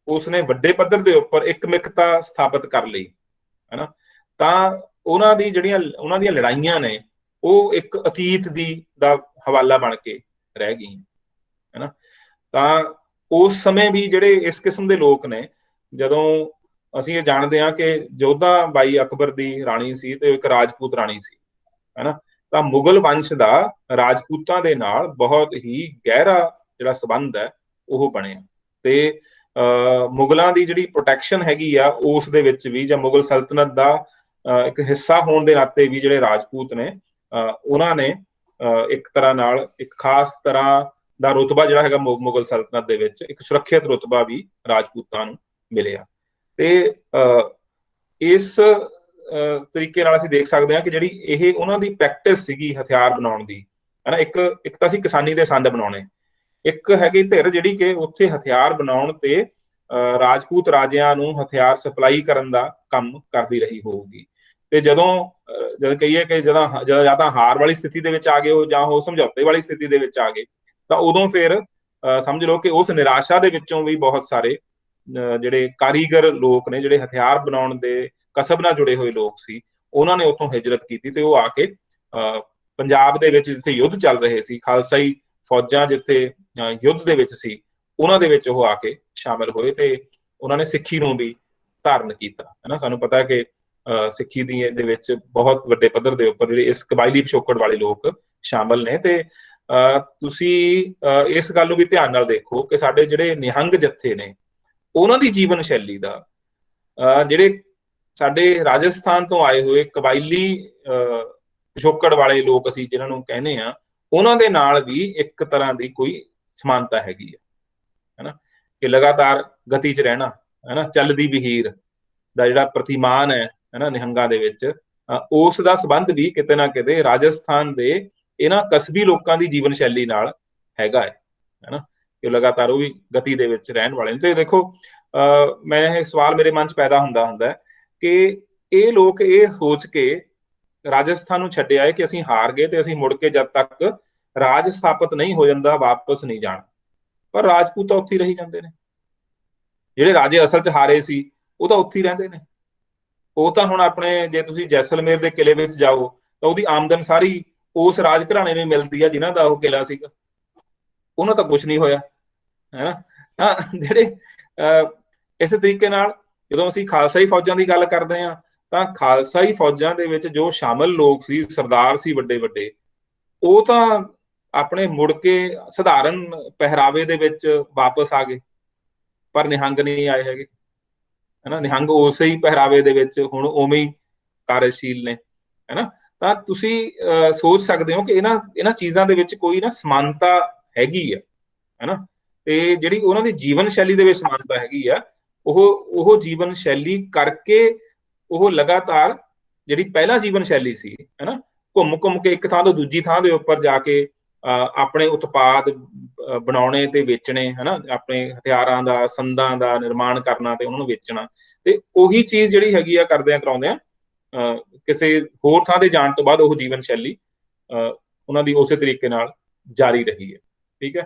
ਉਸਨੇ ਵੱਡੇ ਪੱਧਰ ਦੇ ਉੱਪਰ ਇੱਕਮਿਕਤਾ ਸਥਾਪਿਤ ਕਰ ਲਈ, ਹੈਨਾ, ਤਾਂ ਉਹਨਾਂ ਦੀਆਂ ਲੜਾਈਆਂ ਨੇ ਉਹ ਇੱਕ ਅਤੀਤ ਦਾ ਹਵਾਲਾ ਬਣ ਕੇ ਰਹਿ ਗਈਆਂ, ਹੈਨਾ। ਤਾਂ ਉਸ ਸਮੇਂ ਵੀ ਜਿਹੜੇ ਇਸ ਕਿਸਮ ਦੇ ਲੋਕ ਨੇ, ਜਦੋਂ ਅਸੀਂ ਇਹ ਜਾਣਦੇ ਹਾਂ ਕਿ ਜੋਧਾ ਬਾਈ ਅਕਬਰ ਦੀ ਰਾਣੀ ਸੀ ਤੇ ਇੱਕ ਰਾਜਪੂਤ ਰਾਣੀ ਸੀ, ਹੈਨਾ, ਤਾਂ ਮੁਗਲ ਵੰਸ਼ ਦਾ ਰਾਜਪੂਤਾਂ ਦੇ ਨਾਲ ਬਹੁਤ ਹੀ ਗਹਿਰਾ ਜਿਹੜਾ ਸੰਬੰਧ ਹੈ ਉਹ ਬਣਿਆ, ਤੇ ਮੁਗਲਾਂ ਦੀ ਜਿਹੜੀ ਪ੍ਰੋਟੈਕਸ਼ਨ ਹੈਗੀ ਆ ਉਸ ਦੇ ਵਿੱਚ ਵੀ, ਜਾਂ ਮੁਗਲ ਸਲਤਨਤ ਦਾ ਇੱਕ ਹਿੱਸਾ ਹੋਣ ਦੇ ਨਾਤੇ ਵੀ ਜਿਹੜੇ ਰਾਜਪੂਤ ਨੇ ਉਹਨਾਂ ਨੇ ਇੱਕ ਤਰ੍ਹਾਂ ਨਾਲ ਇੱਕ ਖਾਸ ਤਰ੍ਹਾਂ ਦਾ ਰੁਤਬਾ ਜਿਹੜਾ ਹੈਗਾ ਮੁਗਲ ਸਲਤਨਤ ਦੇ ਵਿੱਚ, ਇੱਕ ਸੁਰੱਖਿਅਤ ਰੁਤਬਾ ਵੀ ਰਾਜਪੂਤਾਂ ਨੂੰ ਮਿਲਿਆ। ਤੇ ਇਸ ਤਰੀਕੇ ਨਾਲ ਅਸੀਂ ਦੇਖ ਸਕਦੇ ਹਾਂ ਕਿ ਜਿਹੜੀ ਇਹ ਉਹਨਾਂ ਦੀ ਪ੍ਰੈਕਟਿਸ ਸੀਗੀ ਹਥਿਆਰ ਬਣਾਉਣ ਦੀ, ਹੈ ਨਾ, ਇੱਕ ਤਾਂ ਸੀ ਕਿਸਾਨੀ ਦੇ ਸੰਦ ਬਣਾਉਣੇ, ਇੱਕ ਹੈਗੀ ਧਿਰ ਜਿਹੜੀ ਕਿ ਉੱਥੇ ਹਥਿਆਰ ਬਣਾਉਣ ਤੇ ਰਾਜਪੂਤ ਰਾਜਿਆਂ ਨੂੰ ਹਥਿਆਰ ਸਪਲਾਈ ਕਰਨ ਦਾ ਕੰਮ ਕਰਦੀ ਰਹੀ ਹੋਊਗੀ। ਤੇ ਜਦ ਕਹੀਏ ਕਿ ਜਦੋਂ ਜਾਂ ਤਾਂ ਹਾਰ ਵਾਲੀ ਸਥਿਤੀ ਦੇ ਵਿੱਚ ਆ ਗਏ ਹੋ ਜਾਂ ਉਹ ਸਮਝੌਤੇ ਵਾਲੀ ਸਥਿਤੀ ਦੇ ਵਿੱਚ ਆ ਗਏ, ਤਾਂ ਉਦੋਂ ਫਿਰ ਸਮਝ ਲਓ ਕਿ ਉਸ ਨਿਰਾਸ਼ਾ ਦੇ ਵਿੱਚੋਂ ਵੀ ਬਹੁਤ ਸਾਰੇ ਜਿਹੜੇ ਕਾਰੀਗਰ ਲੋਕ ਨੇ, ਜਿਹੜੇ ਹਥਿਆਰ ਬਣਾਉਣ ਦੇ ਕਸਬ ਨਾਲ ਜੁੜੇ ਹੋਏ ਲੋਕ ਸੀ, ਉਹਨਾਂ ਨੇ ਉੱਥੋਂ ਹਿਜਰਤ ਕੀਤੀ ਤੇ ਉਹ ਆ ਕੇ ਪੰਜਾਬ ਦੇ ਵਿੱਚ ਜਿੱਥੇ ਯੁੱਧ ਚੱਲ ਰਹੇ ਸੀ, ਖਾਲਸਾਈ ਫੌਜਾਂ ਜਿੱਥੇ ਯੁੱਧ ਦੇ ਵਿੱਚ ਸੀ, ਉਹਨਾਂ ਦੇ ਵਿੱਚ ਉਹ ਆ ਕੇ ਸ਼ਾਮਿਲ ਹੋਏ ਤੇ ਉਹਨਾਂ ਨੇ ਸਿੱਖੀ ਨੂੰ ਵੀ ਧਾਰਨ ਕੀਤਾ, ਹੈ ਨਾ। ਸਾਨੂੰ ਪਤਾ ਕਿ ਸਿੱਖੀ ਦੇ ਵਿੱਚ ਬਹੁਤ ਵੱਡੇ ਪੱਧਰ ਦੇ ਉੱਪਰ ਜਿਹੜੇ ਇਸ ਕਬਾਇਲੀ ਪਿਛੋਕੜ ਵਾਲੇ ਲੋਕ ਸ਼ਾਮਿਲ ਨੇ। ਤੇ ਤੁਸੀਂ ਇਸ ਗੱਲ ਨੂੰ ਵੀ ਧਿਆਨ ਨਾਲ ਦੇਖੋ ਕਿ ਸਾਡੇ ਜਿਹੜੇ ਨਿਹੰਗ ਜੱਥੇ ਨੇ, ਉਹਨਾਂ ਦੀ ਜੀਵਨ ਸ਼ੈਲੀ ਦਾ, ਜਿਹੜੇ ਸਾਡੇ ਰਾਜਸਥਾਨ ਤੋਂ ਆਏ ਹੋਏ ਕਬਾਇਲੀ ਪਿਛੋਕੜ ਵਾਲੇ ਲੋਕ ਅਸੀਂ ਜਿਹਨਾਂ ਨੂੰ ਕਹਿੰਦੇ ਆ, ਉਹਨਾਂ ਦੇ ਨਾਲ ਵੀ ਇੱਕ ਤਰ੍ਹਾਂ ਦੀ ਕੋਈ ਸਮਾਨਤਾ ਹੈਗੀ ਹੈ ਨਾ, ਕਿ ਲਗਾਤਾਰ ਗਤੀ 'ਚ ਰਹਿਣਾ, ਹੈ ਨਾ, ਚੱਲਦੀ ਵਹੀਰ ਦਾ ਜਿਹੜਾ ਪ੍ਰਤੀਮਾਨ ਹੈ ਨਾ ਨਿਹੰਗਾਂ ਦੇ ਵਿੱਚ, ਉਸ ਦਾ ਸੰਬੰਧ ਵੀ ਕਿਤੇ ਨਾ ਕਿਤੇ ਰਾਜਸਥਾਨ ਦੇ ਇਹਨਾਂ ਕਸਬੀ ਲੋਕਾਂ ਦੀ ਜੀਵਨ ਸ਼ੈਲੀ ਨਾਲ ਹੈਗਾ ਹੈ ਨਾ, ਕਿ ਲਗਾਤਾਰ ਉਹ ਵੀ ਗਤੀ ਦੇ ਵਿੱਚ ਰਹਿਣ ਵਾਲੇ ਨੇ। ਤੇ ਦੇਖੋ ਮੈਂ ਇਹ ਸਵਾਲ ਮੇਰੇ ਮਨ 'ਚ ਪੈਦਾ ਹੁੰਦਾ ਕਿ ਇਹ ਲੋਕ ਇਹ ਸੋਚ ਕੇ ਰਾਜਸਥਾਨ ਨੂੰ ਛੱਡਿਆ ਹੈ ਕਿ ਅਸੀਂ ਹਾਰ ਗਏ ਤੇ ਅਸੀਂ ਮੁੜ ਕੇ ਜਦ ਤੱਕ ਰਾਜ ਸਥਾਪਿਤ ਨਹੀਂ ਹੋ ਜਾਂਦਾ ਵਾਪਸ ਨਹੀਂ ਜਾਣਾ, ਪਰ ਰਾਜਪੂਤ ਤਾਂ ਉੱਥੇ ਹੀ ਰਹੀ ਜਾਂਦੇ ਨੇ। ਜਿਹੜੇ ਰਾਜੇ ਅਸਲ 'ਚ ਹਾਰੇ ਸੀ ਉਹ ਤਾਂ ਉੱਥੇ ਹੀ ਰਹਿੰਦੇ ਨੇ। ਉਹ ਤਾਂ ਹੁਣ ਆਪਣੇ, ਜੇ ਤੁਸੀਂ ਜੈਸਲਮੇਰ ਦੇ ਕਿਲੇ ਵਿੱਚ ਜਾਓ ਤਾਂ ਉਹਦੀ ਆਮਦਨ ਸਾਰੀ ਉਸ ਰਾਜ ਘਰਾਣੇ ਨੂੰ ਮਿਲਦੀ ਆ ਜਿਨ੍ਹਾਂ ਦਾ ਉਹ ਕਿਲਾ ਸੀਗਾ, ਉਹਨਾਂ ਤਾਂ ਕੁਝ ਨਹੀਂ ਹੋਇਆ, ਹੈ ਨਾ। ਤਾਂ ਜਿਹੜੇ ਇਸ ਤਰੀਕੇ ਨਾਲ ਜਦੋਂ ਅਸੀਂ ਖਾਲਸਾਈ ਫੌਜਾਂ ਦੀ ਗੱਲ ਕਰਦੇ ਹਾਂ, ਤਾਂ ਖਾਲਸਾਈ ਫੌਜਾਂ ਦੇ ਵਿੱਚ ਜੋ ਸ਼ਾਮਲ ਲੋਕ ਸੀ, ਸਰਦਾਰ ਸੀ ਵੱਡੇ ਵੱਡੇ, ਉਹ ਤਾਂ ਆਪਣੇ ਮੁੜ ਕੇ ਸਧਾਰਨ ਪਹਿਰਾਵੇ ਦੇ ਵਿੱਚ ਵਾਪਸ ਆ ਗਏ, ਪਰ ਨਿਹੰਗ ਨਹੀਂ ਆਏ ਹੈਗੇ, ਹੈ ਨਾ। ਨਿਹੰਗ ਉਸੇ ਹੀ ਪਹਿਰਾਵੇ ਦੇ ਵਿੱਚ ਹੁਣ ਉਵੇਂ ਹੀ ਕਾਰਜਸ਼ੀਲ ਨੇ, ਹੈ ਨਾ। ਤਾਂ ਤੁਸੀਂ ਸੋਚ ਸਕਦੇ ਹੋ ਕਿ ਇਹਨਾਂ ਚੀਜ਼ਾਂ ਦੇ ਵਿੱਚ ਕੋਈ ਨਾ ਸਮਾਨਤਾ ਹੈਗੀ ਹੈ ਨਾ। ਤੇ ਜਿਹੜੀ ਉਹਨਾਂ ਦੀ ਜੀਵਨ ਸ਼ੈਲੀ ਦੇ ਵਿੱਚ ਸਮਾਨਤਾ ਹੈਗੀ ਆ, ਉਹ ਜੀਵਨ ਸ਼ੈਲੀ ਕਰਕੇ ਉਹ ਲਗਾਤਾਰ ਜਿਹੜੀ ਪਹਿਲਾ ਜੀਵਨ ਸ਼ੈਲੀ ਸੀ, ਹੈ ਨਾ, ਘੁੰਮ ਕੇ ਇੱਕ ਥਾਂ ਤੋਂ ਦੂਜੀ ਥਾਂ ਦੇ ਉੱਪਰ ਜਾ ਕੇ ਆਪਣੇ ਉਤਪਾਦ ਬਣਾਉਣੇ ਤੇ ਵੇਚਣੇ, ਹੈ ਨਾ, ਆਪਣੇ ਹਥਿਆਰਾਂ ਦਾ, ਸੰਦਾਂ ਦਾ ਨਿਰਮਾਣ ਕਰਨਾ ਤੇ ਉਹਨਾਂ ਨੂੰ ਵੇਚਣਾ, ਤੇ ਉਹੀ ਚੀਜ਼ ਜਿਹੜੀ ਹੈਗੀ ਆ ਕਰਦਿਆਂ ਕਰਾਉਂਦਿਆਂ ਕਿਸੇ ਹੋਰ ਥਾਂ ਤੇ ਜਾਣ ਤੋਂ ਬਾਅਦ ਉਹ ਜੀਵਨ ਸ਼ੈਲੀ ਉਹਨਾਂ ਦੀ ਉਸੇ ਤਰੀਕੇ ਨਾਲ ਜਾਰੀ ਰਹੀ ਹੈ। ਠੀਕ ਹੈ,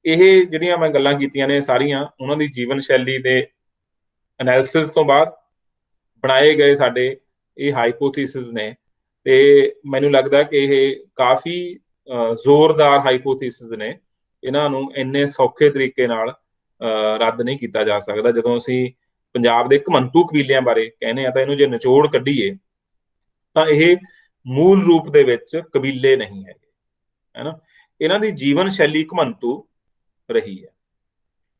ਇਹ ਜਿਹੜੀਆਂ ਮੈਂ ਗੱਲਾਂ ਕੀਤੀਆਂ ਨੇ ਸਾਰੀਆਂ ਉਹਨਾਂ ਦੀ ਜੀਵਨ ਸ਼ੈਲੀ ਦੇ ਐਨਾਲਿਸਿਸ ਤੋਂ ਬਾਅਦ ਬਣਾਏ ਗਏ ਸਾਡੇ ਇਹ ਹਾਈਪੋਥੀਸਿਸ ਨੇ, ਤੇ ਮੈਨੂੰ ਲੱਗਦਾ ਕਿ ਇਹ ਕਾਫੀ ਜ਼ੋਰਦਾਰ ਹਾਈਪੋਥੀਸਿਸ ਨੇ। ਇਹਨਾਂ ਨੂੰ ਇੰਨੇ ਸੌਖੇ ਤਰੀਕੇ ਨਾਲ ਰੱਦ ਨਹੀਂ ਕੀਤਾ ਜਾ ਸਕਦਾ। ਜਦੋਂ ਅਸੀਂ ਪੰਜਾਬ ਦੇ ਘਮੰਤੂ ਕਬੀਲਿਆਂ ਬਾਰੇ ਕਹਿੰਦੇ ਆ ਤਾਂ ਇਹਨੂੰ ਜੇ ਨਿਚੋੜ ਕੱਢੀਏ ਤਾਂ ਇਹ ਮੂਲ ਰੂਪ ਦੇ ਵਿੱਚ ਕਬੀਲੇ ਨਹੀਂ ਹੈਗੇ, ਹੈ ਨਾ। ਇਹਨਾਂ ਦੀ ਜੀਵਨ ਸ਼ੈਲੀ ਘਮੰਤੂ ਰਹੀ ਹੈ।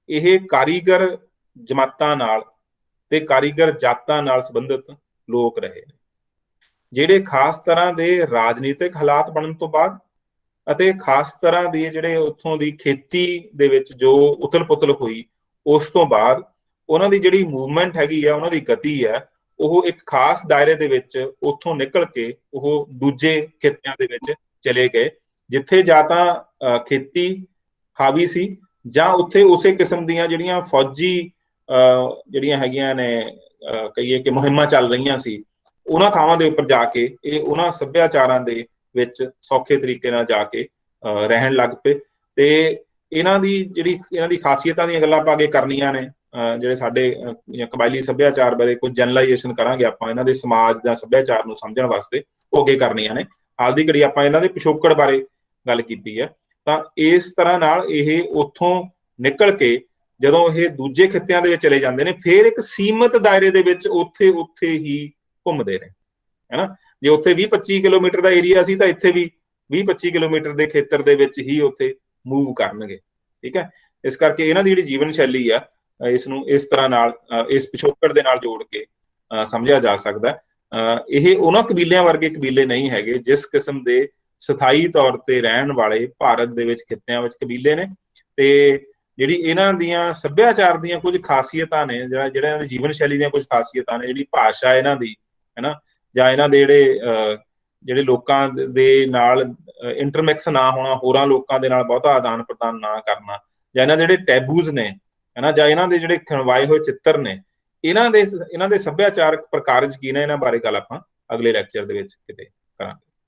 ਇਹ ਕਾਰੀਗਰ ਜਮਾਤਾਂ ਨਾਲ ਤੇ ਕਾਰੀਗਰ ਜਾਤਾਂ ਨਾਲ ਸੰਬੰਧਿਤ ਲੋਕ ਰਹੇ ਨੇ, ਜਿਹੜੇ ਖਾਸ ਤਰ੍ਹਾਂ ਦੇ ਰਾਜਨੀਤਿਕ ਹਾਲਾਤ ਬਣਨ ਤੋਂ ਬਾਅਦ ਅਤੇ ਖਾਸ ਤਰ੍ਹਾਂ ਦੀ ਜਿਹੜੇ ਉੱਥੋਂ ਦੀ ਖੇਤੀ ਦੇ ਵਿੱਚ ਜੋ ਉਥਲ ਪੁਥਲ ਹੋਈ, ਉਸ ਤੋਂ ਬਾਅਦ ਉਹਨਾਂ ਦੀ ਜਿਹੜੀ ਮੂਵਮੈਂਟ ਹੈਗੀ ਆ, ਉਹਨਾਂ ਦੀ ਗਤੀ ਹੈ, ਉਹ ਇੱਕ ਖਾਸ ਦਾਇਰੇ ਦੇ ਵਿੱਚ ਉੱਥੋਂ ਨਿਕਲ ਕੇ ਉਹ ਦੂਜੇ ਖਿੱਤਿਆਂ ਦੇ ਵਿੱਚ ਚਲੇ ਗਏ, ਜਿੱਥੇ ਜਾਂ ਤਾਂ ਖੇਤੀ ਹਾਵੀ ਸੀ ਜਾਂ ਉੱਥੇ ਉਸੇ ਕਿਸਮ ਦੀਆਂ ਜਿਹੜੀਆਂ ਫੌਜੀ ਜਿਹੜੀਆਂ ਹੈਗੀਆਂ ਨੇ, ਕਹੀਏ ਕਿ ਮੁਹਿੰਮਾਂ ਚੱਲ ਰਹੀਆਂ ਸੀ, ਉਹਨਾਂ ਥਾਵਾਂ ਦੇ ਉੱਪਰ ਜਾ ਕੇ ਇਹ ਉਹਨਾਂ ਸੱਭਿਆਚਾਰਾਂ ਦੇ ਵਿੱਚ ਸੌਖੇ ਤਰੀਕੇ ਨਾਲ ਜਾ ਕੇ ਰਹਿਣ ਲੱਗ ਪਏ। ਤੇ ਇਹਨਾਂ ਦੀ ਖਾਸੀਅਤਾਂ ਦੀਆਂ ਗੱਲਾਂ ਆਪਾਂ ਅੱਗੇ ਕਰਨੀਆਂ ਨੇ, ਜਿਹੜੇ ਸਾਡੇ ਕਬਾਇਲੀ ਸੱਭਿਆਚਾਰ ਬਾਰੇ ਕੁਝ ਜਨਰਲਾਈਜੇਸ਼ਨ ਕਰਾਂਗੇ ਆਪਾਂ ਇਹਨਾਂ ਦੇ ਸਮਾਜ ਜਾਂ ਸੱਭਿਆਚਾਰ ਨੂੰ ਸਮਝਣ ਵਾਸਤੇ, ਉਹ ਅੱਗੇ ਕਰਨੀਆਂ ਨੇ। ਹਾਲ ਦੀ ਘੜੀ ਆਪਾਂ ਇਹਨਾਂ ਦੇ ਪਿਛੋਕੜ ਬਾਰੇ ਗੱਲ ਕੀਤੀ ਹੈ। ਤਾਂ ਇਸ ਤਰ੍ਹਾਂ ਨਾਲ ਇਹ ਉੱਥੋਂ ਨਿਕਲ ਕੇ ਜਦੋਂ ਇਹ ਦੂਜੇ ਖਿੱਤਿਆਂ ਦੇ ਵਿੱਚ ਚਲੇ ਜਾਂਦੇ ਨੇ, ਫਿਰ ਇੱਕ ਸੀਮਤ ਦਾਇਰੇ ਦੇ ਵਿੱਚ ਉੱਥੇ ਹੀ ਘੁੰਮਦੇ ਨੇ, ਹੈ ਨਾ। ਜੇ ਉੱਥੇ 20-25 ਕਿਲੋਮੀਟਰ ਦਾ ਏਰੀਆ ਸੀ ਤਾਂ ਇੱਥੇ ਵੀ 20-25 ਕਿਲੋਮੀਟਰ ਦੇ ਖੇਤਰ ਦੇ ਵਿੱਚ ਹੀ ਉੱਥੇ ਮੂਵ ਕਰਨਗੇ, ਠੀਕ ਹੈ। ਇਸ ਕਰਕੇ ਇਹਨਾਂ ਦੀ ਜਿਹੜੀ ਜੀਵਨ ਸ਼ੈਲੀ ਆ, ਇਸ ਨੂੰ ਇਸ ਤਰ੍ਹਾਂ ਨਾਲ ਇਸ ਪਿਛੋਕੜ ਦੇ ਨਾਲ ਜੋੜ ਕੇ ਸਮਝਿਆ ਜਾ ਸਕਦਾ। ਇਹ ਉਹਨਾਂ ਕਬੀਲਿਆਂ ਵਰਗੇ ਕਬੀਲੇ ਨਹੀਂ ਹੈਗੇ ਜਿਸ ਕਿਸਮ ਦੇ ਸਥਾਈ ਤੌਰ ਤੇ ਰਹਿਣ ਵਾਲੇ ਭਾਰਤ ਦੇ ਵਿੱਚ ਖਿੱਤਿਆਂ ਵਿੱਚ ਕਬੀਲੇ ਨੇ। ਤੇ ਜਿਹੜੀ ਇਹਨਾਂ ਦੀਆਂ ਸੱਭਿਆਚਾਰ ਦੀਆਂ ਕੁਝ ਖਾਸੀਅਤਾਂ ਨੇ, ਜਿਹੜਾ ਇਹਨਾਂ ਦੀ ਜੀਵਨ ਸ਼ੈਲੀ ਦੀਆਂ ਕੁਝ ਖਾਸੀਅਤਾਂ ਨੇ, ਜਿਹੜੀ ਭਾਸ਼ਾ ਇਹਨਾਂ ਦੀ ਹੈ ਨਾ, ਜਾਂ ਇਹਨਾਂ ਦੇ ਜਿਹੜੇ ਲੋਕਾਂ ਦੇ ਨਾਲ ਇੰਟਰਮਿਕਸ ਨਾ ਹੋਣਾ, ਹੋਰਾਂ ਲੋਕਾਂ ਦੇ ਨਾਲ ਬਹੁਤਾ ਆਦਾਨ ਪ੍ਰਦਾਨ ਨਾ ਕਰਨਾ, ਜਾਂ ਇਹਨਾਂ ਦੇ ਜਿਹੜੇ ਟੈਬੂਜ਼ ਨੇ, ਹੈ ਨਾ, ਜਾਂ ਇਹਨਾਂ ਦੇ ਜਿਹੜੇ ਖਿਣਵਾਏ ਹੋਏ ਚਿੱਤਰ ਨੇ, ਇਹਨਾਂ ਦੇ ਸੱਭਿਆਚਾਰਕ ਪ੍ਰਕਾਰਜ ਕੀ ਨੇ, ਇਹਨਾਂ ਬਾਰੇ ਗੱਲ ਆਪਾਂ ਅਗਲੇ ਲੈਕਚਰ ਦੇ ਵਿੱਚ ਕਿਤੇ ਕਰਾਂਗੇ।